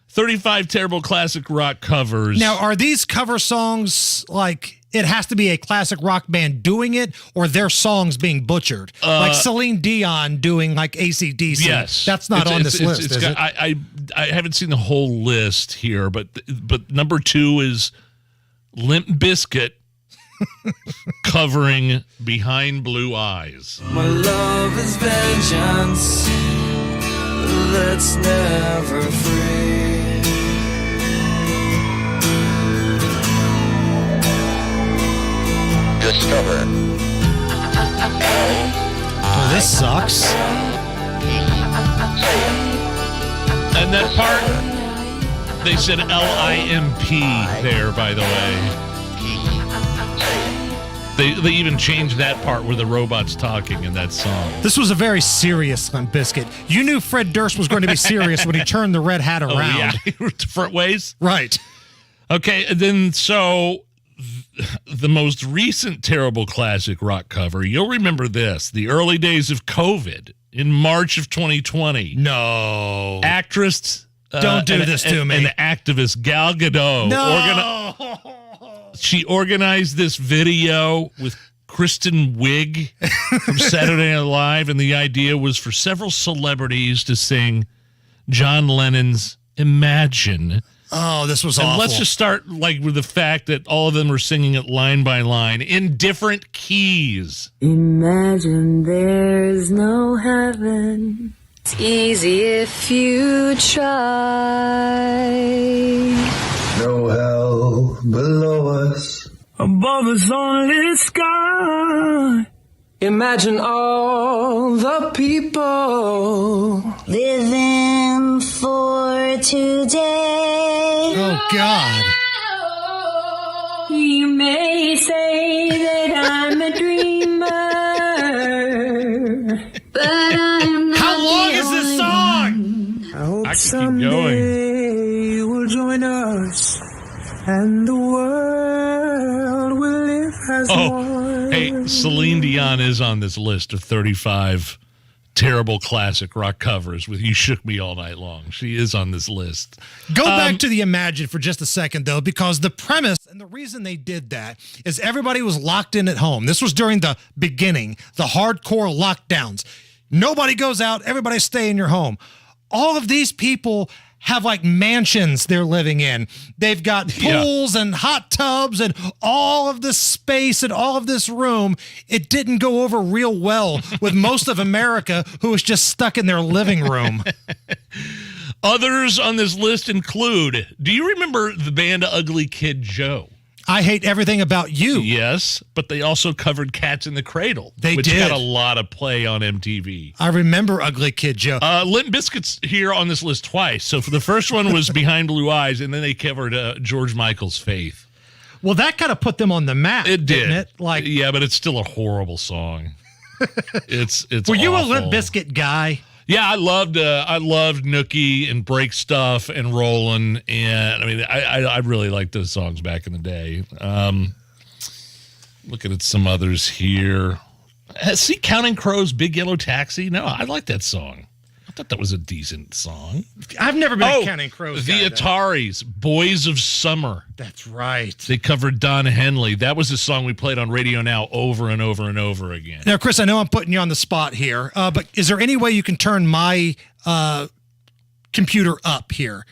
35 terrible classic rock covers. Now, are these cover songs like it has to be a classic rock band doing it, or their songs being butchered? Like Celine Dion doing like AC/DC. Yes. That's not on this list, is it? I haven't seen the whole list here, but number 2 is Limp Bizkit covering Behind Blue Eyes. My love is vengeance that's never free. Discover. Oh, this sucks. And that part, they said L-I-M-P there, by the way. They even changed that part where the robot's talking in that song. This was a very serious Limp Bizkit. You knew Fred Durst was going to be serious when he turned the red hat around. Oh, yeah, different ways? Right. Okay, then so the most recent terrible classic rock cover, you'll remember this, the early days of COVID in March of 2020. No. Actress. Don't do this to me. An activist, Gal Gadot. No. She organized this video with Kristen Wiig from Saturday Night Live, and the idea was for several celebrities to sing John Lennon's Imagine. Oh, this was and awful. Let's just start like with the fact that all of them are singing it line by line in different keys. Imagine there's no heaven. It's easy if you try. No hell below us. Above us only sky. Imagine all the people living today. Oh, God. You may say that I'm a dreamer, but I'm not. How long is this song? I hope I can keep someday you will join us, and the world will live as one. Hey, Celine Dion is on this list of 35 terrible classic rock covers with You Shook Me All Night Long. She is on this list. Go back to the Imagine for just a second, though, because the premise and the reason they did that is everybody was locked in at home. This was during the beginning, the hardcore lockdowns. Nobody goes out. Everybody stay in your home. All of these people have like mansions they're living in. They've got pools and hot tubs and all of this space and all of this room. It didn't go over real well with most of America who was just stuck in their living room. Others on this list include, do you remember the band Ugly Kid Joe? I Hate Everything About You. Yes, but they also covered Cats in the Cradle, which did. got a lot of play on MTV. I remember Ugly Kid Joe. Limp Bizkit's here on this list twice. So for the first one was Behind Blue Eyes, and then they covered George Michael's Faith. Well, that kind of put them on the map. It did. Didn't it? Like, yeah, but it's still a horrible song. It's Were you awful. a Limp Bizkit guy? Yeah, I loved Nookie and Break Stuff and Rollin', and I mean, I really liked those songs back in the day. Looking at some others here. See Counting Crows' Big Yellow Taxi? No, I like that song. I thought that was a decent song. I've never been a Counting Crows guy. The Ataris, Boys of Summer. That's right. They covered Don Henley. That was a song we played on Radio Now over and over and over again. Now, Chris, I know I'm putting you on the spot here, but is there any way you can turn my computer up here?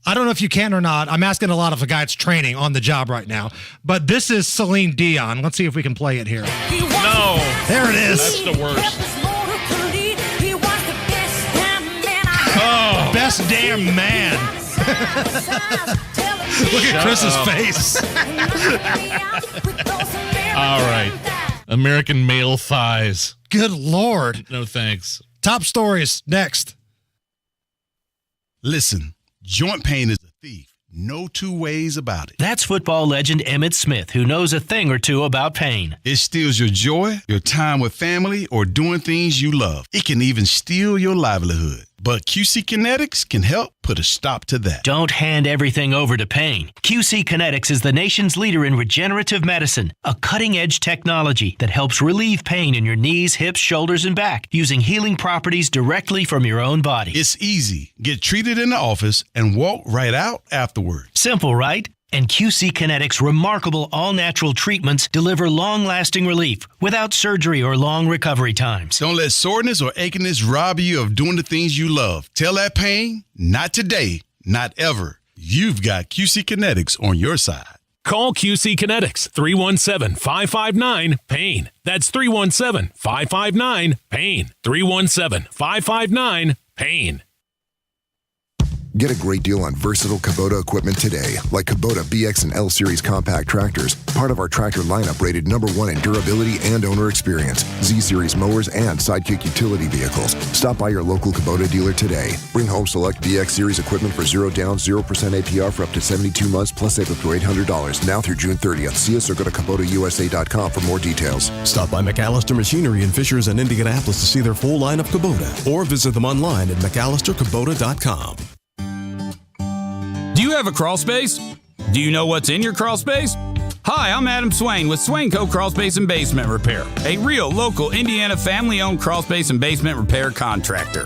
I don't know if you can or not. I'm asking a lot of a guy that's training on the job right now. But this is Celine Dion. Let's see if we can play it here. No. There it is. That's the worst. Oh. Best damn man. Look at Chris's face. All right. American Male Thighs. Good Lord. No thanks. Top stories next. Listen, joint pain is a thief. No two ways about it. That's football legend Emmitt Smith, who knows a thing or two about pain. It steals your joy, your time with family, or doing things you love. It can even steal your livelihood. But QC Kinetics can help put a stop to that. Don't hand everything over to pain. QC Kinetics is the nation's leader in regenerative medicine, a cutting-edge technology that helps relieve pain in your knees, hips, shoulders, and back using healing properties directly from your own body. It's easy. Get treated in the office and walk right out afterward. Simple, right? And QC Kinetics' remarkable all-natural treatments deliver long-lasting relief without surgery or long recovery times. Don't let soreness or achiness rob you of doing the things you love. Tell that pain, not today, not ever. You've got QC Kinetics on your side. Call QC Kinetics, 317-559-PAIN. That's 317-559-PAIN. 317-559-PAIN. Get a great deal on versatile Kubota equipment today, like Kubota BX and L Series compact tractors, part of our tractor lineup rated #1 in durability and owner experience, Z Series mowers, and Sidekick utility vehicles. Stop by your local Kubota dealer today. Bring home select BX Series equipment for 0 down, 0% APR for up to 72 months, plus save up to $800 now through June 30th. See us or go to KubotaUSA.com for more details. Stop by McAllister Machinery in Fishers and Indianapolis to see their full line of Kubota, or visit them online at McAllisterKubota.com. Do you have a crawl space? Do you know what's in your crawl space? Hi, I'm Adam Swain with Swain Co. Crawl Space and Basement Repair, a real local Indiana family-owned crawl space and basement repair contractor.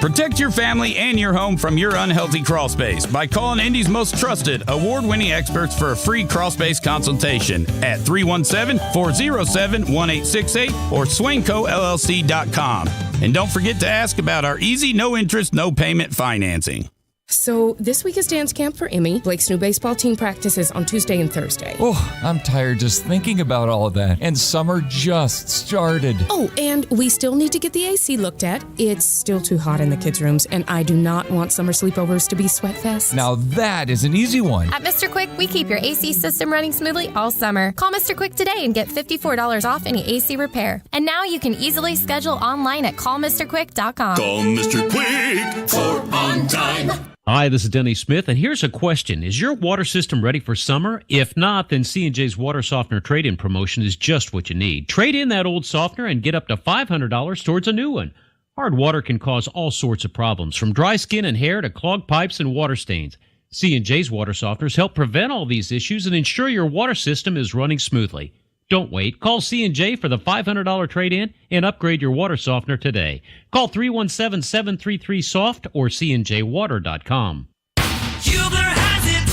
Protect your family and your home from your unhealthy crawl space by calling Indy's most trusted, award-winning experts for a free crawl space consultation at 317-407-1868 or SwainCoLLC.com. And don't forget to ask about our easy, no-interest, no-payment financing. So this week is dance camp for Emmy. Blake's new baseball team practices on Tuesday and Thursday. Oh, I'm tired just thinking about all of that. And summer just started. Oh, and we still need to get the AC looked at. It's still too hot in the kids' rooms, and I do not want summer sleepovers to be sweat fests. Now that is an easy one. At Mr. Quick, we keep your AC system running smoothly all summer. Call Mr. Quick today and get $54 off any AC repair. And now you can easily schedule online at callmrquick.com. Call Mr. Quick for on time. Hi, this is Denny Smith, and here's a question. Is your water system ready for summer? If not, then C&J's Water Softener Trade-In promotion is just what you need. Trade in that old softener and get up to $500 towards a new one. Hard water can cause all sorts of problems, from dry skin and hair to clogged pipes and water stains. C&J's water softeners help prevent all these issues and ensure your water system is running smoothly. Don't wait. Call C&J for the $500 trade-in and upgrade your water softener today. Call 317-733-SOFT or cnjwater.com. Hubler has it,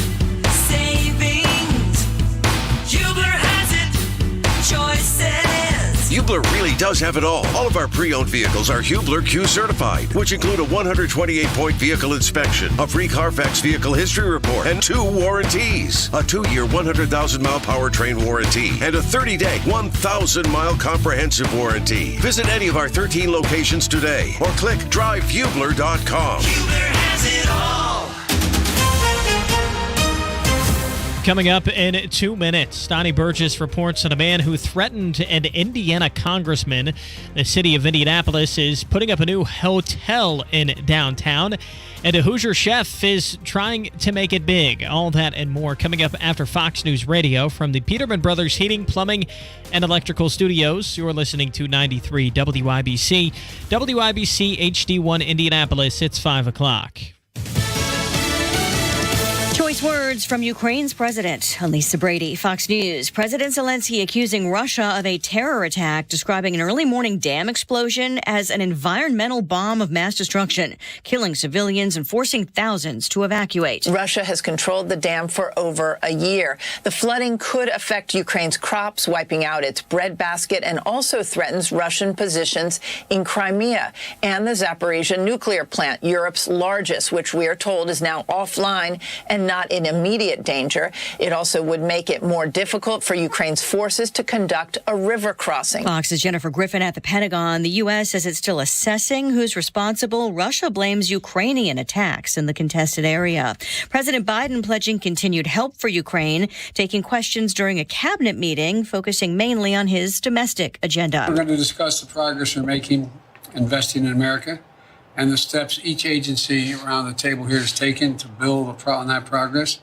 savings. Hubler has it, choices. Hubler really does have it all. All of our pre-owned vehicles are Hubler Q certified, which include a 128-point vehicle inspection, a free Carfax vehicle history report, and 2 warranties. A 2-year, 100,000-mile powertrain warranty, and a 30-day, 1,000-mile comprehensive warranty. Visit any of our 13 locations today, or click drivehubler.com. Hubler has it all. Coming up in 2 minutes, Donnie Burgess reports on a man who threatened an Indiana congressman. The city of Indianapolis is putting up a new hotel in downtown, and a Hoosier chef is trying to make it big. All that and more coming up after Fox News Radio from the Peterman Brothers Heating, Plumbing, and Electrical Studios. You're listening to 93 WIBC. WIBC HD1 Indianapolis. It's 5 o'clock. Choice words from Ukraine's president. Elisa Brady, Fox News. President Zelensky accusing Russia of a terror attack, describing an early morning dam explosion as an environmental bomb of mass destruction, killing civilians and forcing thousands to evacuate. Russia has controlled the dam for over a year. The flooding could affect Ukraine's crops, wiping out its breadbasket, and also threatens Russian positions in Crimea and the Zaporizhzhia nuclear plant, Europe's largest, which we are told is now offline and not in immediate danger. It also would make it more difficult for Ukraine's forces to conduct a river crossing. Fox's Jennifer Griffin at the Pentagon. The U.S. says it's still assessing who's responsible. Russia blames Ukrainian attacks in the contested area. President Biden pledging continued help for Ukraine, taking questions during a cabinet meeting, focusing mainly on his domestic agenda. We're going to discuss the progress we're making investing in America, and the steps each agency around the table here has taken to build on that progress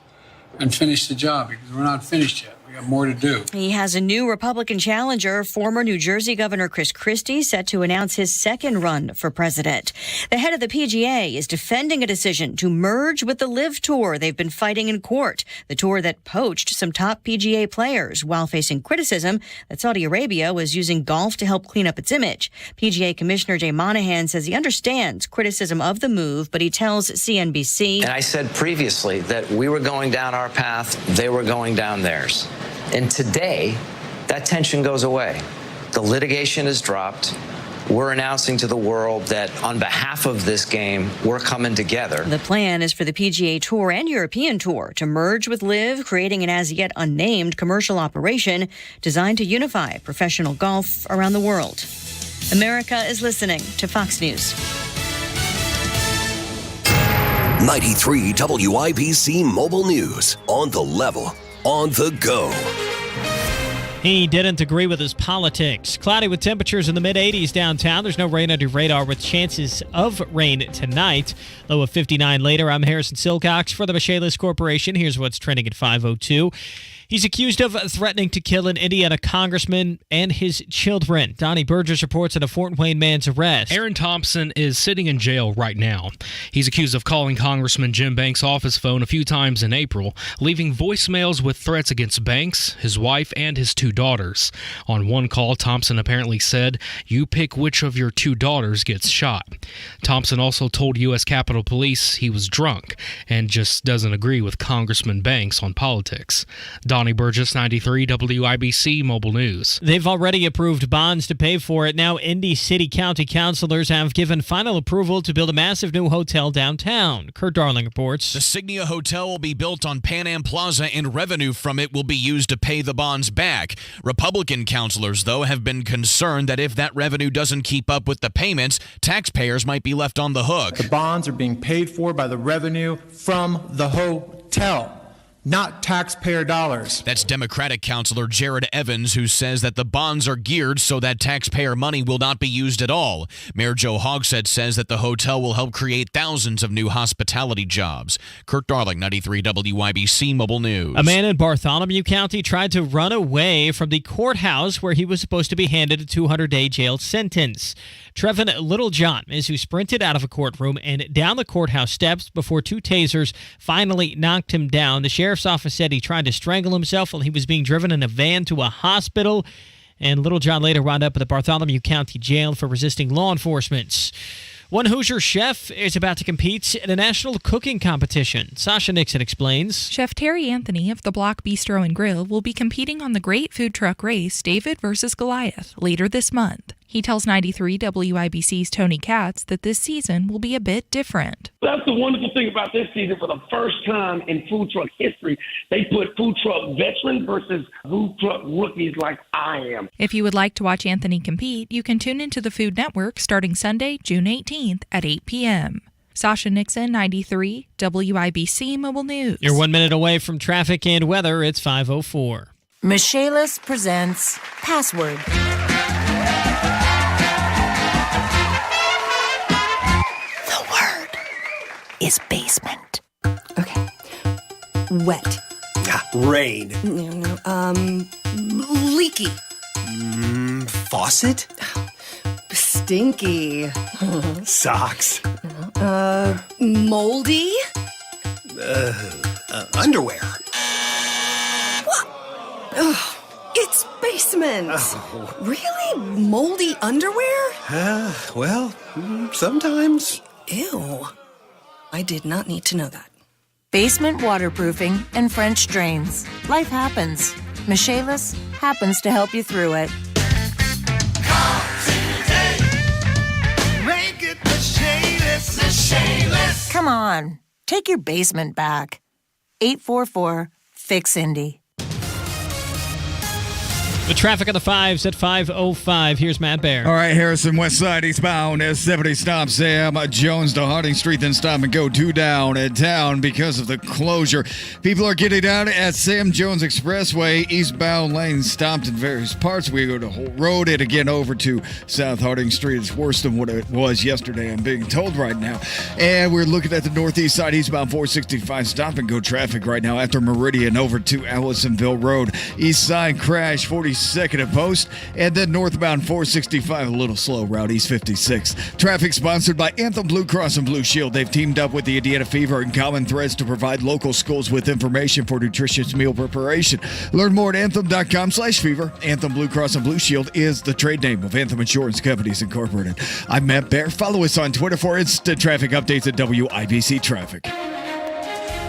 and finish the job, because we're not finished yet. We got more to do. He has a new Republican challenger, former New Jersey Governor Chris Christie, set to announce his second run for president. The head of the PGA is defending a decision to merge with the LIV Tour. They've been fighting in court, the tour that poached some top PGA players while facing criticism that Saudi Arabia was using golf to help clean up its image. PGA Commissioner Jay Monahan says he understands criticism of the move, but he tells CNBC. And I said previously that we were going down our path, they were going down theirs. And today, that tension goes away. The litigation is dropped. We're announcing to the world that on behalf of this game, we're coming together. The plan is for the PGA Tour and European Tour to merge with LIV, creating an as-yet unnamed commercial operation designed to unify professional golf around the world. America is listening to Fox News. 93 WIBC Mobile News. On the level. On the go. He didn't agree with his politics. Cloudy with temperatures in the mid-80s downtown. There's no rain under radar with chances of rain tonight. Low of 59 later. I'm Harrison Silcox for the Michaelis Corporation. Here's what's trending at 5:02. He's accused of threatening to kill an Indiana congressman and his children. Donnie Burgess reports on a Fort Wayne man's arrest. Aaron Thompson is sitting in jail right now. He's accused of calling Congressman Jim Banks' office phone a few times in April, leaving voicemails with threats against Banks, his wife, and his 2 daughters. On one call, Thompson apparently said, "You pick which of your 2 daughters gets shot." Thompson also told U.S. Capitol Police he was drunk and just doesn't agree with Congressman Banks on politics. Donnie Burgess, 93 WIBC Mobile News. They've already approved bonds to pay for it. Now Indy City County councilors have given final approval to build a massive new hotel downtown. Kurt Darling reports. The Signia Hotel will be built on Pan Am Plaza, and revenue from it will be used to pay the bonds back. Republican councilors, though, have been concerned that if that revenue doesn't keep up with the payments, taxpayers might be left on the hook. The bonds are being paid for by the revenue from the hotel. not taxpayer dollars. That's Democratic Councilor Jared Evans, who says that the bonds are geared so that taxpayer money will not be used at all. Mayor Joe Hogsett says that the hotel will help create thousands of new hospitality jobs. Kirk Darling, 93 WIBC Mobile News. A man in Bartholomew County tried to run away from the courthouse where he was supposed to be handed a 200-day jail sentence. Trevin Littlejohn is who sprinted out of a courtroom and down the courthouse steps before two tasers finally knocked him down. The sheriff's office said he tried to strangle himself while he was being driven in a van to a hospital. And Littlejohn later wound up at the Bartholomew County Jail for resisting law enforcement. One Hoosier chef is about to compete in a national cooking competition. Sasha Nixon explains. Chef Terry Anthony of the Block Bistro and Grill will be competing on the great food truck race David versus Goliath later this month. He tells 93 WIBC's Tony Katz that this season will be a bit different. That's the wonderful thing about this season. For the first time in food truck history, they put food truck veterans versus food truck rookies like I am. If you would like to watch Anthony compete, you can tune into the Food Network starting Sunday, June 18th at 8 p.m. Sasha Nixon, 93 WIBC Mobile News. You're 1 minute away from traffic and weather. It's 5:04. Michaelis presents Password. Is basement. Okay. Wet. Rain. Leaky. Faucet. Stinky. Socks. Moldy. Underwear. What? It's basement. Oh. Really? Moldy underwear? Well, sometimes. Ew. I did not need to know that. Basement waterproofing and French drains. Life happens. Michaelis happens to help you through it. Make it Michaelis. Michaelis. Come on. Take your basement back. 844-FIX-INDY. The traffic on the fives at 5:05. Here's Matt Bear. All right, Harrison, West Side eastbound as 70 stop Sam Jones to Harding Street, then stop and go 2 down and down because of the closure. People are getting down at Sam Jones Expressway. Eastbound lanes stopped in various parts. We go to Holt Road and again over to South Harding Street. It's worse than what it was yesterday, I'm being told right now. And we're looking at the northeast side, eastbound 465 stop and go traffic right now after Meridian over to Allisonville Road. East side crash 42nd and Post, and then northbound 465 a little slow route east 56. Traffic sponsored by Anthem Blue Cross and Blue Shield. They've teamed up with the Indiana Fever and Common Threads to provide local schools with information for nutritious meal preparation. Learn more at anthem.com/fever. Anthem Blue Cross and Blue Shield is the trade name of Anthem Insurance Companies Incorporated. I'm Matt Bear. Follow us on Twitter for instant traffic updates at WIBC Traffic.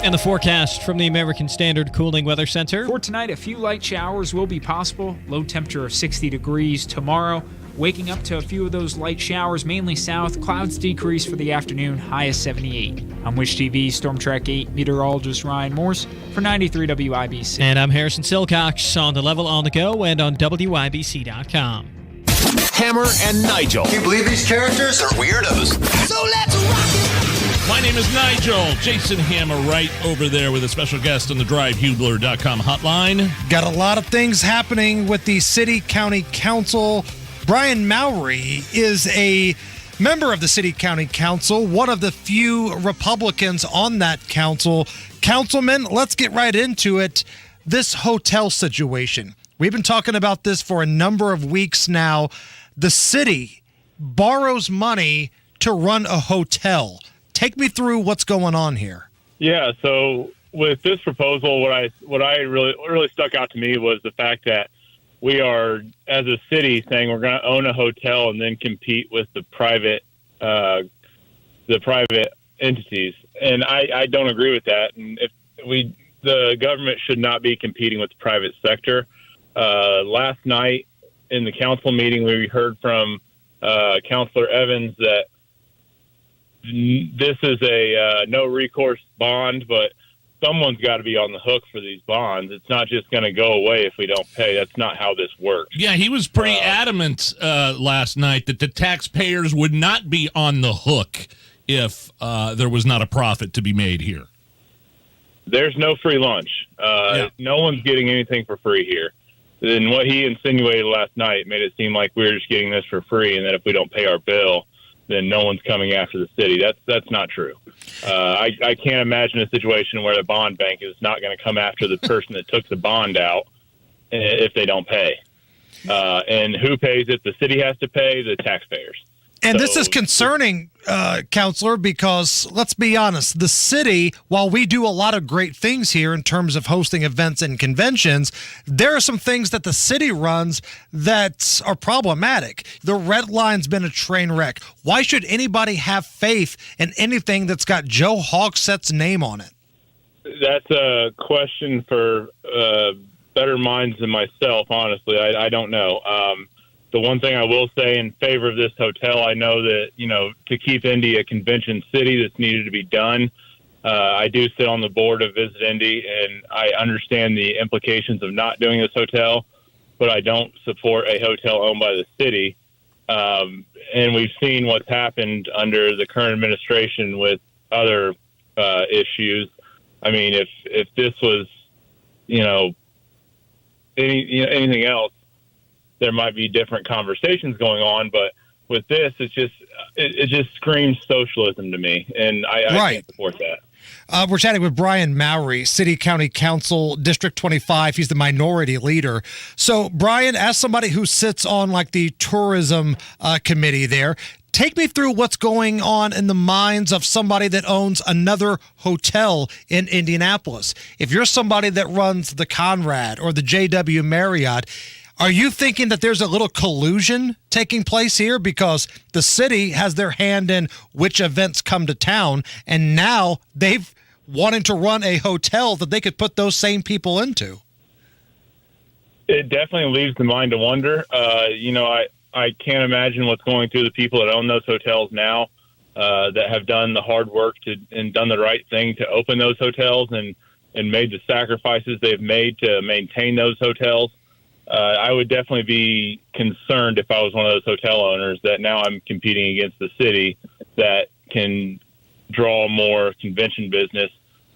And the forecast from the American Standard Cooling Weather Center. For tonight, a few light showers will be possible. Low temperature of 60 degrees tomorrow. Waking up to a few of those light showers, mainly south. Clouds decrease for the afternoon, high of 78. I'm Wish TV Storm Track 8 meteorologist Ryan Morse for 93 WIBC. And I'm Harrison Silcox on the level on the go and on WIBC.com. Hammer and Nigel. Can you believe these characters are weirdos? So let's rock it. My name is Nigel. Jason Hammer right over there with a special guest on the DriveHubler.com hotline. Got a lot of things happening with the City County Council. Brian Mowry is a member of the City County Council, one of the few Republicans on that council. Councilman, let's get right into it. This hotel situation. We've been talking about this for a number of weeks now. The city borrows money to run a hotel. Take me through what's going on here. Yeah, so with this proposal, what I really stuck out to me was the fact that we are, as a city, saying we're going to own a hotel and then compete with the private entities, and I don't agree with that. And the government should not be competing with the private sector. Last night in the council meeting, we heard from Councilor Evans that this is a no recourse bond, but someone's got to be on the hook for these bonds. It's not just going to go away if we don't pay. That's not how this works. Yeah, he was pretty adamant last night that the taxpayers would not be on the hook if there was not a profit to be made here. there's no free lunch. No one's getting anything for free here. And what he insinuated last night made it seem like we were just getting this for free, and that if we don't pay our bill, then no one's coming after the city. That's not true. I can't imagine a situation where the bond bank is not going to come after the person that took the bond out if they don't pay. And who pays it? The city has to pay, the taxpayers. And this is concerning, Counselor, because let's be honest, the city, while we do a lot of great things here in terms of hosting events and conventions, there are some things that the city runs that are problematic. The Red Line's been a train wreck. Why should anybody have faith in anything that's got Joe Hogsett's name on it? That's a question for better minds than myself, honestly. I don't know. The one thing I will say in favor of this hotel, I know that, to keep Indy a convention city, this needed to be done. I do sit on the board of Visit Indy, and I understand the implications of not doing this hotel, but I don't support a hotel owned by the city. And we've seen what's happened under the current administration with other issues. I mean, if this was, anything else, there might be different conversations going on, but with this, it just screams socialism to me, and I can't support that. We're chatting with Brian Mowry, City County Council, District 25. He's the minority leader. So, Brian, as somebody who sits on the tourism committee there, take me through what's going on in the minds of somebody that owns another hotel in Indianapolis. If you're somebody that runs the Conrad or the JW Marriott, are you thinking that there's a little collusion taking place here because the city has their hand in which events come to town, and now they've wanting to run a hotel that they could put those same people into? It definitely leaves the mind to wonder. I can't imagine what's going through the people that own those hotels now, that have done the hard work and done the right thing to open those hotels and made the sacrifices they've made to maintain those hotels. I would definitely be concerned if I was one of those hotel owners that now I'm competing against the city that can draw more convention business,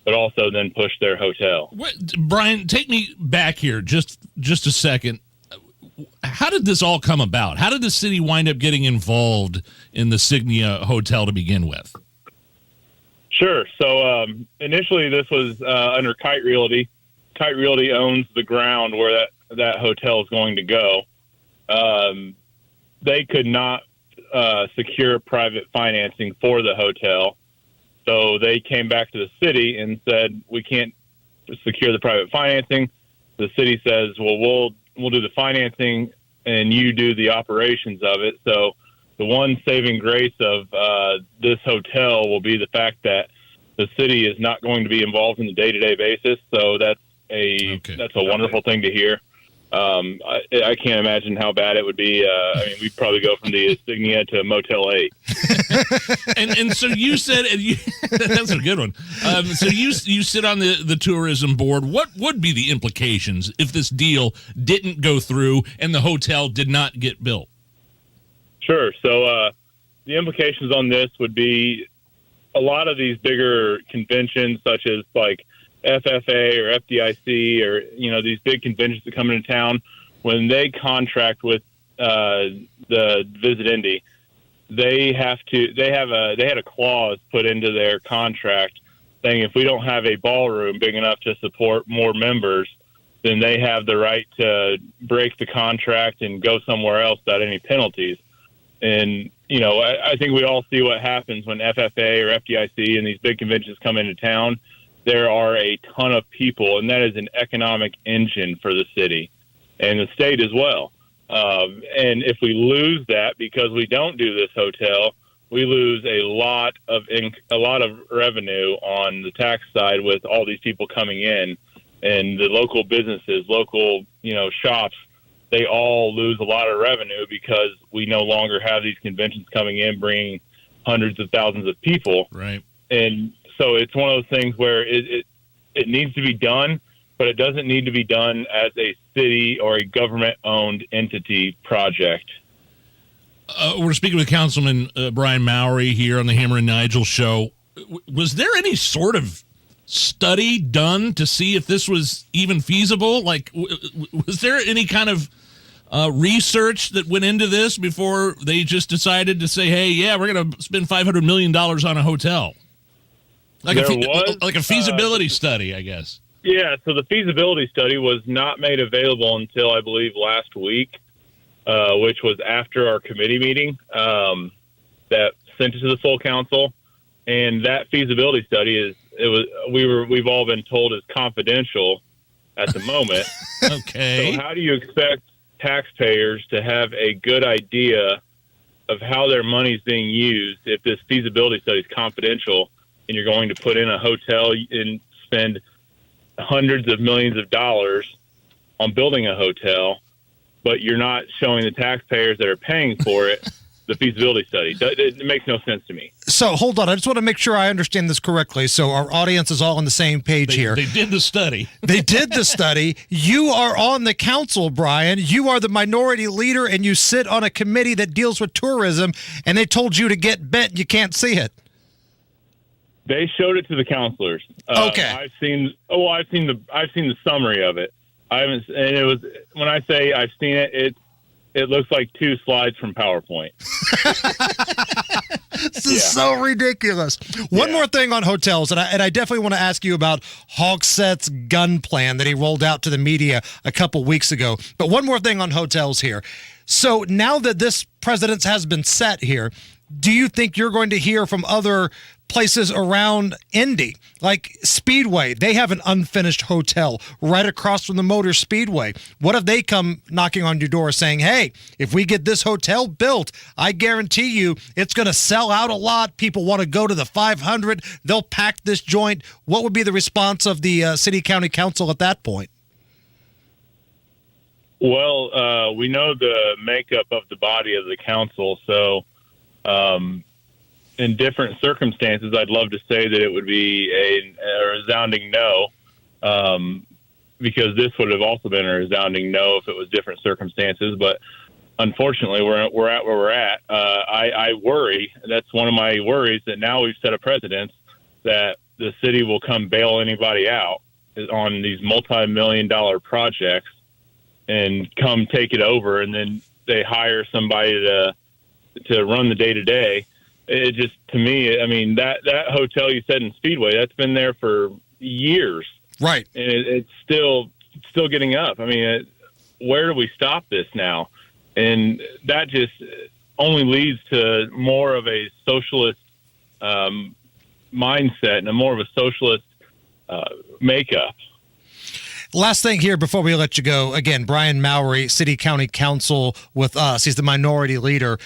but also then push their hotel. Brian, take me back here just a second. How did this all come about? How did the city wind up getting involved in the Signia Hotel to begin with? Sure. So initially this was under Kite Realty. Kite Realty owns the ground where that hotel is going to go. They could not secure private financing for the hotel. So they came back to the city and said, we can't secure the private financing. The city says, well, we'll do the financing and you do the operations of it. So the one saving grace of this hotel will be the fact that the city is not going to be involved in the day-to-day basis. So that's a wonderful thing to hear. I can't imagine how bad it would be. We'd probably go from the Insignia to Motel 8. and so you said, that's a good one. So you sit on the tourism board. What would be the implications if this deal didn't go through and the hotel did not get built? Sure. So the implications on this would be a lot of these bigger conventions, such as FFA or FDIC or, these big conventions that come into town, when they contract with the Visit Indy, they had a clause put into their contract saying if we don't have a ballroom big enough to support more members, then they have the right to break the contract and go somewhere else without any penalties. And, I think we all see what happens when FFA or FDIC and these big conventions come into town. There are a ton of people, and that is an economic engine for the city and the state as well. And if we lose that because we don't do this hotel, we lose a lot of revenue on the tax side with all these people coming in, and the local businesses, local shops. They all lose a lot of revenue because we no longer have these conventions coming in, bringing hundreds of thousands of people. Right. And so it's one of those things where it needs to be done, but it doesn't need to be done as a city or a government-owned entity project. We're speaking with Councilman Brian Mowry here on the Hammer and Nigel show. Was there any sort of study done to see if this was even feasible? Like, was there any kind of research that went into this before they just decided to say, hey, yeah, we're going to spend $500 million on a hotel? Like a feasibility study, I guess. Yeah, so the feasibility study was not made available until, I believe, last week, which was after our committee meeting that sent it to the full council. And that feasibility study we've all been told is confidential at the moment. Okay. So how do you expect taxpayers to have a good idea of how their money is being used if this feasibility study is confidential and you're going to put in a hotel and spend hundreds of millions of dollars on building a hotel, but you're not showing the taxpayers that are paying for it the feasibility study? It makes no sense to me. So hold on. I just want to make sure I understand this correctly. So our audience is all on the same page here. They did the study. They did the study. You are on the council, Brian. You are the minority leader, and you sit on a committee that deals with tourism, and they told you to get bent. You can't see it. They showed it to the counselors. Okay. I've seen the summary of it. I haven't, and it was, when I say I've seen it, it looks like 2 slides from PowerPoint. This is so ridiculous. One more thing on hotels, and I definitely want to ask you about Hogsett's gun plan that he rolled out to the media a couple weeks ago. But one more thing on hotels here. So now that this precedent has been set here, do you think you're going to hear from other places around Indy, like Speedway? They have an unfinished hotel right across from the Motor Speedway. What if they come knocking on your door saying, hey, if we get this hotel built, I guarantee you it's going to sell out a lot. People want to go to the 500. They'll pack this joint. What would be the response of the city county council at that point? Well, we know the makeup of the body of the council, so in different circumstances, I'd love to say that it would be a resounding no, because this would have also been a resounding no if it was different circumstances. But unfortunately, we're at where we're at. I worry. That's one of my worries, that now we've set a precedent that the city will come bail anybody out on these multi-million-dollar projects and come take it over, and then they hire somebody to run the day-to-day. It just, to me, I mean, that hotel you said in Speedway, that's been there for years. Right. And it's still getting up. I mean, where do we stop this now? And that just only leads to more of a socialist mindset and a more of a socialist makeup. Last thing here before we let you go. Again, Brian Mowry, City County Council with us. He's the minority leader.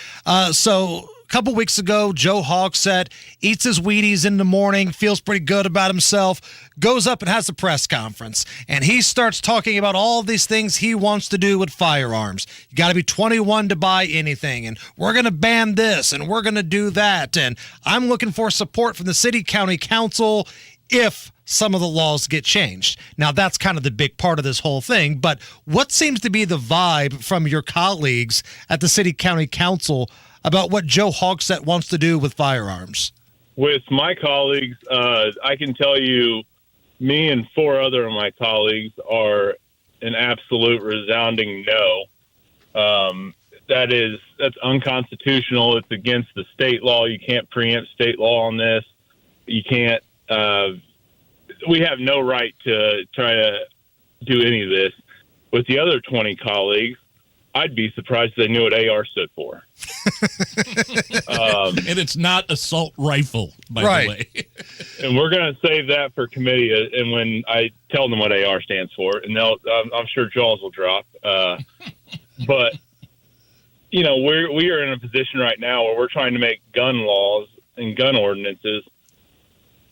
So a couple weeks ago, Joe Hogsett eats his Wheaties in the morning, feels pretty good about himself, goes up and has a press conference. And he starts talking about all these things he wants to do with firearms. You got to be 21 to buy anything. And we're going to ban this and we're going to do that. And I'm looking for support from the City County Council if some of the laws get changed. Now, that's kind of the big part of this whole thing, but what seems to be the vibe from your colleagues at the City County Council about what Joe Hogsett wants to do with firearms? With my colleagues, I can tell you, me and 4 other of my colleagues are an absolute resounding no. That's unconstitutional. It's against the state law. You can't preempt state law on this. You can't, we have no right to try to do any of this. With the other 20 colleagues, I'd be surprised if they knew what AR stood for. And it's not assault rifle, by the way. And we're going to save that for committee. And when I tell them what AR stands for, and I'm sure jaws will drop. But, you know, we are in a position right now where we're trying to make gun laws and gun ordinances.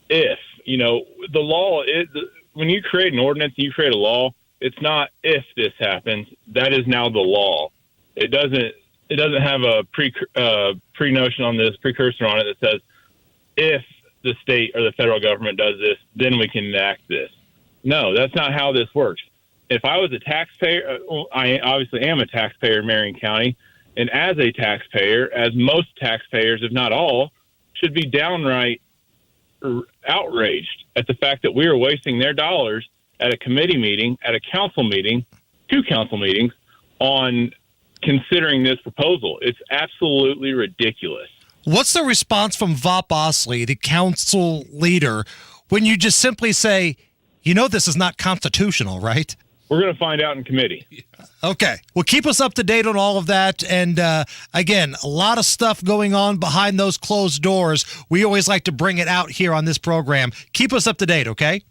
If, you know, the law is, when you create an ordinance, you create a law, it's not if this happens. That is now the law. It doesn't have a pre-notion on this, precursor on it that says if the state or the federal government does this, then we can enact this. No, that's not how this works. If I was a taxpayer, I obviously am a taxpayer in Marion County, and as a taxpayer, as most taxpayers, if not all, should be downright outraged at the fact that we are wasting their dollars at a committee meeting, at a council meeting, 2 council meetings, on considering this proposal. It's absolutely ridiculous. What's the response from Vop Osley, the council leader, when you just simply say, this is not constitutional, right? We're going to find out in committee. Okay. Well, keep us up to date on all of that. And again, a lot of stuff going on behind those closed doors. We always like to bring it out here on this program. Keep us up to date, okay?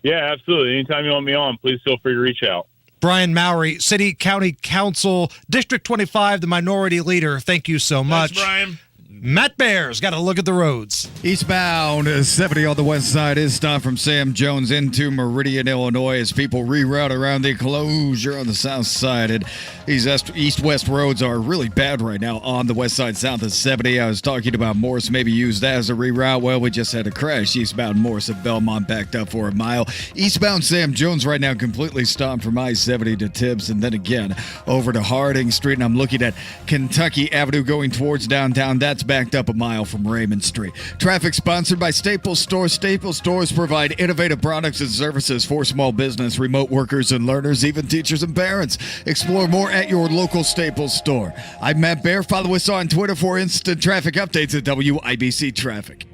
Yeah, absolutely. Anytime you want me on, please feel free to reach out. Brian Mowry, City County Council, District 25, the minority leader. Thank you so much. Thanks, Brian. Matt Bear's got to look at the roads. Eastbound 70 on the west side is stopped from Sam Jones into Meridian, Illinois, as people reroute around the closure on the south side. And these east-west roads are really bad right now on the west side south of 70. I was talking about Morse, maybe use that as a reroute. Well, we just had a crash. Eastbound Morse at Belmont backed up for a mile. Eastbound Sam Jones right now completely stopped from I-70 to Tibbs, and then again over to Harding Street. And I'm looking at Kentucky Avenue going towards downtown. That's backed up a mile from Raymond Street. Traffic sponsored by Staples Stores. Staples Stores provide innovative products and services for small business, remote workers and learners, even teachers and parents. Explore more at your local Staples store. I'm Matt Bear. Follow us on Twitter for instant traffic updates at WIBC Traffic.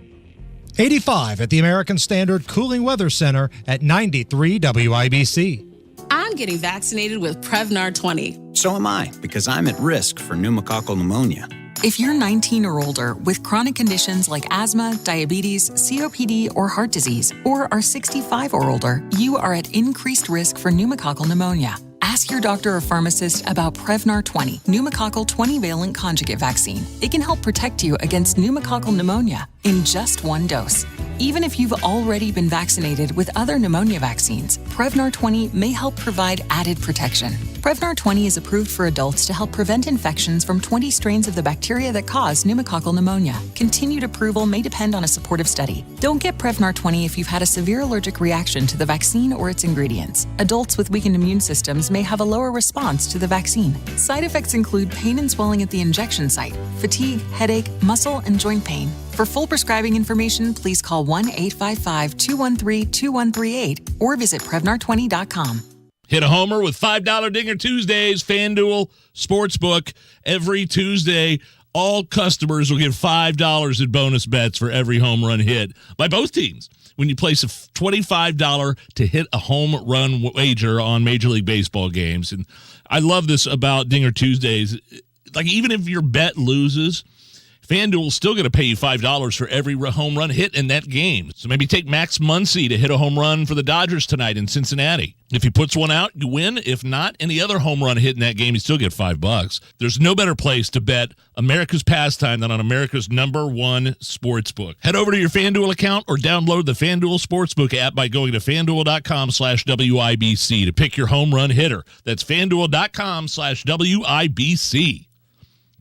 85 at the American Standard Cooling Weather Center at 93 WIBC. I'm getting vaccinated with Prevnar 20. So am I, because I'm at risk for pneumococcal pneumonia. If you're 19 or older with chronic conditions like asthma, diabetes, COPD, or heart disease, or are 65 or older, you are at increased risk for pneumococcal pneumonia. Ask your doctor or pharmacist about Prevnar 20, pneumococcal 20-valent conjugate vaccine. It can help protect you against pneumococcal pneumonia in just 1 dose. Even if you've already been vaccinated with other pneumonia vaccines, Prevnar 20 may help provide added protection. Prevnar 20 is approved for adults to help prevent infections from 20 strains of the bacteria that cause pneumococcal pneumonia. Continued approval may depend on a supportive study. Don't get Prevnar 20 if you've had a severe allergic reaction to the vaccine or its ingredients. Adults with weakened immune systems may have a lower response to the vaccine. Side effects include pain and swelling at the injection site, fatigue, headache, muscle, and joint pain. For full prescribing information, please call 1-855-213-2138 or visit Prevnar20.com. Hit a homer with $5 Dinger Tuesdays, FanDuel Sportsbook. Every Tuesday, all customers will get $5 in bonus bets for every home run hit by both teams when you place a $25 to hit a home run wager on Major League Baseball games. And I love this about Dinger Tuesdays. Like, even if your bet loses, FanDuel's still going to pay you $5 for every home run hit in that game. So maybe take Max Muncy to hit a home run for the Dodgers tonight in Cincinnati. If he puts one out, you win. If not, any other home run hit in that game, you still get $5. There's no better place to bet America's pastime than on America's #1 sportsbook. Head over to your FanDuel account or download the FanDuel Sportsbook app by going to FanDuel.com/WIBC to pick your home run hitter. That's FanDuel.com/WIBC.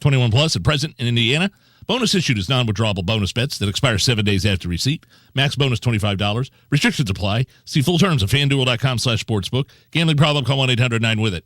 21 plus at present in Indiana. Bonus issued as non-withdrawable bonus bets that expire 7 days after receipt. Max bonus $25. Restrictions apply. See full terms at FanDuel.com/sportsbook. Gambling problem? Call 1-800-9-WITH-IT.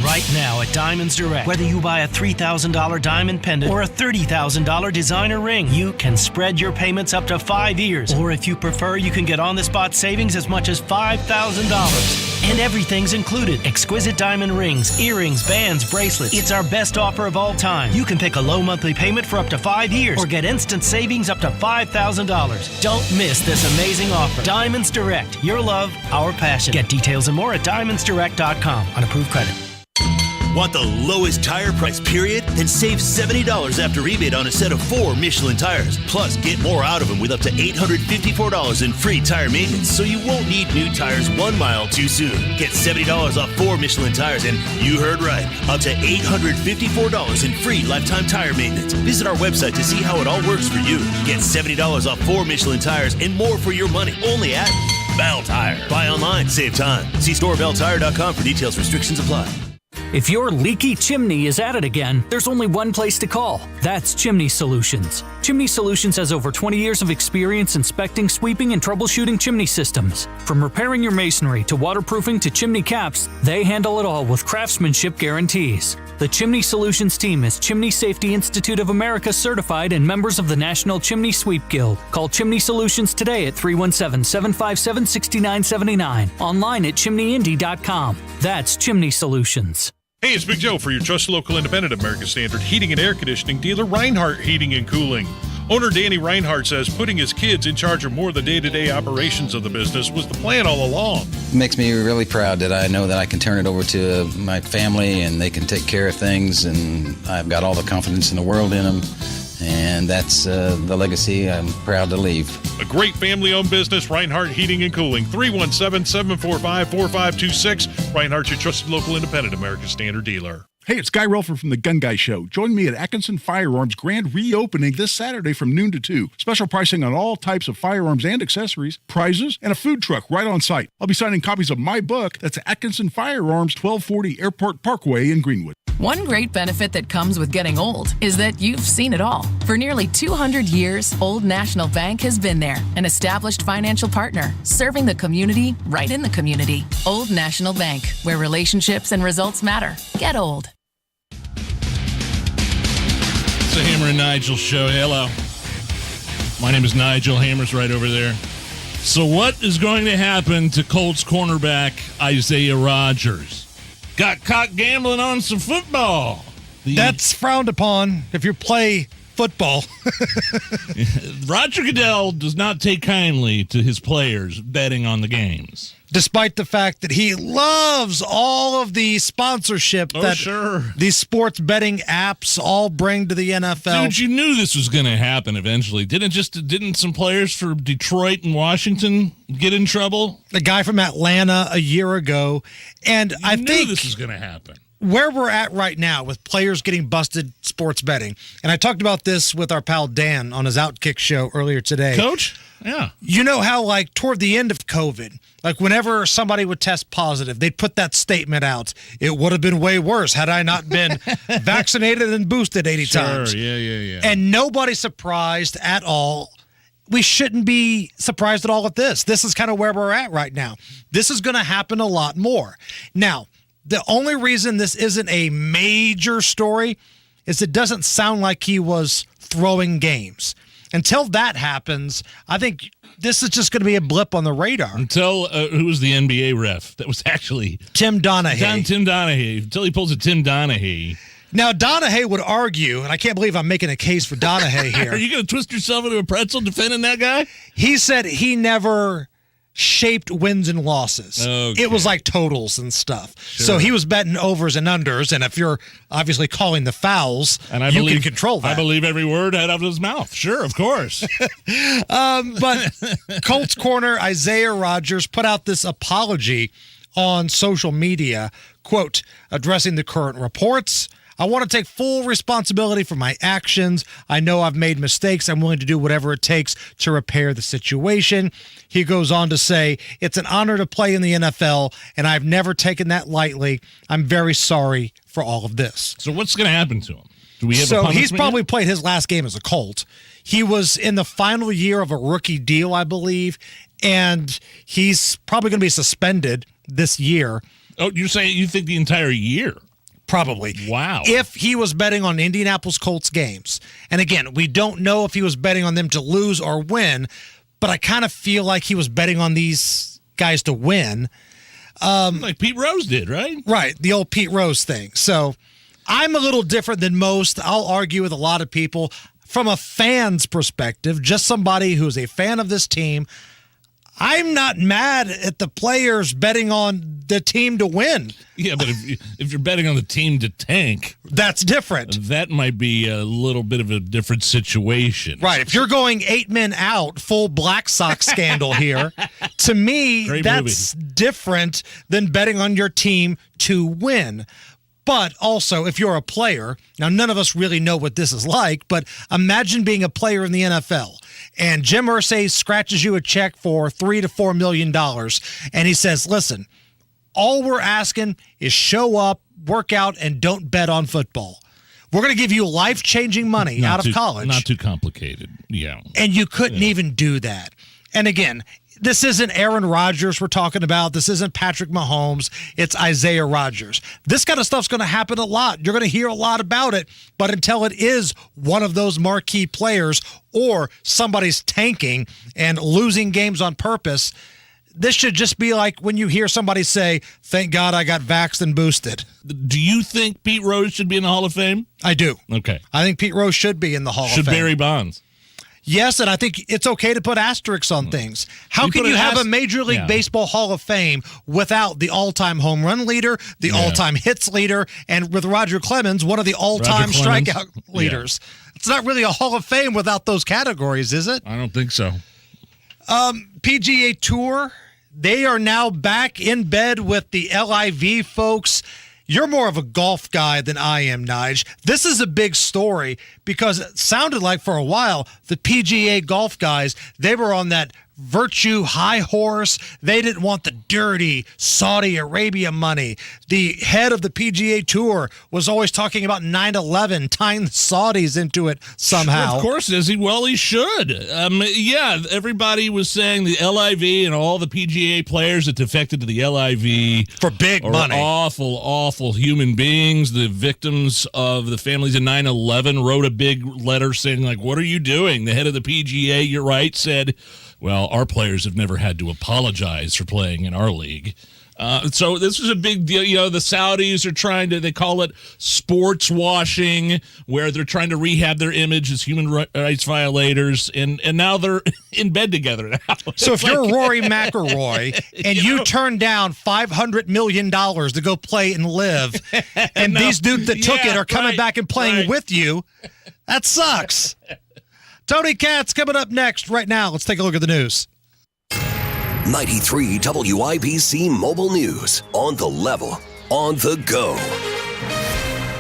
Right now at Diamonds Direct, whether you buy a $3,000 diamond pendant or a $30,000 designer ring, you can spread your payments up to 5 years. Or if you prefer, you can get on-the-spot savings as much as $5,000. And everything's included. Exquisite diamond rings, earrings, bands, bracelets. It's our best offer of all time. You can pick a low monthly payment for up to 5 years or get instant savings up to $5,000. Don't miss this amazing offer. Diamonds Direct. Your love, our passion. Get details and more at diamondsdirect.com on approved credit. Want the lowest tire price, period? Then save $70 after rebate on a set of 4 Michelin tires. Plus, get more out of them with up to $854 in free tire maintenance, so you won't need new tires 1 mile too soon. Get $70 off 4 Michelin tires, and you heard right, up to $854 in free lifetime tire maintenance. Visit our website to see how it all works for you. Get $70 off 4 Michelin tires and more for your money, only at Bell Tire. Buy online, save time. See store belltire.com for details. Restrictions apply. If your leaky chimney is at it again, there's only one place to call. That's Chimney Solutions. Chimney Solutions has over 20 years of experience inspecting, sweeping, and troubleshooting chimney systems. From repairing your masonry to waterproofing to chimney caps, they handle it all with craftsmanship guarantees. The Chimney Solutions team is Chimney Safety Institute of America certified and members of the National Chimney Sweep Guild. Call Chimney Solutions today at 317-757-6979. Online at chimneyindy.com. That's Chimney Solutions. Hey, it's Big Joe for your trusted local independent American Standard heating and air conditioning dealer, Reinhardt Heating and Cooling. Owner Danny Reinhardt says putting his kids in charge of more of the day-to-day operations of the business was the plan all along. It makes me really proud that I know that I can turn it over to my family and they can take care of things, and I've got all the confidence in the world in them. And that's the legacy I'm proud to leave. A great family-owned business, Reinhardt Heating and Cooling. 317-745-4526. Reinhardt, your trusted local independent American Standard dealer. Hey, it's Guy Relford from the Gun Guy Show. Join me at Atkinson Firearms grand reopening this Saturday from noon to 2. Special pricing on all types of firearms and accessories, prizes, and a food truck right on site. I'll be signing copies of my book. That's Atkinson Firearms, 1240 Airport Parkway in Greenwood. One great benefit that comes with getting old is that you've seen it all. For nearly 200 years, Old National Bank has been there, an established financial partner, serving the community right in the community. Old National Bank, where relationships and results matter. Get old. It's the Hammer and Nigel show. Hello. My name is Nigel. Hammer's right over there. So what is going to happen to Colts cornerback Isaiah Rodgers? Got caught gambling on some football. That's frowned upon if you play football. Roger Goodell does not take kindly to his players betting on the games. Despite the fact that he loves all of the sponsorship that these sports betting apps all bring to the NFL. Dude, you knew this was going to happen eventually. Didn't some players for Detroit and Washington get in trouble? The guy from Atlanta a year ago. And I think this is going to happen. Where we're at right now with players getting busted sports betting, and I talked about this with our pal Dan on his Outkick show earlier today. Coach? Yeah. You know how, like, toward the end of COVID, like, whenever somebody would test positive, they'd put that statement out, it would have been way worse had I not been vaccinated and boosted 80 times. Yeah. And nobody's surprised at all. We shouldn't be surprised at all at this. This is kind of where we're at right now. This is going to happen a lot more. Now, the only reason this isn't a major story is it doesn't sound like he was throwing games. Until that happens, I think this is just going to be a blip on the radar. Until, who was the NBA ref? That was actually Tim Donaghy. Tim Donaghy. Until he pulls a Tim Donaghy. Now, Donaghy would argue, and I can't believe I'm making a case for Donaghy here. Are you going to twist yourself into a pretzel defending that guy? He said he never shaped wins and losses. Okay. It was like totals and stuff. Sure. So he was betting overs and unders, and if you're obviously calling the fouls, and you can control that. I believe every word out of his mouth. Sure, of course. But Colts corner Isaiah Rodgers put out this apology on social media, quote, addressing the current reports. I want to take full responsibility for my actions. I know I've made mistakes. I'm willing to do whatever it takes to repair the situation. He goes on to say, it's an honor to play in the NFL, and I've never taken that lightly. I'm very sorry for all of this. So what's going to happen to him? Do we have a So punishment he's probably yet? played his last game as a Colt. He was in the final year of a rookie deal, I believe, and he's probably going to be suspended this year. Oh, you're saying you think the entire year? Probably. Wow. If he was betting on Indianapolis Colts games. And again, we don't know if he was betting on them to lose or win, but I kind of feel like he was betting on these guys to win. Like Pete Rose did, right? Right. The old Pete Rose thing. So I'm a little different than most. I'll argue with a lot of people. From a fan's perspective, just somebody who's a fan of this team, I'm not mad at the players betting on the team to win. Yeah, but if you're betting on the team to tank, that's different. That might be a little bit of a different situation. Right. If you're going 8 men out, full Black Sox scandal here, to me, Great that's different than betting on your team to win. But also, if you're a player, now none of us really know what this is like, but imagine being a player in the NFL and Jim Irsay scratches you a check for $3 to $4 million and he says, listen, All we're asking is show up, work out, and don't bet on football. We're going to give you life-changing money out of college. Not too complicated, yeah. And you couldn't even do that. And again, this isn't Aaron Rodgers we're talking about. This isn't Patrick Mahomes. It's Isaiah Rodgers. This kind of stuff's going to happen a lot. You're going to hear a lot about it. But until it is one of those marquee players or somebody's tanking and losing games on purpose, this should just be like when you hear somebody say, thank God I got vaxxed and boosted. Do you think Pete Rose should be in the Hall of Fame? I do. Okay. I think Pete Rose should be in the Hall of Fame. Should Barry Bonds? Yes, and I think it's okay to put asterisks on things. How can you have a Major League Baseball Hall of Fame without the all-time home run leader, the all-time hits leader, and with Roger Clemens, one of the all-time strikeout leaders? It's not really a Hall of Fame without those categories, is it? I don't think so. PGA Tour, they are now back in bed with the LIV folks. You're more of a golf guy than I am, Nige. This is a big story because it sounded like for a while the PGA golf guys, they were on that virtue high horse. They didn't want the dirty Saudi Arabia money. The head of the PGA Tour was always talking about 9/11, tying the Saudis into it somehow. Of course, is he? Well, he should. Yeah, everybody was saying the LIV and all the PGA players that defected to the LIV for big money. Awful, awful human beings. The victims of the families of 9/11 wrote a big letter saying, like, what are you doing? The head of the PGA, you're right, said, well, our players have never had to apologize for playing in our league. So this is a big deal. You know, the Saudis are trying to, they call it sports washing, where they're trying to rehab their image as human rights violators. And now they're in bed together now. So if you're Rory McIlroy and you turn down $500 million to go play and live, and these dudes that took it are coming back and playing with you, that sucks. Tony Katz coming up next. Right now, let's take a look at the news. 93 WIBC Mobile News. On the level, on the go.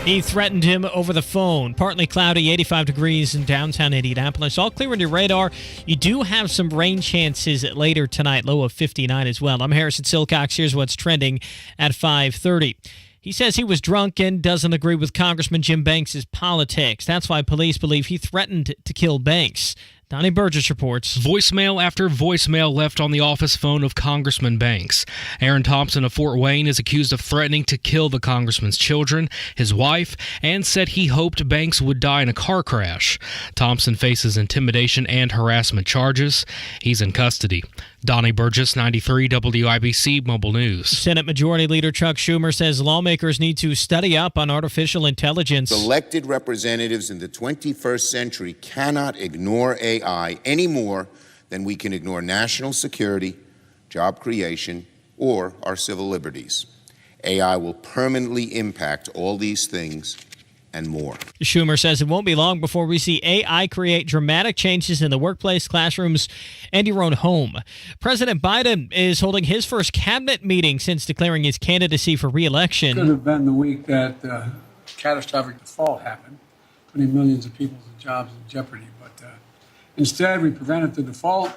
He threatened him over the phone. Partly cloudy, 85 degrees in downtown Indianapolis. All clear on your radar. You do have some rain chances later tonight, low of 59 as well. I'm Harrison Silcox. Here's what's trending at 5:30. He says he was drunk and doesn't agree with Congressman Jim Banks' politics. That's why police believe he threatened to kill Banks. Donnie Burgess reports. Voicemail after voicemail left on the office phone of Congressman Banks. Aaron Thompson of Fort Wayne is accused of threatening to kill the congressman's children, his wife, and said he hoped Banks would die in a car crash. Thompson faces intimidation and harassment charges. He's in custody. Donnie Burgess, 93 WIBC Mobile News. Senate Majority Leader Chuck Schumer says lawmakers need to study up on artificial intelligence. Elected representatives in the 21st century cannot ignore AI any more than we can ignore national security, job creation, or our civil liberties. AI will permanently impact all these things and more. Schumer says it won't be long before we see AI create dramatic changes in the workplace, classrooms, and your own home. President Biden is holding his first cabinet meeting since declaring his candidacy for re-election. Could have been the week that catastrophic default happened, putting millions of people's jobs in jeopardy. But instead, we prevented the default,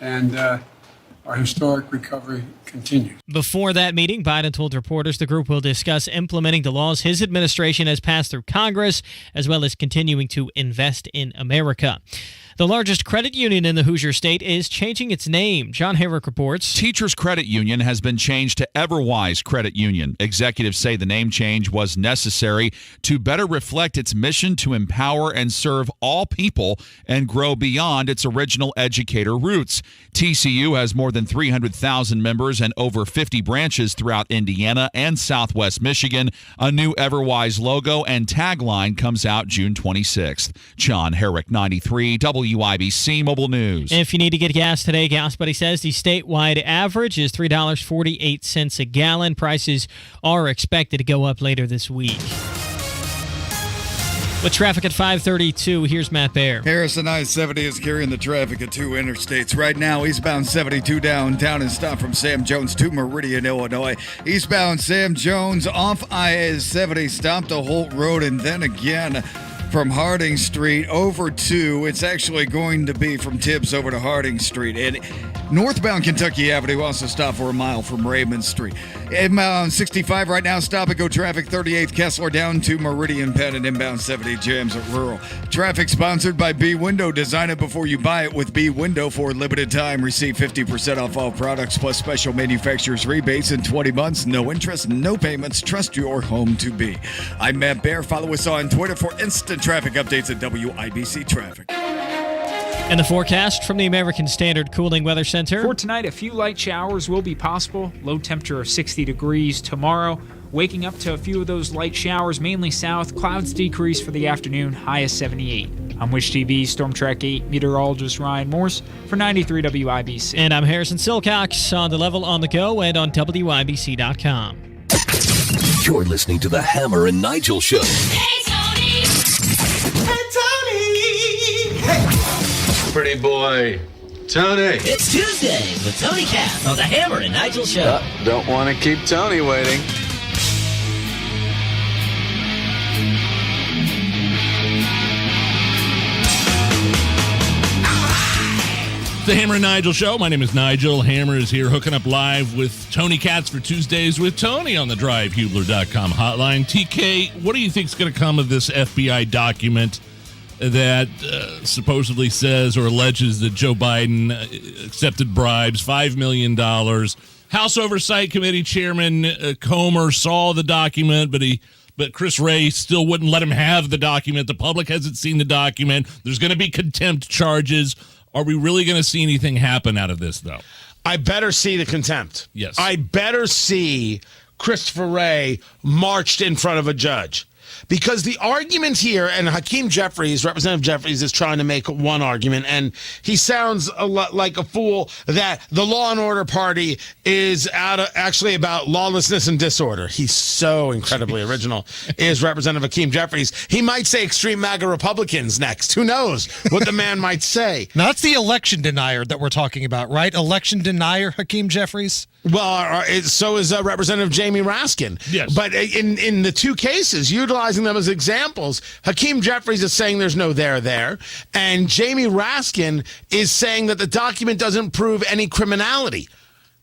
and our historic recovery continues. Before that meeting, Biden told reporters the group will discuss implementing the laws his administration has passed through Congress, as well as continuing to invest in America. The largest credit union in the Hoosier State is changing its name. John Herrick reports. Teachers Credit Union has been changed to Everwise Credit Union. Executives say the name change was necessary to better reflect its mission to empower and serve all people and grow beyond its original educator roots. TCU has more than 300,000 members and over 50 branches throughout Indiana and Southwest Michigan. A new Everwise logo and tagline comes out June 26th. John Herrick, 93 WIBC Mobile News. If you need to get gas today, Gas Buddy says the statewide average is $3.48 a gallon. Prices are expected to go up later this week. With traffic at 5:32, here's Matt Baer. Harrison I-70 is carrying the traffic at two interstates. Right now, eastbound 72 downtown and stop from Sam Jones to Meridian, Illinois. Eastbound Sam Jones off I-70, stop to Holt Road, and then again from Harding Street over to, it's actually going to be from Tibbs over to Harding Street. And Northbound Kentucky Avenue also stop for a mile from Raymond Street. Inbound 65 right now, stop and go traffic 38th Kessler down to Meridian Penn and inbound 70 jams at Rural. Traffic sponsored by B Window. Design it before you buy it with B Window for a limited time. Receive 50% off all products plus special manufacturer's rebates in 20 months. No interest, no payments. Trust your home to be. I'm Matt Bear. Follow us on Twitter for instant traffic updates at WIBC Traffic. And the forecast from the American Standard Cooling Weather Center. For tonight, a few light showers will be possible. Low temperature of 60 degrees tomorrow. Waking up to a few of those light showers, mainly south. Clouds decrease for the afternoon, high of 78. I'm Wish TV Storm Track 8 meteorologist Ryan Morse for 93 WIBC. And I'm Harrison Silcox on The Level on the Go and on WIBC.com. You're listening to the Hammer and Nigel Show. Hey, Tony! Hey, Tony! Hey! Pretty boy. Tony. It's Tuesday with Tony Katz on the Hammer and Nigel Show. Don't want to keep Tony waiting. The Hammer and Nigel Show. My name is Nigel. Hammer is here hooking up live with Tony Katz for Tuesdays with Tony on the DriveHubler.com hotline. TK, what do you think is going to come of this FBI document that supposedly says or alleges that Joe Biden accepted bribes, $5 million? House Oversight Committee Chairman Comer saw the document, but Chris Wray still wouldn't let him have the document. The public hasn't seen the document. There's going to be contempt charges. Are we really going to see anything happen out of this, though? I better see the contempt. Yes. I better see Christopher Wray marched in front of a judge. Because the argument here, and Hakeem Jeffries, Representative Jeffries, is trying to make one argument, and he sounds a lot like a fool that the law and order party is actually about lawlessness and disorder. He's so incredibly original, is Representative Hakeem Jeffries. He might say extreme MAGA Republicans next. Who knows what the man might say? Now, that's the election denier that we're talking about, right? Election denier, Hakeem Jeffries? Well, so is Representative Jamie Raskin. Yes. But in the two cases, utilizing them as examples, Hakeem Jeffries is saying there's no there, and Jamie Raskin is saying that the document doesn't prove any criminality.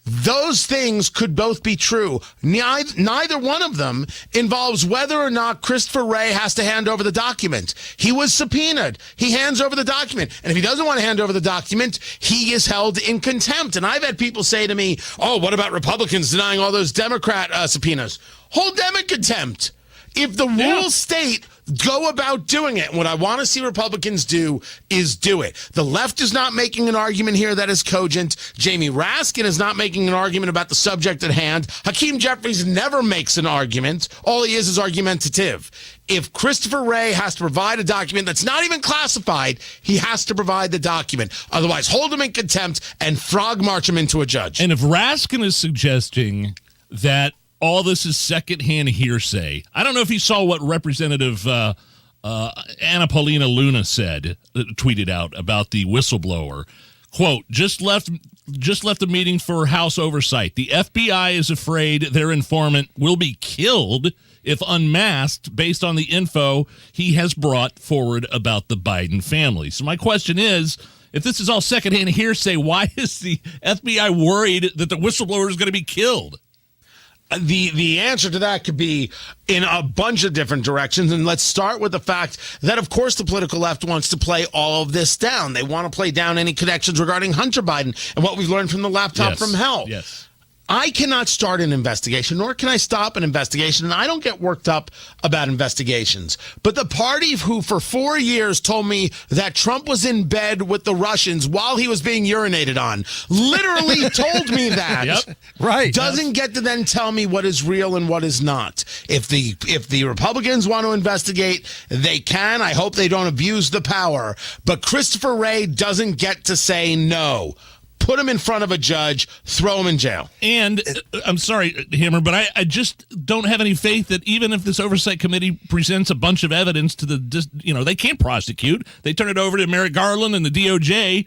Those things could both be true. Neither one of them involves whether or not Christopher Wray has to hand over the document. He was subpoenaed. He hands over the document. And if he doesn't want to hand over the document, he is held in contempt. And I've had people say to me, oh, what about Republicans denying all those Democrat subpoenas? Hold them in contempt. If the rules state, go about doing it. And what I want to see Republicans do is do it. The left is not making an argument here that is cogent. Jamie Raskin is not making an argument about the subject at hand. Hakeem Jeffries never makes an argument. All he is argumentative. If Christopher Wray has to provide a document that's not even classified, he has to provide the document. Otherwise, hold him in contempt and frog march him into a judge. And if Raskin is suggesting that all this is secondhand hearsay, I don't know if you saw what Representative Anna Paulina Luna tweeted out about the whistleblower. Quote, just left the meeting for House Oversight. The FBI is afraid their informant will be killed if unmasked based on the info he has brought forward about the Biden family. So my question is, if this is all secondhand hearsay, why is the FBI worried that the whistleblower is going to be killed? The answer to that could be in a bunch of different directions. And let's start with the fact that, of course, the political left wants to play all of this down. They want to play down any connections regarding Hunter Biden and what we've learned from the laptop from hell. Yes. I cannot start an investigation, nor can I stop an investigation, and I don't get worked up about investigations. But the party who for 4 years told me that Trump was in bed with the Russians while he was being urinated on, literally told me that. Yep. Right. Doesn't get to then tell me what is real and what is not. If the Republicans want to investigate, they can. I hope they don't abuse the power. But Christopher Wray doesn't get to say no. Put him in front of a judge, throw him in jail. And I'm sorry, Hammer, but I just don't have any faith that even if this oversight committee presents a bunch of evidence to they can't prosecute. They turn it over to Merrick Garland and the DOJ.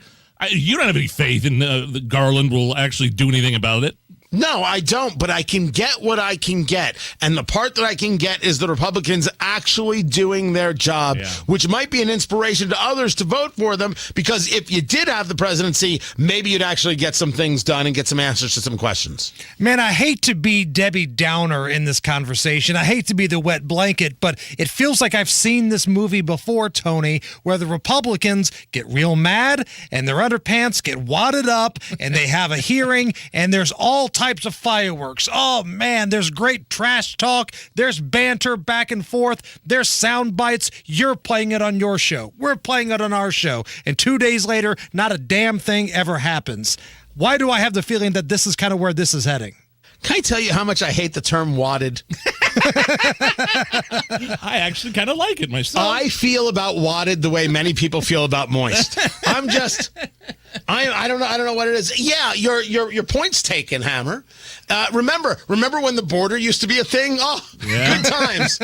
You don't have any faith in that Garland will actually do anything about it. No, I don't, but I can get what I can get. And the part that I can get is the Republicans actually doing their job, which might be an inspiration to others to vote for them, because if you did have the presidency, maybe you'd actually get some things done and get some answers to some questions. Man, I hate to be Debbie Downer in this conversation. I hate to be the wet blanket, but it feels like I've seen this movie before, Tony, where the Republicans get real mad and their underpants get wadded up and they have a hearing and there's all types of fireworks. Oh, man, there's great trash talk. There's banter back and forth. There's sound bites. You're playing it on your show. We're playing it on our show. And 2 days later, not a damn thing ever happens. Why do I have the feeling that this is kind of where this is heading? Can I tell you how much I hate the term wadded? I actually kind of like it myself. I feel about wadded the way many people feel about moist. I don't know what it is. Yeah, your point's taken, Hammer. Remember when the border used to be a thing? Oh, good times.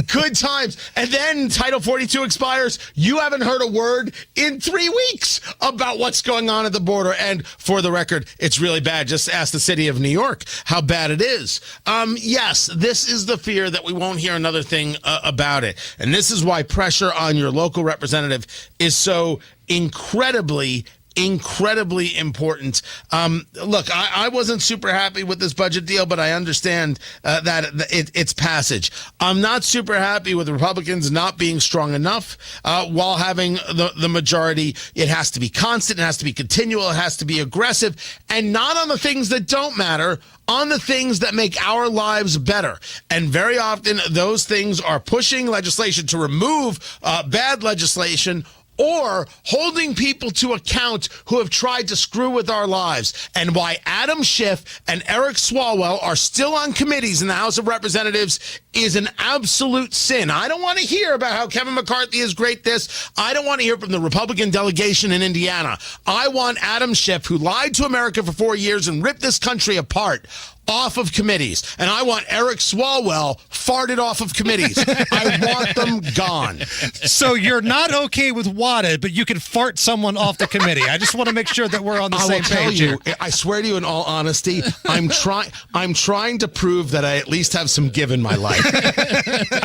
Good times. And then Title 42 expires. You haven't heard a word in 3 weeks about what's going on at the border. And for the record, it's really bad. Just ask the city of New York how bad it is. Yes, this is the fear that we won't hear another thing about it. And this is why pressure on your local representative is so incredibly important. Look, I wasn't super happy with this budget deal, but I understand that its passage. I'm not super happy with the Republicans not being strong enough while having the majority. It has to be constant. It has to be continual. It has to be aggressive, and not on the things that don't matter, on the things that make our lives better. And very often those things are pushing legislation to remove bad legislation, or holding people to account who have tried to screw with our lives. And why Adam Schiff and Eric Swalwell are still on committees in the House of Representatives is an absolute sin. I don't want to hear about how Kevin McCarthy is great this. I don't want to hear from the Republican delegation in Indiana. I want Adam Schiff, who lied to America for 4 years and ripped this country apart, off of committees. And I want Eric Swalwell farted off of committees. I want them gone. So you're not okay with wadded, but you can fart someone off the committee. I just want to make sure that we're on the same page here. I swear to you, in all honesty, I'm trying to prove that I at least have some give in my life.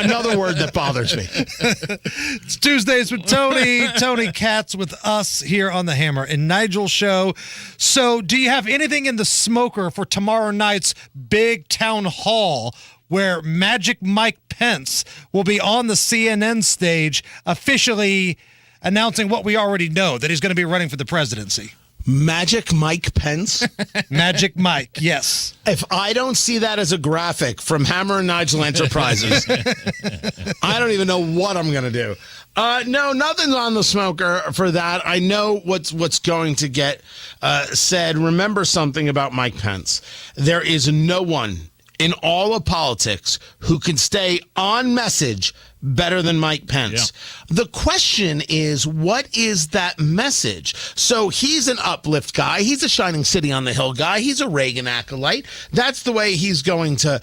Another word that bothers me. It's Tuesdays with Tony Katz with us here on the Hammer and Nigel show. So do you have anything in the smoker for tomorrow night's big town hall where Magic Mike Pence will be on the CNN stage officially announcing what we already know, that he's going to be running for the presidency? Magic Mike Pence? Magic Mike, yes. If I don't see that as a graphic from Hammer and Nigel Enterprises, I don't even know what I'm going to do. No, nothing's on the smoker for that. I know what's going to get said. Remember something about Mike Pence. There is no one in all of politics who can stay on message better than Mike Pence. Yeah. The question is, what is that message? So he's an uplift guy. He's a shining city on the hill guy. He's a Reagan acolyte. That's the way he's going to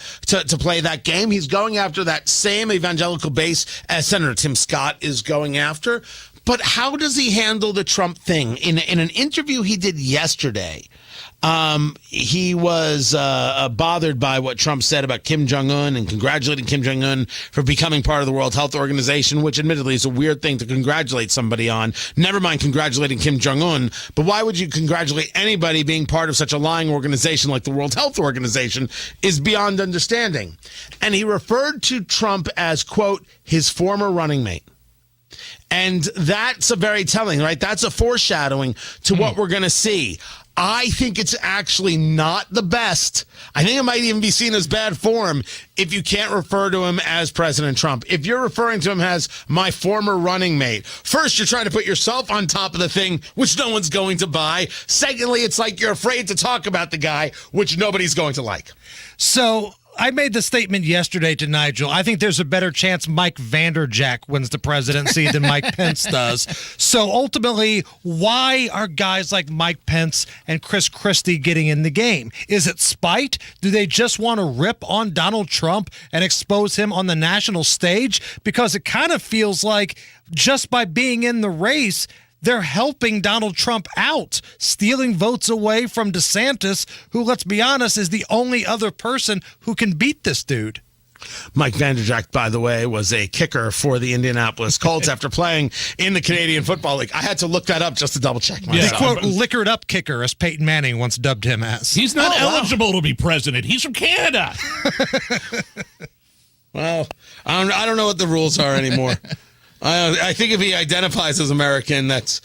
play that game. He's going after that same evangelical base as Senator Tim Scott is going after. But how does he handle the Trump thing? In an interview he did yesterday, he was bothered by what Trump said about Kim Jong-un and congratulating Kim Jong-un for becoming part of the World Health Organization, which admittedly is a weird thing to congratulate somebody on. Never mind congratulating Kim Jong-un, but why would you congratulate anybody being part of such a lying organization like the World Health Organization is beyond understanding. And he referred to Trump as, quote, his former running mate. And that's a very telling, right? That's a foreshadowing to what we're going to see. I think it's actually not the best. I think it might even be seen as bad form if you can't refer to him as President Trump. If you're referring to him as my former running mate, first, you're trying to put yourself on top of the thing, which no one's going to buy. Secondly, it's like you're afraid to talk about the guy, which nobody's going to like. So I made the statement yesterday to Nigel. I think there's a better chance Mike Vanderjack wins the presidency than Mike Pence does. So ultimately, why are guys like Mike Pence and Chris Christie getting in the game? Is it spite? Do they just want to rip on Donald Trump and expose him on the national stage? Because it kind of feels like just by being in the race, they're helping Donald Trump out, stealing votes away from DeSantis, who, let's be honest, is the only other person who can beat this dude. Mike Vanderjagt, by the way, was a kicker for the Indianapolis Colts after playing in the Canadian Football League. I had to look that up just to double check myself. They quote liquored up kicker, as Peyton Manning once dubbed him as. He's not eligible to be president. He's from Canada. Well, I don't know what the rules are anymore. I think if he identifies as American, that's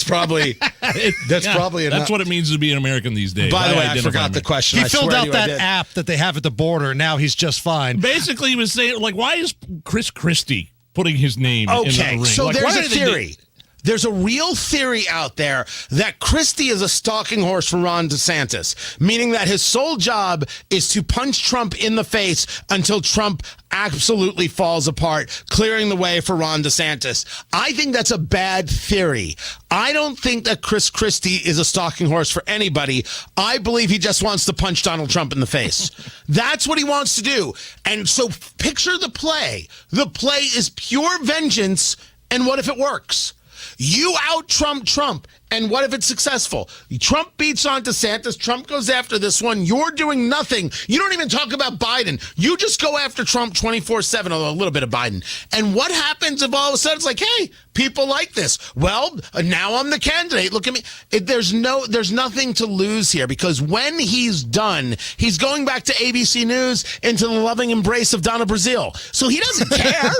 probably probably enough. That's what it means to be an American these days. By the way, I forgot the question. He filled out that app that they have at the border. Now he's just fine. Basically, he was saying, like, why is Chris Christie putting his name in the ring? So like, there's a theory. There's a real theory out there that Christie is a stalking horse for Ron DeSantis, meaning that his sole job is to punch Trump in the face until Trump absolutely falls apart, clearing the way for Ron DeSantis. I think that's a bad theory. I don't think that Chris Christie is a stalking horse for anybody. I believe he just wants to punch Donald Trump in the face. That's what he wants to do. And so picture the play. The play is pure vengeance, and what if it works? You out-Trump Trump, and what if it's successful? Trump beats on DeSantis. Trump goes after this one. You're doing nothing. You don't even talk about Biden. You just go after Trump 24/7, although a little bit of Biden. And what happens if all of a sudden it's like, hey, people like this? Well, now I'm the candidate. Look at me. There's nothing to lose here, because when he's done, he's going back to ABC News into the loving embrace of Donna Brazile. So he doesn't care.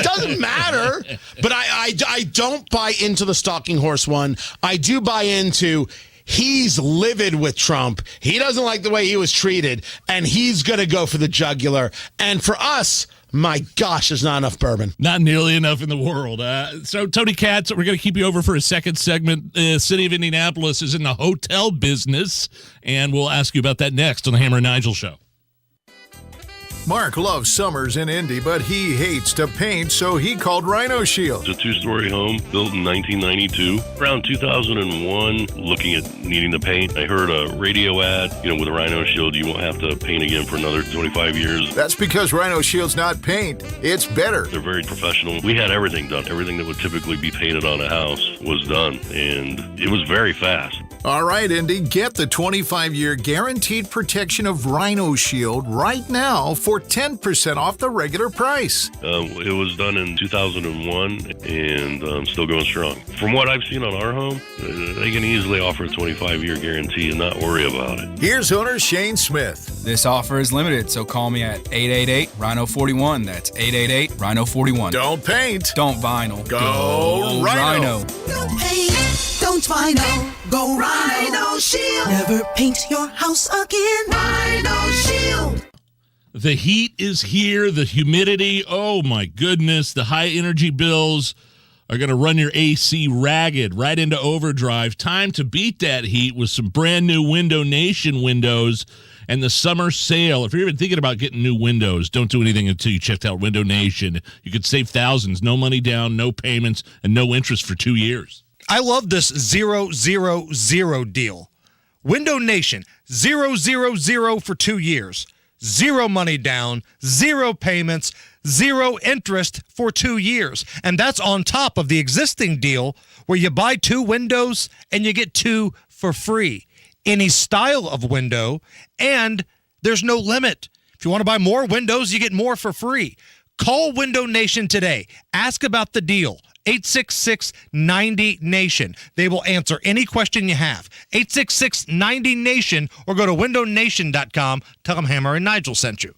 Doesn't matter. But I don't buy into the stalking horse one. I do buy into he's livid with Trump. He doesn't like the way he was treated, and he's going to go for the jugular. And for us, my gosh, there's not enough bourbon. Not nearly enough in the world. So, Tony Katz, we're going to keep you over for a second segment. The city of Indianapolis is in the hotel business, and we'll ask you about that next on the Hammer and Nigel Show. Mark loves summers in Indy, but he hates to paint, so he called Rhino Shield. It's a two-story home built in 1992. Around 2001, looking at needing to paint, I heard a radio ad, with Rhino Shield, you won't have to paint again for another 25 years. That's because Rhino Shield's not paint, it's better. They're very professional. We had everything done. Everything that would typically be painted on a house was done, and it was very fast. All right, Indy, get the 25-year guaranteed protection of Rhino Shield right now for 10% off the regular price. It was done in 2001 and still going strong. From what I've seen on our home, they can easily offer a 25-year guarantee and not worry about it. Here's owner Shane Smith. This offer is limited, so call me at 888-RHINO-41. That's 888-RHINO-41. Don't paint. Don't vinyl. Go Rhino. Don't paint, don't vinyl, go Rhino Shield. Never paint your house again. Rhino Shield. The heat is here, the humidity, oh my goodness, the high energy bills are going to run your AC ragged, right into overdrive. Time to beat that heat with some brand new Window Nation windows and the summer sale. If you're even thinking about getting new windows, don't do anything until you checked out Window Nation. You could save thousands, no money down, no payments, and no interest for 2 years. I love this 000 deal. Window Nation, 000 for 2 years. 0 money down, 0 payments, 0 interest for 2 years. And that's on top of the existing deal where you buy 2 windows and you get 2 for free. Any style of window, and there's no limit. If you want to buy more windows, you get more for free. Call Window Nation today. Ask about the deal. 866-90-NATION. They will answer any question you have. 866-90-NATION, or go to windownation.com. Tell them Hammer and Nigel sent you.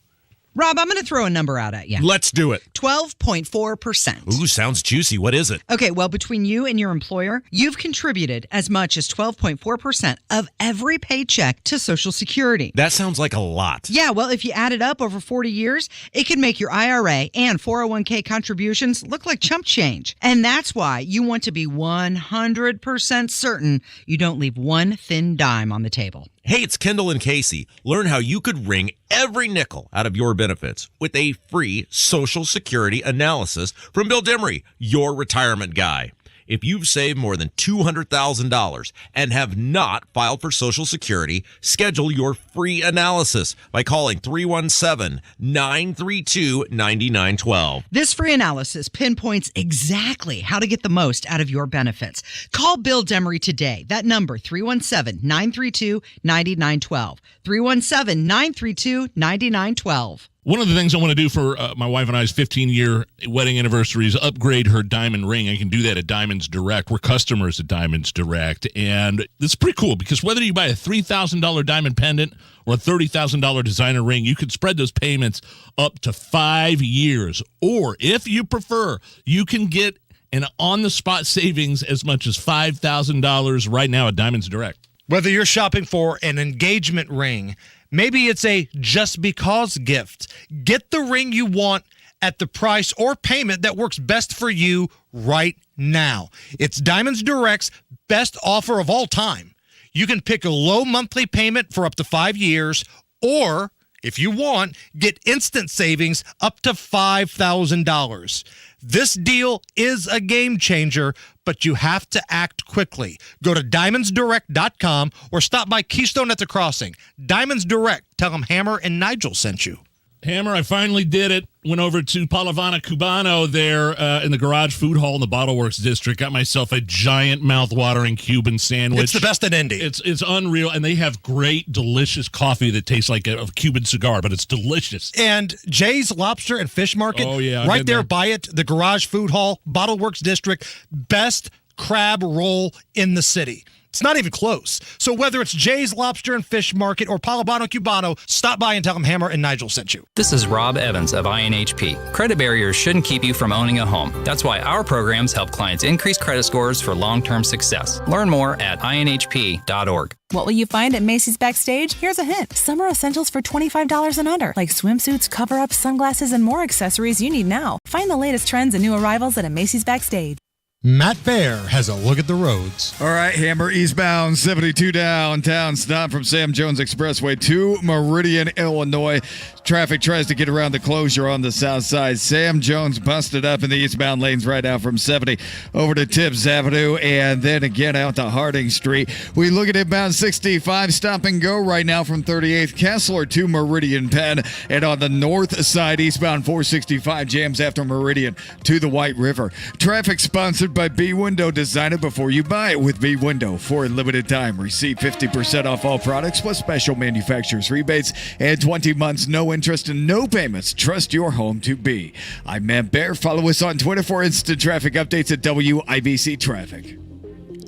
Rob, I'm going to throw a number out at you. Let's do it. 12.4%. Ooh, sounds juicy. What is it? Okay, well, between you and your employer, you've contributed as much as 12.4% of every paycheck to Social Security. That sounds like a lot. Yeah, well, if you add it up over 40 years, it can make your IRA and 401k contributions look like chump change. And that's why you want to be 100% certain you don't leave one thin dime on the table. Hey, it's Kendall and Casey. Learn how you could wring every nickel out of your benefits with a free Social Security analysis from Bill Demery, your retirement guy. If you've saved more than $200,000 and have not filed for Social Security, schedule your free analysis by calling 317-932-9912. This free analysis pinpoints exactly how to get the most out of your benefits. Call Bill Demery today. That number, 317-932-9912. 317-932-9912. One of the things I want to do for my wife and I's 15-year wedding anniversary is upgrade her diamond ring. I can do that at Diamonds Direct. We're customers at Diamonds Direct. And it's pretty cool because whether you buy a $3,000 diamond pendant or a $30,000 designer ring, you can spread those payments up to 5 years. Or if you prefer, you can get an on-the-spot savings as much as $5,000 right now at Diamonds Direct. Whether you're shopping for an engagement ring, maybe it's a just because gift. Get the ring you want at the price or payment that works best for you right now. It's Diamonds Direct's best offer of all time. You can pick a low monthly payment for up to 5 years, or if you want, get instant savings up to $5,000. This deal is a game changer, but you have to act quickly. Go to diamondsdirect.com or stop by Keystone at the Crossing. Diamonds Direct. Tell them Hammer and Nigel sent you. Hammer, I finally did it. Went over to Palavana Cubano there in the Garage Food Hall in the Bottle Works District. Got myself a giant mouth-watering Cuban sandwich. It's the best in Indy. It's unreal, and they have great, delicious coffee that tastes like a Cuban cigar, but it's delicious. And Jay's Lobster and Fish Market, right there by it, the Garage Food Hall, Bottle Works District, best crab roll in the city. It's not even close. So whether it's Jay's Lobster and Fish Market or Palavano Cubano, stop by and tell them Hammer and Nigel sent you. This is Rob Evans of INHP. Credit barriers shouldn't keep you from owning a home. That's why our programs help clients increase credit scores for long-term success. Learn more at inhp.org. What will you find at Macy's Backstage? Here's a hint. Summer essentials for $25 and under, like swimsuits, cover-ups, sunglasses, and more accessories you need now. Find the latest trends and new arrivals at a Macy's Backstage. Matt Bear has a look at the roads. All right, Hammer eastbound 72 downtown. Stop from Sam Jones Expressway to Meridian, Illinois. Traffic tries to get around the closure on the south side. Sam Jones busted up in the eastbound lanes right now from 70 over to Tibbs Avenue and then again out to Harding Street. We look at inbound 65, stop and go right now from 38th Kessler to Meridian Penn. And on the north side, eastbound 465 jams after Meridian to the White River. Traffic sponsored by B Window. Design it before you buy it with B Window. For a limited time, receive 50% off all products plus special manufacturer's rebates and 20 months no interest and no payments. Trust your home to B. I'm Matt Bear. Follow us on Twitter for instant traffic updates at WIBC Traffic.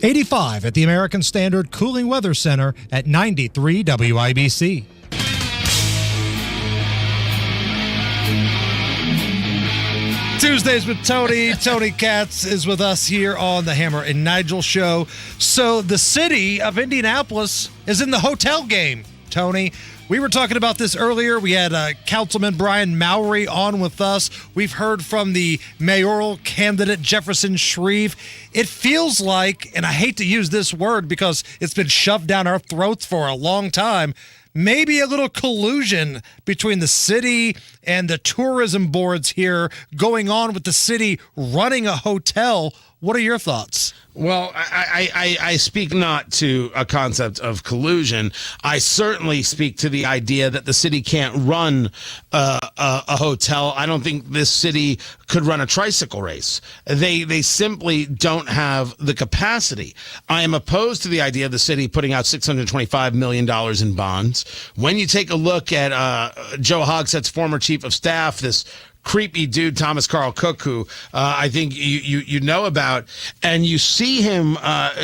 85 at the American Standard Cooling Weather Center at 93 WIBC. Tuesdays with Tony. Tony Katz is with us here on the Hammer and Nigel show. So the city of Indianapolis is in the hotel game, Tony. We were talking about this earlier. We had Councilman Brian Mowry on with us. We've heard from the mayoral candidate, Jefferson Shreve. It feels like, and I hate to use this word because it's been shoved down our throats for a long time, maybe a little collusion between the city and the tourism boards here going on with the city running a hotel. What are your thoughts? Well, I speak not to a concept of collusion. I certainly speak to the idea that the city can't run a hotel. I don't think this city could run a tricycle race. They simply don't have the capacity. I am opposed to the idea of the city putting out $625 million in bonds. When you take a look at Joe Hogsett's former chief of staff, this creepy dude, Thomas Carl Cook, who I think you know about, and you see him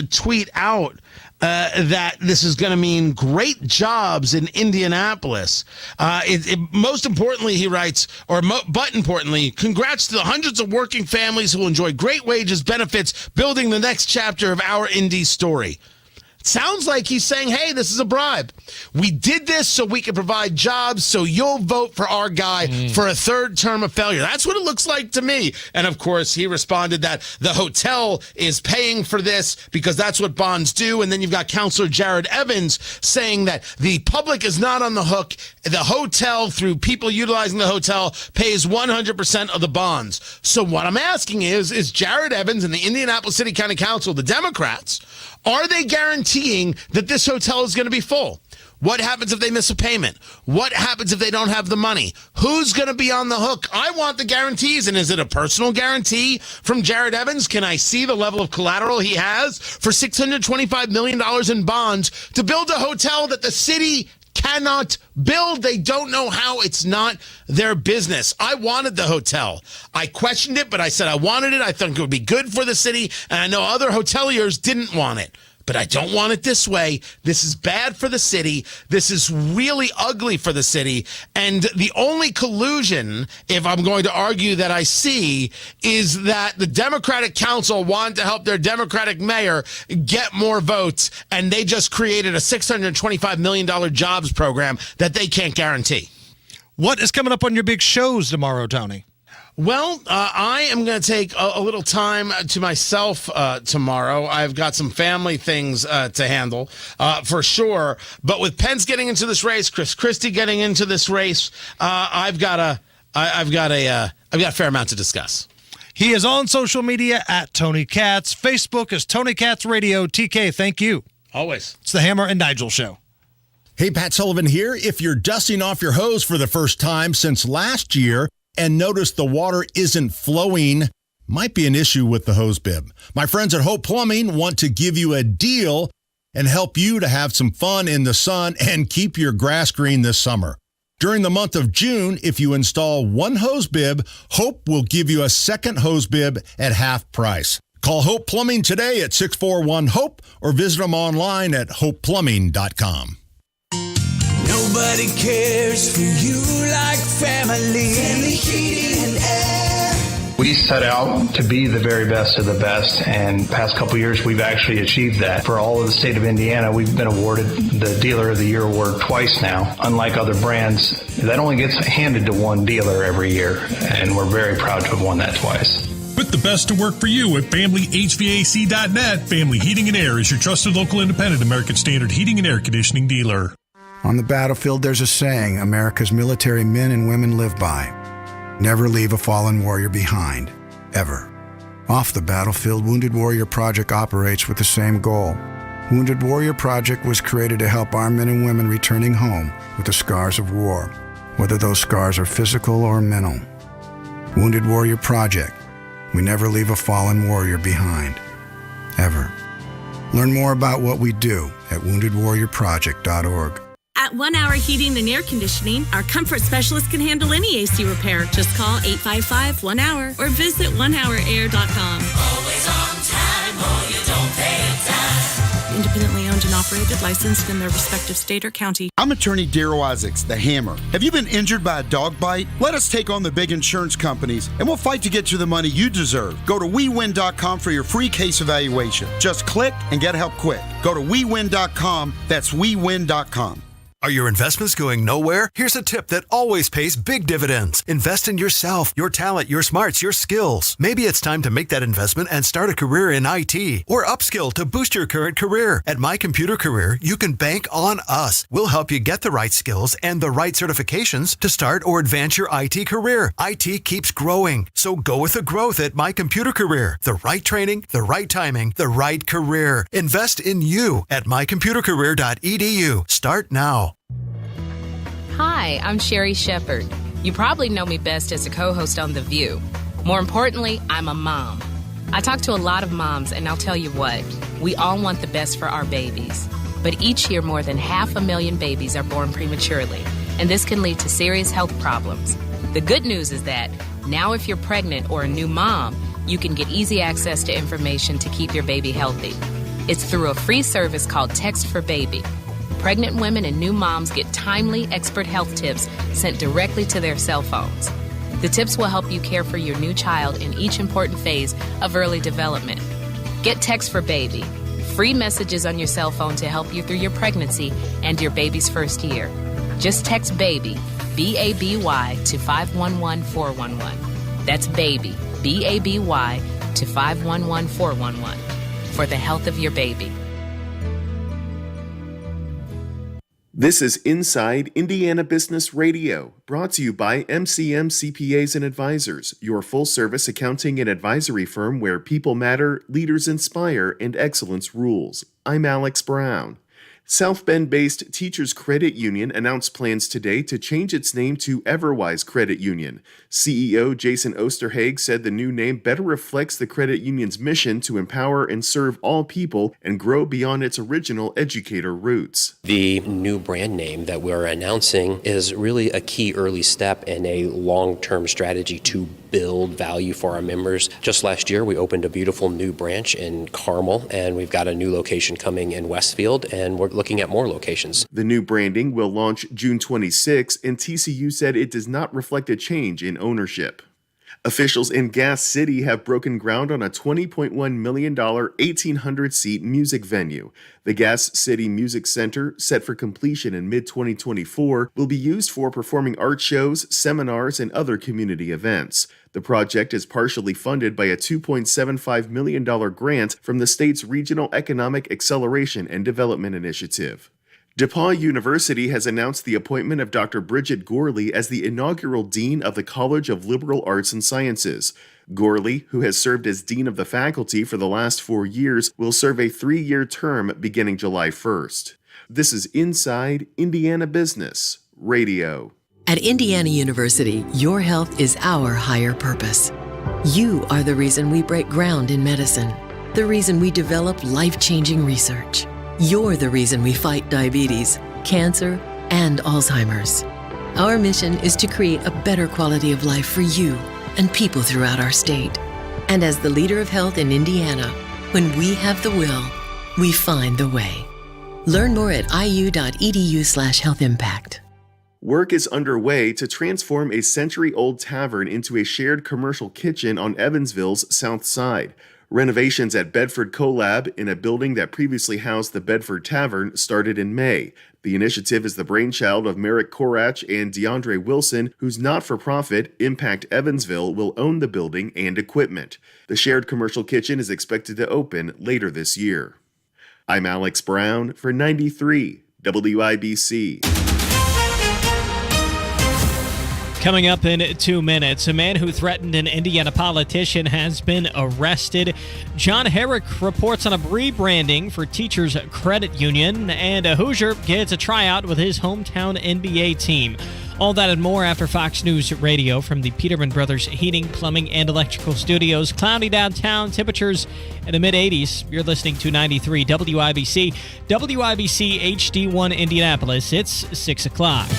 tweet out that this is going to mean great jobs in Indianapolis. Most importantly, he writes, but importantly, congrats to the hundreds of working families who will enjoy great wages, benefits, building the next chapter of our Indy story. Sounds like he's saying, hey, this is a bribe. We did this so we can provide jobs, so you'll vote for our guy for a third term of failure. That's what it looks like to me. And, of course, he responded that the hotel is paying for this because that's what bonds do. And then you've got Counselor Jared Evans saying that the public is not on the hook. The hotel, through people utilizing the hotel, pays 100% of the bonds. So what I'm asking is Jared Evans and the Indianapolis City County Council, the Democrats, are they guaranteeing that this hotel is going to be full? What happens if they miss a payment? What happens if they don't have the money? Who's going to be on the hook? I want the guarantees. And is it a personal guarantee from Jared Evans? Can I see the level of collateral he has for $625 million in bonds to build a hotel that the city cannot build? They don't know how. It's not their business. I wanted the hotel. I questioned it, but I said I wanted it. I think it would be good for the city. And I know other hoteliers didn't want it. But I don't want it this way. This is bad for the city. This is really ugly for the city. And the only collusion, if I'm going to argue that I see, is that the Democratic Council wanted to help their Democratic mayor get more votes, and they just created a $625 million jobs program that they can't guarantee. What is coming up on your big shows tomorrow, Tony? Well, I am going to take a little time to myself tomorrow. I've got some family things to handle for sure. But with Pence getting into this race, Chris Christie getting into this race, I've got a fair amount to discuss. He is on social media at Tony Katz. Facebook is Tony Katz Radio. TK, thank you. Always. It's the Hammer and Nigel Show. Hey, Pat Sullivan here. If you're dusting off your hose for the first time since last year and notice the water isn't flowing, might be an issue with the hose bib. My friends at Hope Plumbing want to give you a deal and help you to have some fun in the sun and keep your grass green this summer. During the month of June, if you install one hose bib, Hope will give you a second hose bib at half price. Call Hope Plumbing today at 641-HOPE or visit them online at hopeplumbing.com. Nobody cares for you like family. Family Heating and Air. We set out to be the very best of the best, and past couple years we've actually achieved that. For all of the state of Indiana, we've been awarded the Dealer of the Year award twice now. Unlike other brands, that only gets handed to one dealer every year, and we're very proud to have won that twice. Put the best to work for you at FamilyHVAC.net. Family Heating and Air is your trusted local independent American Standard heating and air conditioning dealer. On the battlefield, there's a saying America's military men and women live by. Never leave a fallen warrior behind, ever. Off the battlefield, Wounded Warrior Project operates with the same goal. Wounded Warrior Project was created to help our men and women returning home with the scars of war, whether those scars are physical or mental. Wounded Warrior Project. We never leave a fallen warrior behind, ever. Learn more about what we do at woundedwarriorproject.org. At 1 Hour Heating and Air Conditioning, our comfort specialist can handle any AC repair. Just call 855-1-HOUR or visit onehourair.com. Always on time or you don't pay time. Independently owned and operated, licensed in their respective state or county. I'm attorney Darrell Isaacs, the Hammer. Have you been injured by a dog bite? Let us take on the big insurance companies, and we'll fight to get you the money you deserve. Go to WeWin.com for your free case evaluation. Just click and get help quick. Go to WeWin.com. That's WeWin.com. Are your investments going nowhere? Here's a tip that always pays big dividends. Invest in yourself, your talent, your smarts, your skills. Maybe it's time to make that investment and start a career in IT or upskill to boost your current career. At My Computer Career, you can bank on us. We'll help you get the right skills and the right certifications to start or advance your IT career. IT keeps growing, so go with the growth at My Computer Career. The right training, the right timing, the right career. Invest in you at mycomputercareer.edu. Start now. Hi, I'm Sherry Shepherd. You probably know me best as a co-host on The View. More importantly, I'm a mom. I talk to a lot of moms, and I'll tell you what, we all want the best for our babies. But each year, more than 500,000 babies are born prematurely, and this can lead to serious health problems. The good news is that now if you're pregnant or a new mom, you can get easy access to information to keep your baby healthy. It's through a free service called Text for Baby. Pregnant women and new moms get timely, expert health tips sent directly to their cell phones. The tips will help you care for your new child in each important phase of early development. Get Text for Baby, free messages on your cell phone to help you through your pregnancy and your baby's first year. Just text BABY, B-A-B-Y, to 511411. That's BABY, B-A-B-Y, to 511411 for the health of your baby. This is Inside Indiana Business Radio, brought to you by MCM CPAs and Advisors, your full-service accounting and advisory firm where people matter, leaders inspire, and excellence rules. I'm Alex Brown. South Bend-based Teachers Credit Union announced plans today to change its name to Everwise Credit Union. CEO Jason Osterhage said the new name better reflects the credit union's mission to empower and serve all people and grow beyond its original educator roots. The new brand name that we're announcing is really a key early step in a long-term strategy to build value for our members. Just last year, we opened a beautiful new branch in Carmel, and we've got a new location coming in Westfield, and we're looking at more locations. The new branding will launch June 26, and TCU said it does not reflect a change in ownership. Officials in Gas City have broken ground on a $20.1 million 1,800-seat music venue. The Gas City Music Center, set for completion in mid-2024, will be used for performing art shows, seminars, and other community events. The project is partially funded by a $2.75 million grant from the state's Regional Economic Acceleration and Development Initiative. DePauw University has announced the appointment of Dr. Bridget Gorley as the inaugural Dean of the College of Liberal Arts and Sciences. Gorley, who has served as Dean of the faculty for the last 4 years, will serve a 3-year term beginning July 1st. This is Inside Indiana Business Radio. At Indiana University, your health is our higher purpose. You are the reason we break ground in medicine, the reason we develop life-changing research. You're the reason we fight diabetes, cancer, and Alzheimer's. Our mission is to create a better quality of life for you and people throughout our state. And as the leader of health in Indiana, when we have the will, we find the way. Learn more at iu.edu/healthimpact. Work is underway to transform a century-old tavern into a shared commercial kitchen on Evansville's south side. Renovations at Bedford Collab, in a building that previously housed the Bedford Tavern, started in May. The initiative is the brainchild of Merrick Korach and DeAndre Wilson, whose not-for-profit, Impact Evansville, will own the building and equipment. The shared commercial kitchen is expected to open later this year. I'm Alex Brown for 93 WIBC. Coming up in 2 minutes, a man who threatened an Indiana politician has been arrested. John Herrick reports on a rebranding for Teachers Credit Union, and a Hoosier gets a tryout with his hometown NBA team. All that and more after Fox News Radio from the Peterman Brothers Heating, Plumbing, and Electrical Studios. Cloudy downtown, temperatures in the mid-80s. You're listening to 93 WIBC, WIBC HD1 Indianapolis. It's 6 o'clock.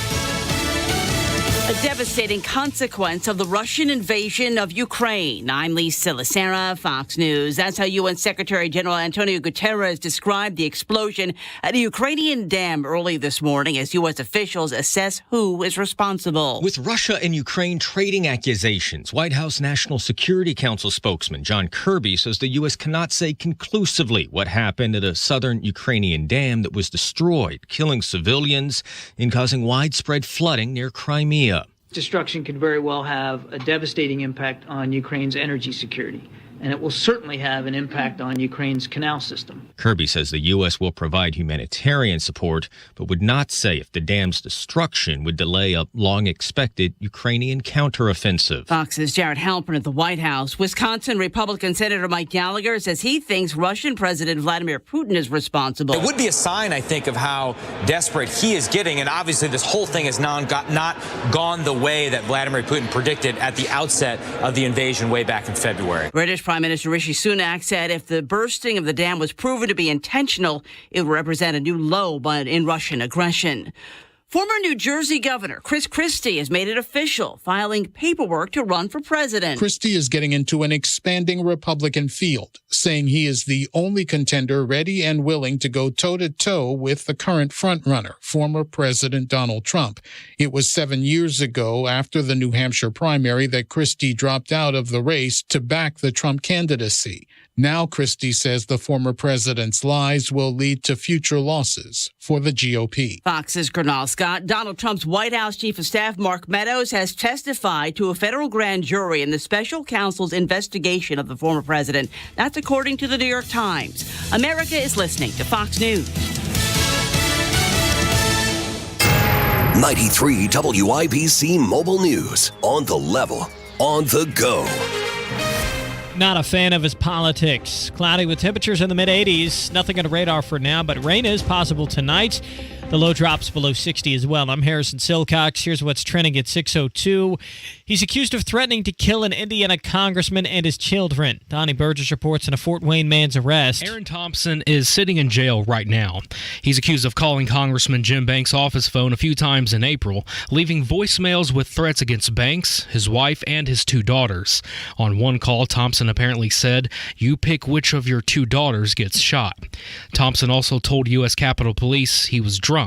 A devastating consequence of the Russian invasion of Ukraine. I'm Lisa Lacera, Fox News. That's how UN Secretary General Antonio Guterres described the explosion at a Ukrainian dam early this morning as U.S. officials assess who is responsible. With Russia and Ukraine trading accusations, White House National Security Council spokesman John Kirby says the U.S. cannot say conclusively what happened at a southern Ukrainian dam that was destroyed, killing civilians and causing widespread flooding near Crimea. Destruction could very well have a devastating impact on Ukraine's energy security, and it will certainly have an impact on Ukraine's canal system. Kirby says the U.S. will provide humanitarian support, but would not say if the dam's destruction would delay a long-expected Ukrainian counteroffensive. Fox's Jared Halpern at the White House. Wisconsin Republican Senator Mike Gallagher says he thinks Russian President Vladimir Putin is responsible. It would be a sign, I think, of how desperate he is getting, and obviously this whole thing has not gone the way that Vladimir Putin predicted at the outset of the invasion way back in February. British Prime Minister Rishi Sunak said if the bursting of the dam was proven to be intentional, it would represent a new low in Russian aggression. Former New Jersey Governor Chris Christie has made it official, filing paperwork to run for president. Christie is getting into an expanding Republican field, saying he is the only contender ready and willing to go toe-to-toe with the current frontrunner, former President Donald Trump. It was 7 years ago, after the New Hampshire primary, that Christie dropped out of the race to back the Trump candidacy. Now Christie says the former president's lies will lead to future losses for the GOP. Fox's Gernal Scott. Donald Trump's White House Chief of Staff Mark Meadows has testified to a federal grand jury in the special counsel's investigation of the former president. That's according to the New York Times. America is listening to Fox News. 93 WIBC Mobile News. On the level, on the go. Not a fan of his politics. Cloudy with temperatures in the mid-80s. Nothing on the radar for now, but rain is possible tonight. The low drops below 60 as well. I'm Harrison Silcox. Here's what's trending at 6:02. He's accused of threatening to kill an Indiana congressman and his children. Donnie Burgess reports on a Fort Wayne man's arrest. Aaron Thompson is sitting in jail right now. He's accused of calling Congressman Jim Banks' office phone a few times in April, leaving voicemails with threats against Banks, his wife, and his 2 daughters. On one call, Thompson apparently said, "You pick which of your 2 daughters gets shot." Thompson also told U.S. Capitol Police he was drunk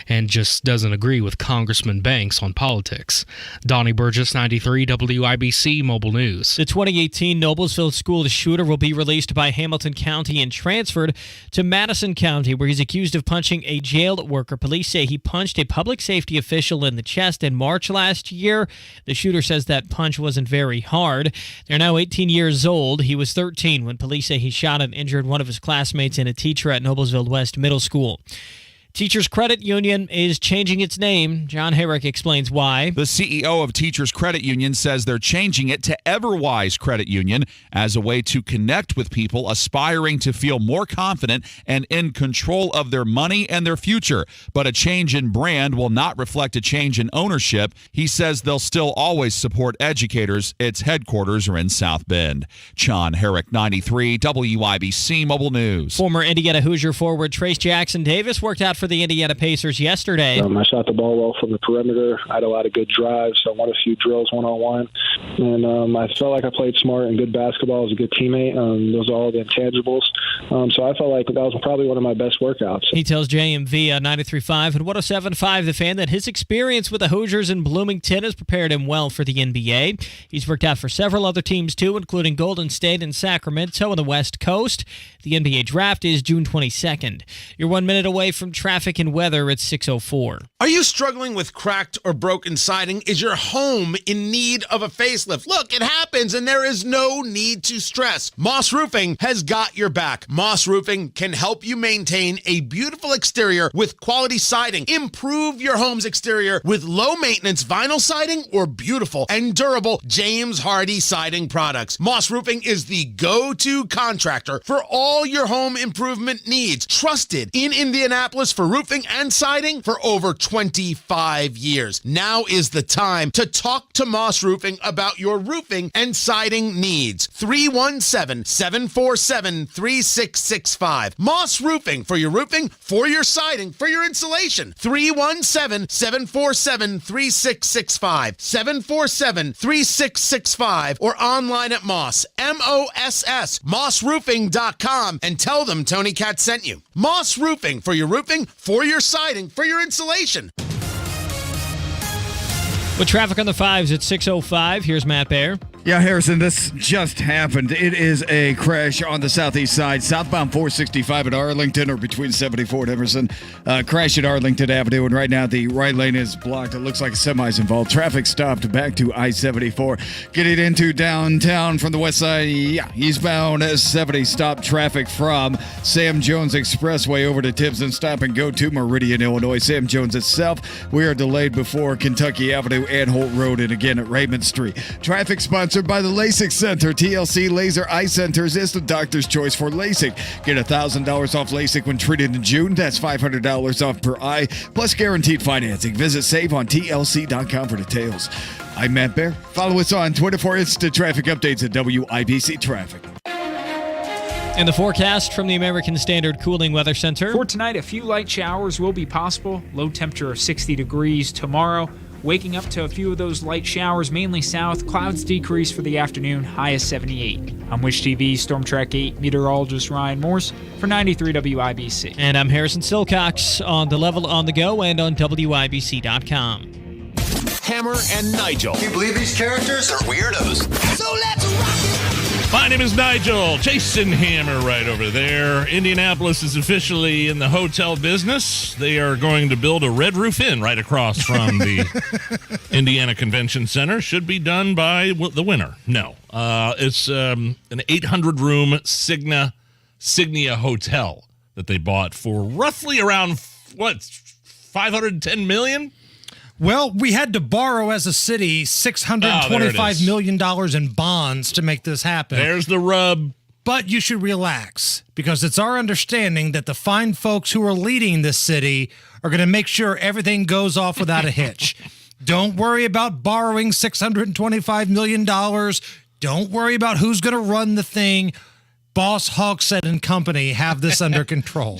and just doesn't agree with Congressman Banks on politics. Donnie Burgess, 93 WIBC Mobile News. The 2018 Noblesville school shooter will be released by Hamilton County and transferred to Madison County, where he's accused of punching a jail worker. Police say he punched a public safety official in the chest in March last year. The shooter says that punch wasn't very hard. They're now 18 years old. He was 13 when police say he shot and injured one of his classmates and a teacher at Noblesville West Middle School. Teachers Credit Union is changing its name. John Herrick explains why. The CEO of Teachers Credit Union says they're changing it to Everwise Credit Union as a way to connect with people aspiring to feel more confident and in control of their money and their future. But a change in brand will not reflect a change in ownership. He says they'll still always support educators. Its headquarters are in South Bend. John Herrick, 93 WIBC Mobile News. Former Indiana Hoosier forward Trace Jackson Davis worked out for the Indiana Pacers yesterday. I shot the ball well from the perimeter. I had a lot of good drives. I won a few drills one-on-one. And I felt like I played smart and good basketball. I was a good teammate. Those are all the intangibles. So I felt like that was probably one of my best workouts. He tells JMV 93.5 and 107.5 The Fan that his experience with the Hoosiers in Bloomington has prepared him well for the NBA. He's worked out for several other teams, too, including Golden State and Sacramento on the West Coast. The NBA draft is June 22nd. You're 1 minute away from traffic and weather at 6:04. Are you struggling with cracked or broken siding? Is your home in need of a facelift? Look, it happens, and there is no need to stress. Moss Roofing has got your back. Moss Roofing can help you maintain a beautiful exterior with quality siding. Improve your home's exterior with low-maintenance vinyl siding or beautiful and durable James Hardie siding products. Moss Roofing is the go-to contractor for all your home improvement needs. Trusted in Indianapolis for roofing and siding for over 25 years. Now is the time to talk to Moss Roofing about your roofing and siding needs. 317-747-3665. Moss Roofing for your roofing, for your siding, for your insulation. 317-747-3665. 747-3665 or online at Moss, MOSS, mossroofing.com, and tell them Tony Katz sent you. Moss Roofing for your roofing, for your siding, for your insulation. With traffic on the 5s at 6:05, here's Matt Baer. Yeah, Harrison, this just happened. It is a crash on the southeast side, southbound 465 at Arlington or between 74 and Emerson. Crash at Arlington Avenue, and right now the right lane is blocked. It looks like a semi's involved. Traffic stopped back to I-74. Getting into downtown from the west side, eastbound S70 stopped traffic from Sam Jones Expressway over to Tibbs and stop and go to Meridian, Illinois. Sam Jones itself, we are delayed before Kentucky Avenue and Holt Road, and again at Raymond Street. Traffic sponsored by the LASIK Center. TLC Laser Eye Centers is the doctor's choice for LASIK. Get $1,000 off LASIK when treated in June. That's $500 off per eye, plus guaranteed financing. Visit saveontlc.com for details. I'm Matt Baer. Follow us on Twitter for instant traffic updates at WIBC Traffic. And the forecast from the American Standard Cooling Weather Center. For tonight, a few light showers will be possible. Low temperature of 60 degrees tomorrow. Waking up to a few of those light showers, mainly south. Clouds decrease for the afternoon, high of 78. I'm Wish TV Storm Track 8 meteorologist Ryan Morse for 93 WIBC. And I'm Harrison Silcox on The Level on the Go and on WIBC.com. Hammer and Nigel. Can you believe these characters are weirdos? So let's rock it. My name is Nigel. Jason Hammer right over there. Indianapolis is officially in the hotel business. They are going to build a Red Roof Inn right across from the Indiana Convention Center. Should be done by the winter. No. It's an 800-room Signia hotel that they bought for roughly around, $510 million? Well, we had to borrow as a city $625 million in bonds to make this happen. There's the rub. But you should relax, because it's our understanding that the fine folks who are leading this city are going to make sure everything goes off without a hitch. Don't worry about borrowing $625 million. Don't worry about who's going to run the thing. Boss Hogshead and company have this under control.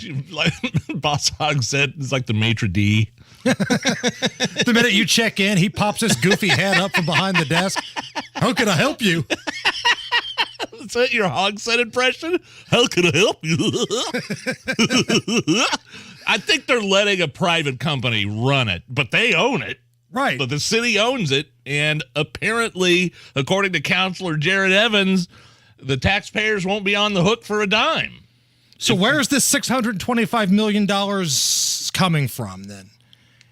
Boss Hogshead is like the maitre d'. The minute you check in, he pops his goofy head up from behind the desk. How can I help you? Is that your Hogshead impression? How can I help you? I think they're letting a private company run it, but they own it. Right. But the city owns it, and apparently, according to Counselor Jared Evans, the taxpayers won't be on the hook for a dime. So where is this $625 million coming from, then?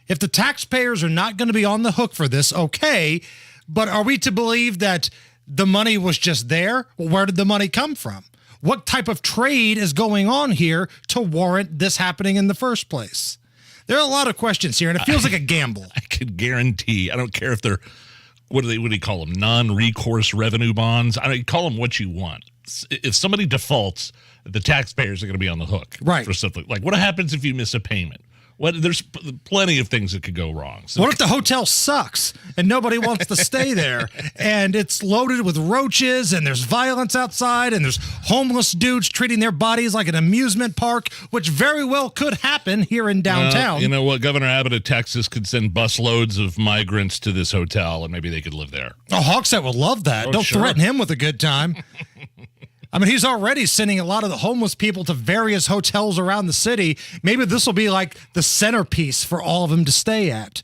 If the taxpayers are not going to be on the hook for this, okay, but are we to believe that the money was just there? Well, where did the money come from? What type of trade is going on here to warrant this happening in the first place? There are a lot of questions here, and it feels like a gamble. I could guarantee, I don't care if they're, what do you call them, non-recourse revenue bonds? I mean, call them what you want. If somebody defaults, the taxpayers are going to be on the hook for something. Like, what happens if you miss a payment? There's plenty of things that could go wrong. So, what if the hotel sucks and nobody wants to stay there, and it's loaded with roaches, and there's violence outside, and there's homeless dudes treating their bodies like an amusement park, which very well could happen here in downtown. You know what? Governor Abbott of Texas could send busloads of migrants to this hotel, and maybe they could live there. Oh, Hogshead would love that. Don't threaten him with a good time. I mean, he's already sending a lot of the homeless people to various hotels around the city. Maybe this will be like the centerpiece for all of them to stay at.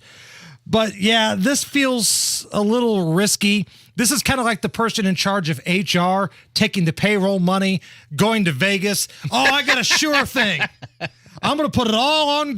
But yeah, this feels a little risky. This is kind of like the person in charge of HR taking the payroll money, going to Vegas. Oh, I got a sure thing. I'm going to put it all on